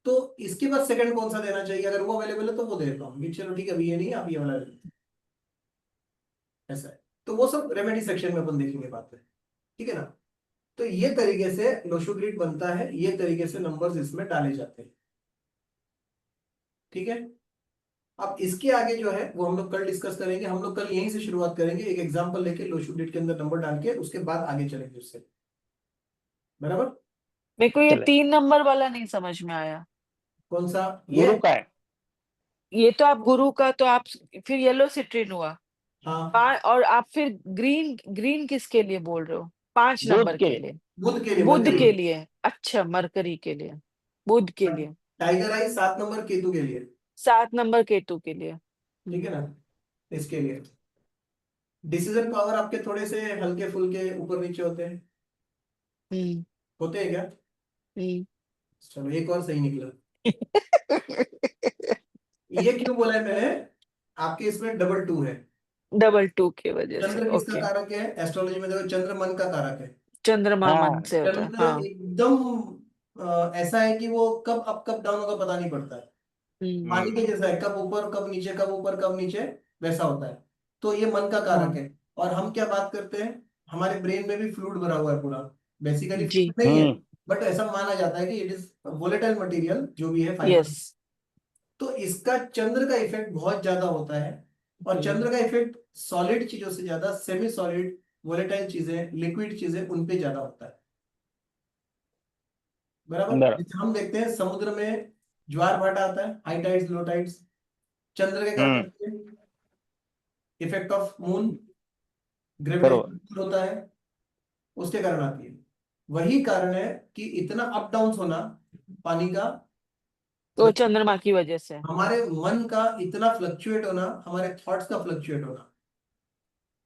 तो इसके बाद सेकंड कौन सा देना चाहिए? अगर वो अवेलेबल है तो वो दे देता हूँ कि चलो ठीक है, अभी ये नहीं है, आप ये वाला ले लो। ऐसा है, तो वो सब रेमेडी सेक्शन में अपन देखेंगे बाद में। ठीक है ना। तो ये तरीके से लोशोग्रिड बनता है, ये तरीके से नंबर्स इसमें डाले जाते हैं। ठीक है। अब इसके आगे जो है वो हम लोग कल डिस्कस करेंगे। हम लोग कल यहीं से शुरुआत करेंगे, एक एग्जांपल लेके लोशोग्रिड के अंदर नंबर डाल के, उसके बाद आगे चलेंगे उससे। बराबर। मेरे को ये चले। 3 नंबर वाला नहीं समझ में आया। कौन सा ये? गुरु का है। ये तो आप गुरु का, तो आप फिर येलो सिट्रिन हुआ हाँ, और आप फिर ग्रीन ग्रीन किसके लिए बोल रहे हो? 5 बुध नंबर के के लिए। लिए? बुध के लिए, बुध मरकरी। के लिए, अच्छा मरकरी के लिए, बुध के लिए। टाइगर आई 7 नंबर केतु के लिए। 7 नंबर केतु के लिए। ठीक है ना। इसके लिए डिसीजन पावर आपके थोड़े से हल्के फुल्के ऊपर नीचे होते हैं। हम्म। होते हैं क्या? हम्म। चलो एक और सही निकला। ये क्यों बोला है मैंने? आपके इसमें डबल 2 है। डबल 2 की वजह से। चंद्र किसका ओके। कारक है एस्ट्रोलॉजी में? देखो, चंद्र मन का कारक है। चंद्रमा मन हाँ। से होता है, चंद्र हाँ। एकदम ऐसा है कि वो कब अप कब डाउन होगा पता नहीं पड़ता है। पानी के हम्म। जैसा है, कब ऊपर कब नीचे, कब ऊपर कब नीचे, वैसा होता है। तो ये मन का कारक हाँ है। और हम क्या बात करते हैं, हमारे ब्रेन में भी फ्लूइड भरा हुआ है पूरा। बेसिकली जी। फ्लूइड नहीं है, हम्म। बट ऐसा माना जाता है कि इट इज वोलेटाइल मटेरियल, जो भी है फाइबर। यस। तो इसका चंद्र का इफेक्ट बहुत ज्यादा होता है। और चंद्र का इफेक्ट सॉलिड चीजों से ज्यादा सेमी सॉलिड, वोलेटाइल चीजें, लिक्विड चीजें, उन पे ज्यादा होता है। बराबर। बराबर। जैसे हम देखते हैं समुद्र में ज्वार भाटा आता है, हाई टाइड्स लो टाइड्स, चंद्र के कारण हम्म। होते हैं। इफेक्ट ऑफ मून, बरोबर। ग्रेविटेशन होता है, उसके कारण आती है। वही कारण है कि इतना अप डाउन होना पानी का, तो चंद्रमा की वजह से। हमारे मन का इतना फ्लक्चुएट होना, हमारे थॉट्स का फ्लक्चुएट होना।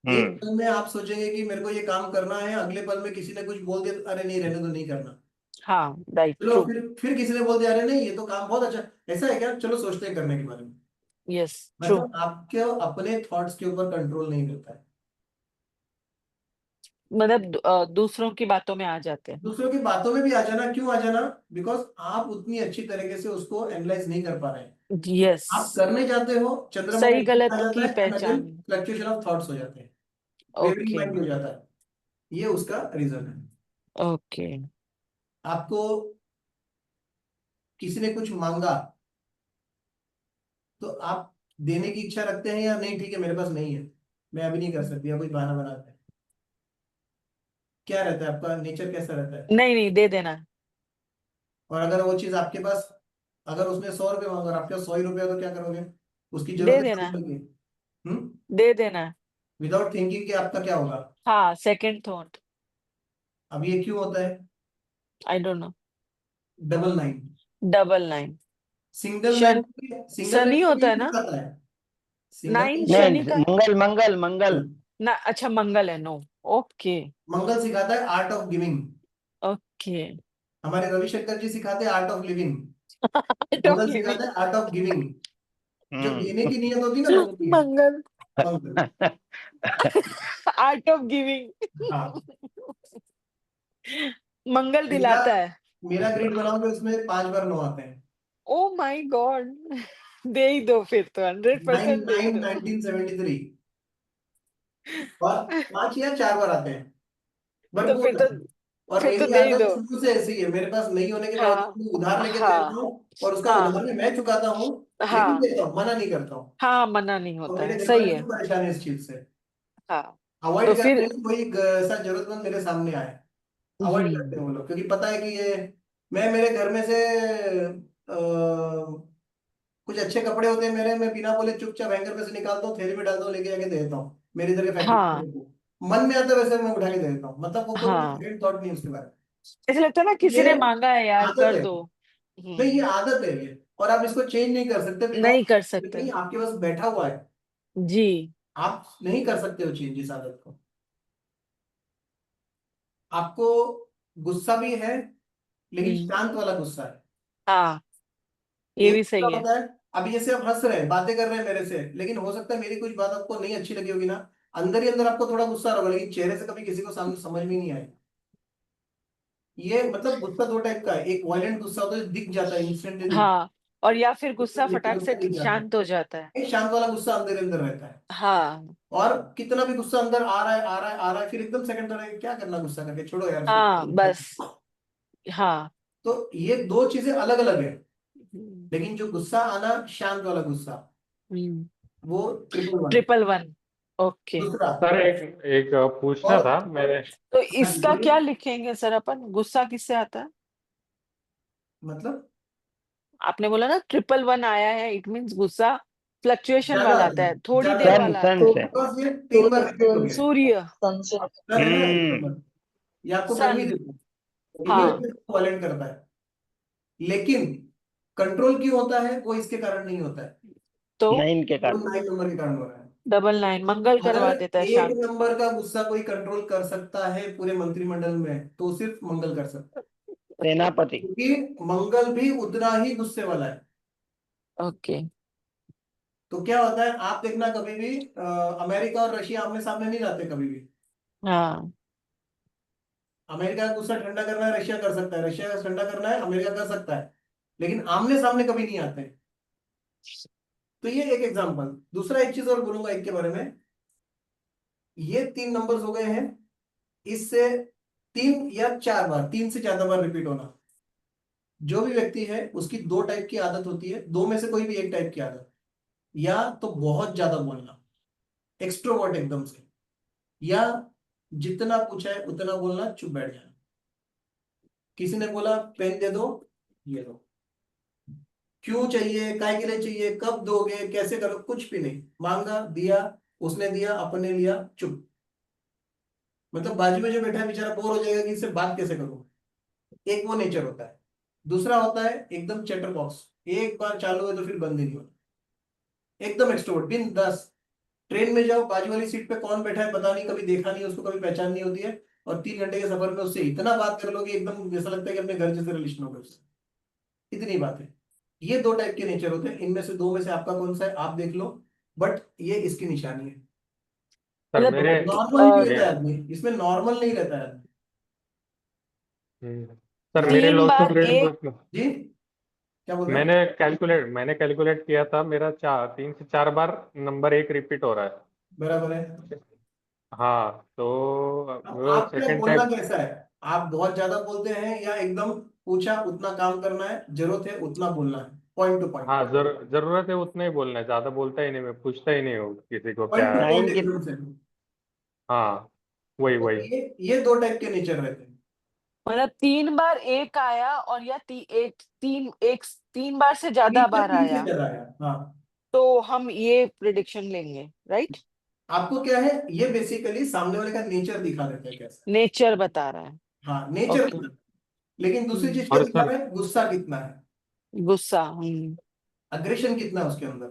एक हम्म। पल में आप सोचेंगे कि मेरे को ये काम करना है, अगले पल में किसी ने कुछ बोल दिया तो अरे नहीं, रहने दो, नहीं करना। हाँ, राइट, चलो ट्रू। फिर किसी ने बोल दिया अरे नहीं, ये तो काम बहुत अच्छा, ऐसा है क्या, चलो सोचते हैं करने के बारे में। Yes, true. मतलब आपके अपने थॉट्स के ऊपर कंट्रोल नहीं मिलता है। मतलब दूसरों की बातों में आ जाते हैं। दूसरों की बातों में भी आ जाना, क्यों आ जाना? बिकॉज आप उतनी अच्छी तरीके से उसको एनालाइज नहीं कर पा रहे हैं। यस। आप करने जाते हो, चंद्रमा का सही इफेक्ट आ गलत जाता की है, एंड अगेन पहचान। फ्लक्चुएशन ऑफ थॉट्स हो जाते हैं, वेवरिंग ओके। माइंड हो जाता है। ये उसका रीजन है। ओके। आपको किसी ने कुछ मांगा, तो आप देने की इच्छा रखते हैं या नहीं? ठीक है मेरे पास नहीं है, मैं अभी नहीं कर सकती, या कोई बहाना बनाते हैं? क्या रहता है आपका नेचर, कैसा रहता है? नहीं नहीं, दे देना। और अगर वो चीज आपके पास, अगर उसने 100 रुपये मांगा और आपके पास 100 ही रुपया, तो क्या करोगे? उसकी दे जरूरत देना, है। दे देना। विदाउट थिंकिंग कि आपका क्या होगा। हाँ, सेकंड थॉट। अब ये क्यों होता है? I don't know. Double nine, double nine single nine, शन सिंगल शनि होता नाइन है ना? सिखाता है, सिंगल नाइन नहीं, शनि का मंगल मंगल मंगल। ना? अच्छा, मंगल है। No, okay. मंगल सिखाता है आर्ट ऑफ गिविंग। ओके। हमारे रविशंकर जी सिखाते हैं art of living. Don't Mangal living. सिखाता है आर्ट ऑफ गिविंग। जो देने हम्म। की नियत होती है ना, वो होती है Mangal, Mangal. Art of giving. हाँ, मंगल मेरा दिलाता है। मेरा ग्रिड बनाओगे उसमें 5 बार 9 आते हैं। Oh my God. दे ही दो फिर तो, 100% दे ही 9 दो। 1973 और 5 या 4 बार आते हैं, तो भरपूर आते हैं। और फिर तो मेरी दे ही आदत दो। शुरू से ऐसी है, मेरे पास नहीं होने के हाँ, बावजूद मैं उधार लेके दे हाँ, देता हूँ, और उसका हाँ, उधार भी मैं चुकाता हूँ। लेकिन हाँ, देता हूँ, मना नहीं करता हूँ। हाँ, मना नहीं तो होता मेरे है, घर सही वाले है। भी परेशान है इस चीज से। हाँ, तो अवॉइड करते फिर हैं कि कोई ऐसा जरूरतमंद मेरे सामने आए। अवॉइड करते हैं वो लोग, क्योंकि पता है कि ये, मैं मेरे घर में से कुछ अच्छे कपड़े होते हैं मेरे, मैं बिना बोले चुपचाप हैंगर में से निकालता हूँ, थैली में डालता हूँ, लेके जाके दे देता हूँ मेरी तरह हाँ, फैक्ट्री। मन में आता है वैसे मैं उठा के दे देता हूँ, मतलब वो कोई हाँ, सेकंड थॉट नहीं है उसके बारे में। ऐसा लगता है ना किसी ये ने मांगा है यार, आदत कर है, दो। नहीं ये आदत है ये, और आप इसको चेंज नहीं कर सकते, बिकॉज नहीं कर सकते। नहीं आपके पास बैठा हुआ है। जी। आप नहीं कर सकते हो चेंज इस आदत को। आपको गुस्सा भी है, लेकिन हम्म। शांत वाला गुस्सा है। हाँ, ये एक भी क्या सही है। होता है, अभी जैसे आप हंस रहे हैं, बातें कर रहे हैं मेरे से, लेकिन हो सकता है मेरी कुछ बात आपको नहीं अच्छी लगी होगी ना, अंदर ही अंदर आपको थोड़ा गुस्सा आ रहा होगा, लेकिन चेहरे से कभी किसी को सामने समझ में नहीं आएगा। ये मतलब गुस्सा दो टाइप का है, एक वायलेंट गुस्सा होता है जो दिख जाता है, इंस्टेंटली दिख हाँ, और या फिर गुस्सा फटाक से गुस्सा दिख जाता है। शांत हो जाता है। एक शांत वाला गुस्सा अंदर अंदर रहता है। हाँ, और कितना भी गुस्सा अंदर आ रहा है, आ रहा है, आ रहा है, फिर एकदम सेकंड थोड़ा क्या करना गुस्सा करके, छोड़ो यार हाँ, बस। इसको। हाँ। तो ये दो चीजें अलग अलग है। हम्म। लेकिन जो गुस्सा आना, शांत वाला गुस्सा, वो 111। 111। ओके। दूसरा, सर एक एक पूछना और था मेरे। तो हाँ जी इसका क्या बोलिए। लिखेंगे सर अपन? गुस्सा किससे आता है? मतलब आपने बोला ना 111 आया है, इट मीन्स गुस्सा फ्लक्चुएशन ज्यादा वाला आता आता है, है, थोड़ी ज्यादा देर आता सन है। वाला आता सन है। तो से। बस ये तो 3 बार रिपीट हो गया है। सूर्य। संशय। सन है ना, हम्म। 1 ये आपको गर्मी सन। देता है, हाँ, इमीडिएटली वायलेंट करता है। लेकिन कंट्रोल क्यों होता है, वो इसके कारण नहीं होता है, तो नाइन के वो कारण। 9 नंबर के कारण हो रहा है। 99 मंगल अगर करवा देता है 1 शांत। नंबर का गुस्सा कोई कंट्रोल कर सकता है पूरे मंत्रिमंडल में, तो सिर्फ मंगल कर सकता है। सेनापति। क्योंकि मंगल भी उतना ही गुस्से वाला है। ओके। तो क्या होता है, आप देखना कभी भी अमेरिका और रशिया आमने सामने नहीं लाते कभी भी। हाँ, अमेरिका का गुस्सा ठंडा करना है रशिया कर सकता है, रशिया का ठंडा करना है अमेरिका कर सकता है, लेकिन आमने सामने कभी नहीं आते। तो ये एक एग्जांपल। दूसरा एक चीज और बोलूंगा एक के बारे में, ये 3 नंबर्स हो गए हैं, इससे 3 या 4 बार, 3 से ज्यादा बार रिपीट होना, जो भी व्यक्ति है उसकी 2 टाइप की आदत होती है, दो में से कोई भी एक टाइप की आदत, या तो बहुत ज्यादा बोलना, एक्सट्रोवर्ट एकदम से, या जितना पूछा है उतना बोलना, चुप बैठ जाना। किसी ने बोला पेन दे दो, ये दो, क्यों चाहिए, काय के लिए चाहिए, कब दोगे, कैसे करो, कुछ भी नहीं, मांगा दिया, उसने दिया, अपने लिया, चुप। मतलब बाजू में जो बैठा है बेचारा बोर हो जाएगा कि इससे बात कैसे करूं। एक वो नेचर होता है। दूसरा होता है एकदम चैटर बॉक्स, एक बार चालू है तो फिर बंद ही नहीं होता, एकदम एक्सट्रोवर्ट बिंदास। ट्रेन में जाओ, बाजू वाली सीट पे कौन बैठा है पता नहीं, कभी देखा नहीं, उसको कभी पहचान नहीं होती है, और 3 घंटे के सफर में उससे इतना बात कर लोगे एकदम जैसा लगता है कि अपने घर जैसे रिलेशन हो गए उससे, इतनी बात है। ये 2 टाइप के नेचर होते हैं, इनमें से दो में से आपका कौन सा है आप देख लो, बट ये इसकी निशानी है। सर मतलब मेरे नॉर्मल नहीं ये रहता है आदमी, इसमें नॉर्मल नहीं रहता है आदमी। सर हाँ मेरे तीन लॉस ऑफ बार एक। ग्रेड जी, क्या बोल रहे हैं? मैंने कैलकुलेट किया था, मेरा 3 से 4 बार नंबर 1 रिपीट हो रहा है। बराबर है। हाँ, तो अब वो आपका सेकंड बोलना टाइम। कैसा है, आप बहुत ज्यादा बोलते हैं या एकदम पूछा उतना काम करना है, जरूरत है उतना बोलना है, पॉइंट टू पॉइंट। हाँ, जरूरत है उतना ही बोलना है, ज्यादा बोलता ही नहीं, मैं पूछता ही नहीं हूँ किसी को क्या। पॉइंट टू पॉइंट नाइन की। एकदम से। हाँ, वही तो वही। ये 2 टाइप के नेचर रहते हैं। मतलब 3 बार एक आया, और या एक 3 बार से तीन ज्यादा या बार तीन से आया। ज्यादा है, हाँ। तो हम ये प्रिडिक्शन लेंगे, राइट? आपको क्या है, ये बेसिकली सामने वाले का नेचर दिखा देता है कैसा। नेचर बता रहा है। हाँ, नेचर ओके। बता। लेकिन दूसरी चीज क्या और दिखा सर रहा है, गुस्सा कितना है, गुस्सा। अग्रेशन कितना है उसके अंदर।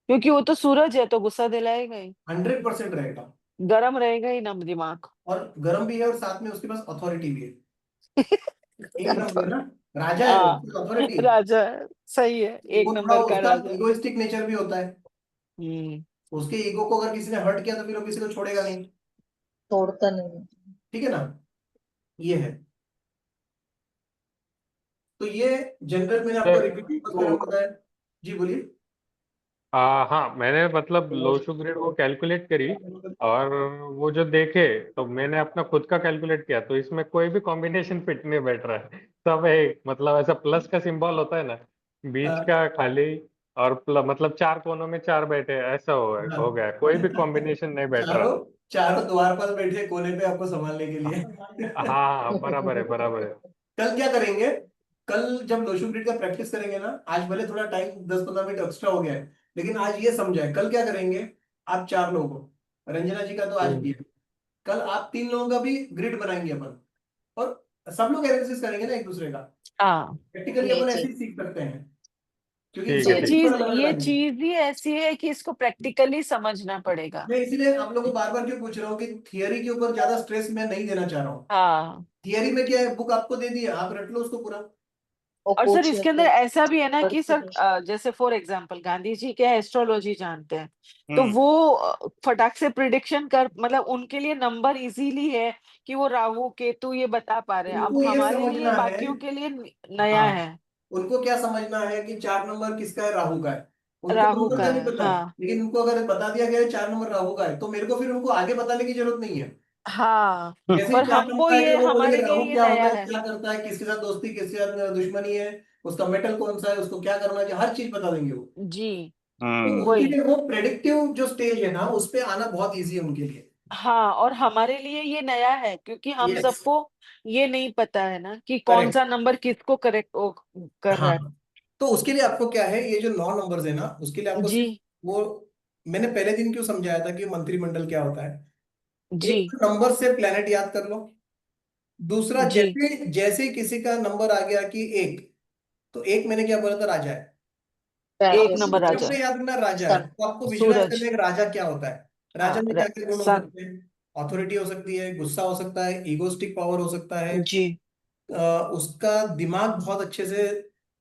क्योंकि वो तो सूरज है, तो गुस्सा दिलाएगा ही, 100% रहेगा। गरम रहेगा ही ना दिमाग। और गर्म भी है, और साथ में उसके पास अथॉरिटी भी है। एक नंबर ना, राजा है वो, हाँ, अथॉरिटी। राजा है, सही है, एक वो थोड़ा नंबर का उसका राजा। इगोइस्टिक नेचर भी होता है। हम्म। उसके ईगो को अगर किसी ने हर्ट किया तो फिर वो किसी को छोड़ेगा नहीं। छोड़ता नहीं। ठीक है ना, ये है। तो ये जनरल मैंने आपको रिपीट वगैरह बताया। जी बोलिए। हाँ, मैंने मतलब लोशो ग्रेड वो कैलकुलेट करी, और वो जो देखे तो मैंने अपना खुद का कैलकुलेट किया, तो इसमें कोई भी कॉम्बिनेशन फिट नहीं बैठ रहा है। सब एक मतलब ऐसा प्लस का सिंबल होता है ना, बीच हाँ, का खाली, और मतलब चार कोनों में चार बैठे, ऐसा हाँ। हो गया, कोई भी कॉम्बिनेशन नहीं बैठ रहा। चारों चारों द्वारपाल बैठे कोने पे आपको संभालने के हाँ लिए। हाँ, बराबर है, बराबर है। कल क्या करेंगे, कल जब लोशो ग्रिड का प्रैक्टिस करेंगे ना, आज भले थोड़ा टाइम 10-15 मिनट एक्स्ट्रा हो गया है, लेकिन आज ये समझाए, कल क्या करेंगे। आप 4 लोग हो, रंजना जी का तो आज भी हम्म, है। कल आप 3 लोगों का भी ग्रिड बनाएंगे अपन, और सब लोग एनालिसिस करेंगे ना एक दूसरे का। हाँ, प्रैक्टिकली जी अपन जी ऐसे ही सीख सकते हैं, क्योंकि ठीक है, जी ये सबके ठीक। जी। पेपर चीज अलग ये अलग है। चीज ही ऐसी है कि इसको प्रैक्टिकली समझना पड़ेगा। मैं इसीलिए आप लोगों को बार बार क्यों पूछ रहा हूँ कि थियरी के ऊपर ज्यादा स्ट्रेस मैं नहीं देना चाह रहा हूँ। हाँ। थियरी में क्या है, बुक आपको दे दी है, आप रट लो उसको पूरा। और और सर पूछिए इसके अंदर तो ऐसा भी है ना कि करके सर दो। जैसे फॉर एग्जांपल गांधी जी क्या एस्ट्रोलॉजी जानते हैं, तो हम्म वो फटाक से प्रिडिक्शन कर, मतलब उनके लिए नंबर इजीली है कि वो राहु केतु ये बता पा रहे हैं। अब उनको ये हमारे लिए समझना है। बाकियों के लिए नया हाँ, है। उनको क्या समझना है कि 4 नंबर किसका है, राहु का है। उनको राहु नंबर का का नहीं है, पता है, हाँ। लेकिन उनको अगर बता दिया गया है 4 नंबर राहु का है, तो मेरे को फिर उनको आगे बताने की जरूरत नहीं है। हाँ, जैसे ही पर चार हमको नंबर आएगा ये वो बोलेंगे हमारे लिए राहु ये क्या होता नया है, है। क्या करता है, किसके साथ दोस्ती, किसके साथ दुश्मनी है, उसका मेटल कौन सा है, उसको क्या करना चाहिए, हर चीज बता देंगे वो। जी, तो हम्म उनके वही। लिए वो प्रेडिक्टिव जो स्टेज है ना, उस पे आना बहुत इजी है उनके लिए। हाँ, और हमारे लिए ये नया है क्योंकि हम यस, सबको ये नहीं पता है ना कि कौन करेक्ट। सा नंबर किसको करेक्ट कर रहा हाँ, है। तो उसके लिए आपको क्या है, ये जो 9 नंबर्स है ना, उसके लिए आपको जी, सिर्फ वो, मैंने पहले दिन क्यों समझाया था कि मंत्रिमंडल क्या होता है। जी, एक नंबर से प्लेनेट याद कर लो। दूसरा, जी। जैसे जैसे किसी का नंबर आ गया कि एक, तो एक मैंने क्या बोला था, राजा है। राजा एक नंबर जब राजा से है। याद रखना राजा है, सन। तो आपको विजुलाइज सूरज। करना है कि राजा क्या होता है। राजा हाँ, में क्या क्या गुण हो सन। सकते हैं। अथॉरिटी हो सकती है, गुस्सा हो सकता है, ईगोस्टिक पावर हो सकता है। जी, उसका दिमाग बहुत अच्छे से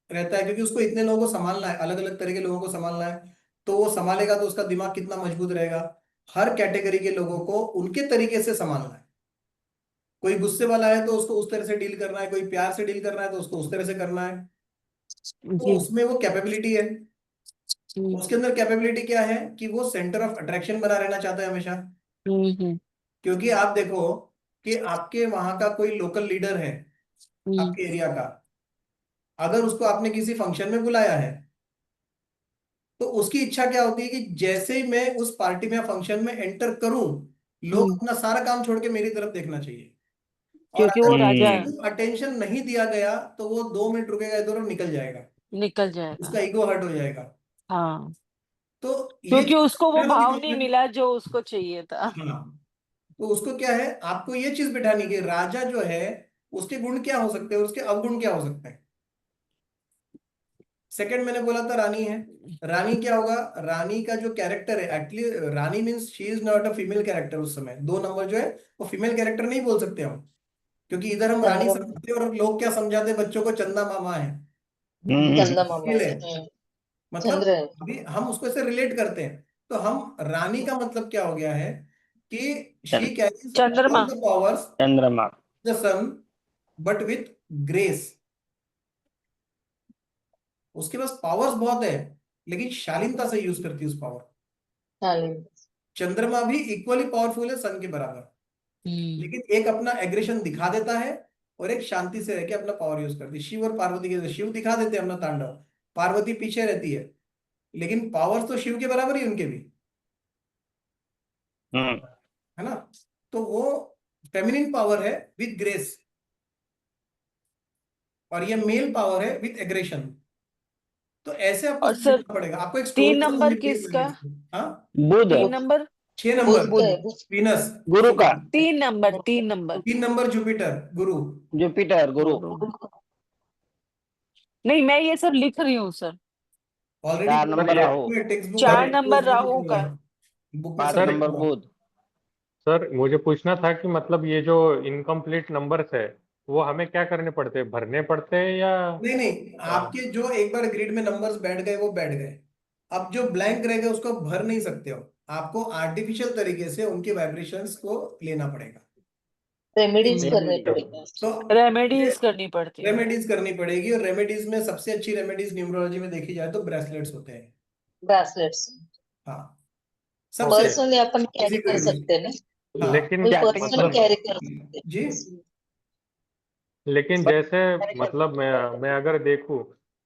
रहता है, क्योंकि उसको इतने लोगों को संभालना है, अलग अलग तरह के लोगों को संभालना है। तो वो संभालेगा तो उसका दिमाग कितना मजबूत रहेगा। हर कैटेगरी के लोगों को उनके तरीके से संभालना है। कोई गुस्से वाला है तो उसको उस तरह से डील करना है, कोई प्यार से डील करना है तो उसको उस तरह से करना है। तो जी। उसमें वो कैपेबिलिटी है। हम्म, उसके अंदर कैपेबिलिटी क्या है कि वो सेंटर ऑफ अट्रैक्शन बना रहना चाहता है हमेशा। हम्म, क्योंकि आप देखो कि आपके वहां का कोई लोकल लीडर है, हम्म, आपके एरिया का, अगर उसको आपने किसी फंक्शन में बुलाया है, तो उसकी इच्छा क्या होती है कि जैसे ही मैं उस पार्टी में या फंक्शन में एंटर करूं, लोग हम्म, अपना सारा काम छोड़ के मेरी तरफ देखना चाहिए। और क्योंकि वो अगर राजा है, अटेंशन नहीं दिया गया तो वो 2 मिनट रुकेगा इधर और निकल जाएगा। निकल जाएगा। उसका ईगो हर्ट हो जाएगा। हाँ, तो ये क्योंकि चीज उसको वो बिठानी भाव नहीं है। मिला जो उसको चाहिए था। हाँ, तो उसको क्या है, आपको ये चीज बिठानी कि राजा जो है, उसके गुण क्या हो सकते हैं, उसके अवगुण क्या हो सकते हैं। सेकंड मैंने बोला था रानी है। रानी क्या होगा, रानी का जो कैरेक्टर है, actually Rani means she is not a female character. उस समय 2 नंबर जो है वो फीमेल कैरेक्टर नहीं बोल सकते हम, क्योंकि इधर हम रानी चंद्रमा। समझते हैं और लोग क्या समझाते हैं बच्चों को, चंदा मामा है, चंदा मामा फीमेल है। है। मतलब चंद्र है। अभी हम उसको ऐसे रिलेट करते हैं। तो हम रानी का मतलब क्या हो गया है कि शी कैरीज चंद्रमा। ऑल द पावर्स चंद्रमा। The sun, but with grace. उसके पास पावर्स बहुत है, लेकिन शालीनता से यूज करती है उस पावर। शालीन। चंद्रमा भी इक्वली पावरफुल है सन के बराबर, हम्म, लेकिन एक अपना एग्रेशन दिखा देता है, और एक शांति से रह के अपना पावर यूज करती है। शिव और पार्वती के, शिव दिखा देते हैं अपना तांडव, पार्वती पीछे रहती है, लेकिन पावर्स तो शिव के बराबर ही उनके भी, हम्म है ना। तो वो फेमिनिन पावर है विद ग्रेस, और ये मेल पावर है विद एग्रेशन। तो ऐसे आपको और सर समझना पड़ेगा, आपको एक 3 स्टोरी नंबर किसका? हाँ, बुध 3 नंबर 6 नंबर बुध का है, बुध। वीनस, गुरु का, 3 नंबर 3 नंबर 3 नंबर जुपिटर गुरु। जुपिटर गुरु, नहीं, मैं ये सब लिख रही हूँ sir. Already 4 number Rahu, text book 4 number Rahu का। बुक में 5 सब सर नंबर लिखा हुआ। बुध। सर मुझे पूछना था कि मतलब ये जो इनकम्प्लीट नंबर्स है वो हमें क्या करने पड़ते हैं, भरने पड़ते हैं या नहीं नहीं, आपके जो एक बार ग्रिड में नंबर्स बैठ गए वो बैठ गए। अब जो ब्लैंक रह गए उसको भर नहीं सकते हो, आपको आर्टिफिशियल तरीके से उनके वाइब्रेशंस को लेना पड़ेगा। रेमेडीज करने रेमेडी, पड़ेगा। तो रेमेडीज करनी पड़ती है। रेमेडीज करनी पड़ेगी, और रेमेडीज में सबसे अच्छी रेमेडीज न्यूमरोलॉजी में देखी जाए तो ब्रेसलेट्स होते हैं। ब्रेसलेट्स हाँ, सबसे ओके। पर्सनली अपन कैरी इजी टू कर यूज। सकते हैं ना, हाँ लेकिन कोई चैटिंग पर्सनली मतलब कैरी कर सकते जी, हैं। लेकिन जैसे मतलब मैं अगर देखूं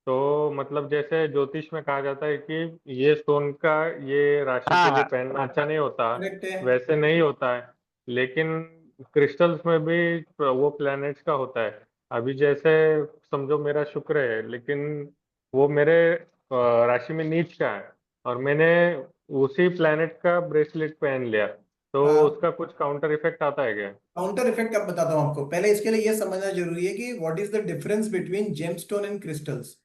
तो मतलब जैसे ज्योतिष में कहा जाता है कि ये स्टोन का ये राशि हाँ के लिए हाँ, पहनना अच्छा नहीं होता, करेक्ट है। वैसे नहीं होता है। लेकिन क्रिस्टल्स में भी वो प्लैनेट्स का होता है। अभी जैसे समझो मेरा शुक्र है, लेकिन वो मेरे राशि में नीच का है, और मैंने उसी प्लैनेट का ब्रेसलेट पहन लिया, तो हाँ, उसका कुछ काउंटर इफेक्ट आता है क्या? काउंटर इफेक्ट अब बताता हूँ आपको। पहले इसके लिए ये समझना जरूरी है कि what is the difference between gemstone and crystals.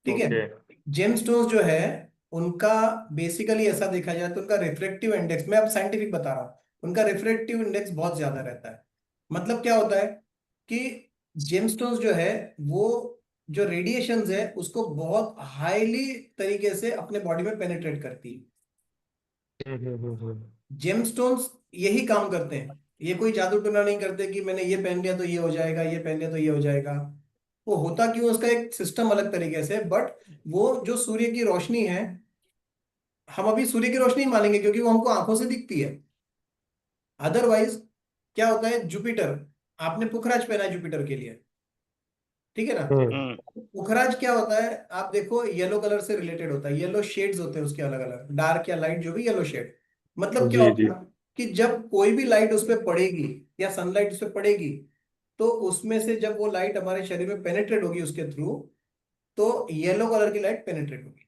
ठीक है, ओके। जेमस्टोन्स जो है उनका बेसिकली ऐसा देखा जाए तो उनका रिफ्रेक्टिव इंडेक्स, मैं अब साइंटिफिक बता रहा हूँ, उनका रिफ्रेक्टिव इंडेक्स बहुत ज्यादा रहता है। मतलब क्या होता है कि जेमस्टोन्स जो है वो जो रेडिएशंस है उसको बहुत हाईली तरीके से अपने बॉडी में पेनिट्रेट करती है। जेमस्टोन्स यही काम करते हैं, ये कोई जादू टोना नहीं करते कि मैंने ये पहन लिया तो ये हो जाएगा, ये पहन लिया तो ये हो जाएगा। वो होता क्यों, उसका एक सिस्टम अलग तरीके से, बट वो जो सूर्य की रोशनी है, हम अभी सूर्य की रोशनी मानेंगे क्योंकि वो हमको आंखों से दिखती है। अदरवाइज क्या होता है, जुपिटर, आपने पुखराज पहना है जुपिटर के लिए, ठीक है ना। हम्म, पुखराज क्या होता है, आप देखो येलो कलर से रिलेटेड होता है, येलो शेड्स होते हैं उसके अलग अलग, डार्क या लाइट जो भी येलो शेड। मतलब क्या जी जी। होगा कि जब कोई भी लाइट उस पर पड़ेगी या सनलाइट उस पर पड़ेगी, तो उसमें से जब वो लाइट हमारे शरीर में पेनेट्रेट होगी उसके थ्रू, तो येलो कलर की लाइट पेनेट्रेट होगी।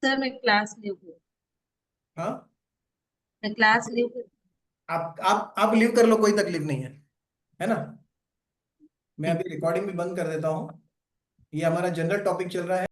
सर मैं क्लास लीव कर, हाँ, मैं क्लास लीव कर। आप लीव कर लो, कोई तकलीफ नहीं है ना। मैं अभी रिकॉर्डिंग भी बंद कर देता हूँ, ये हमारा जनरल टॉपिक चल रहा है।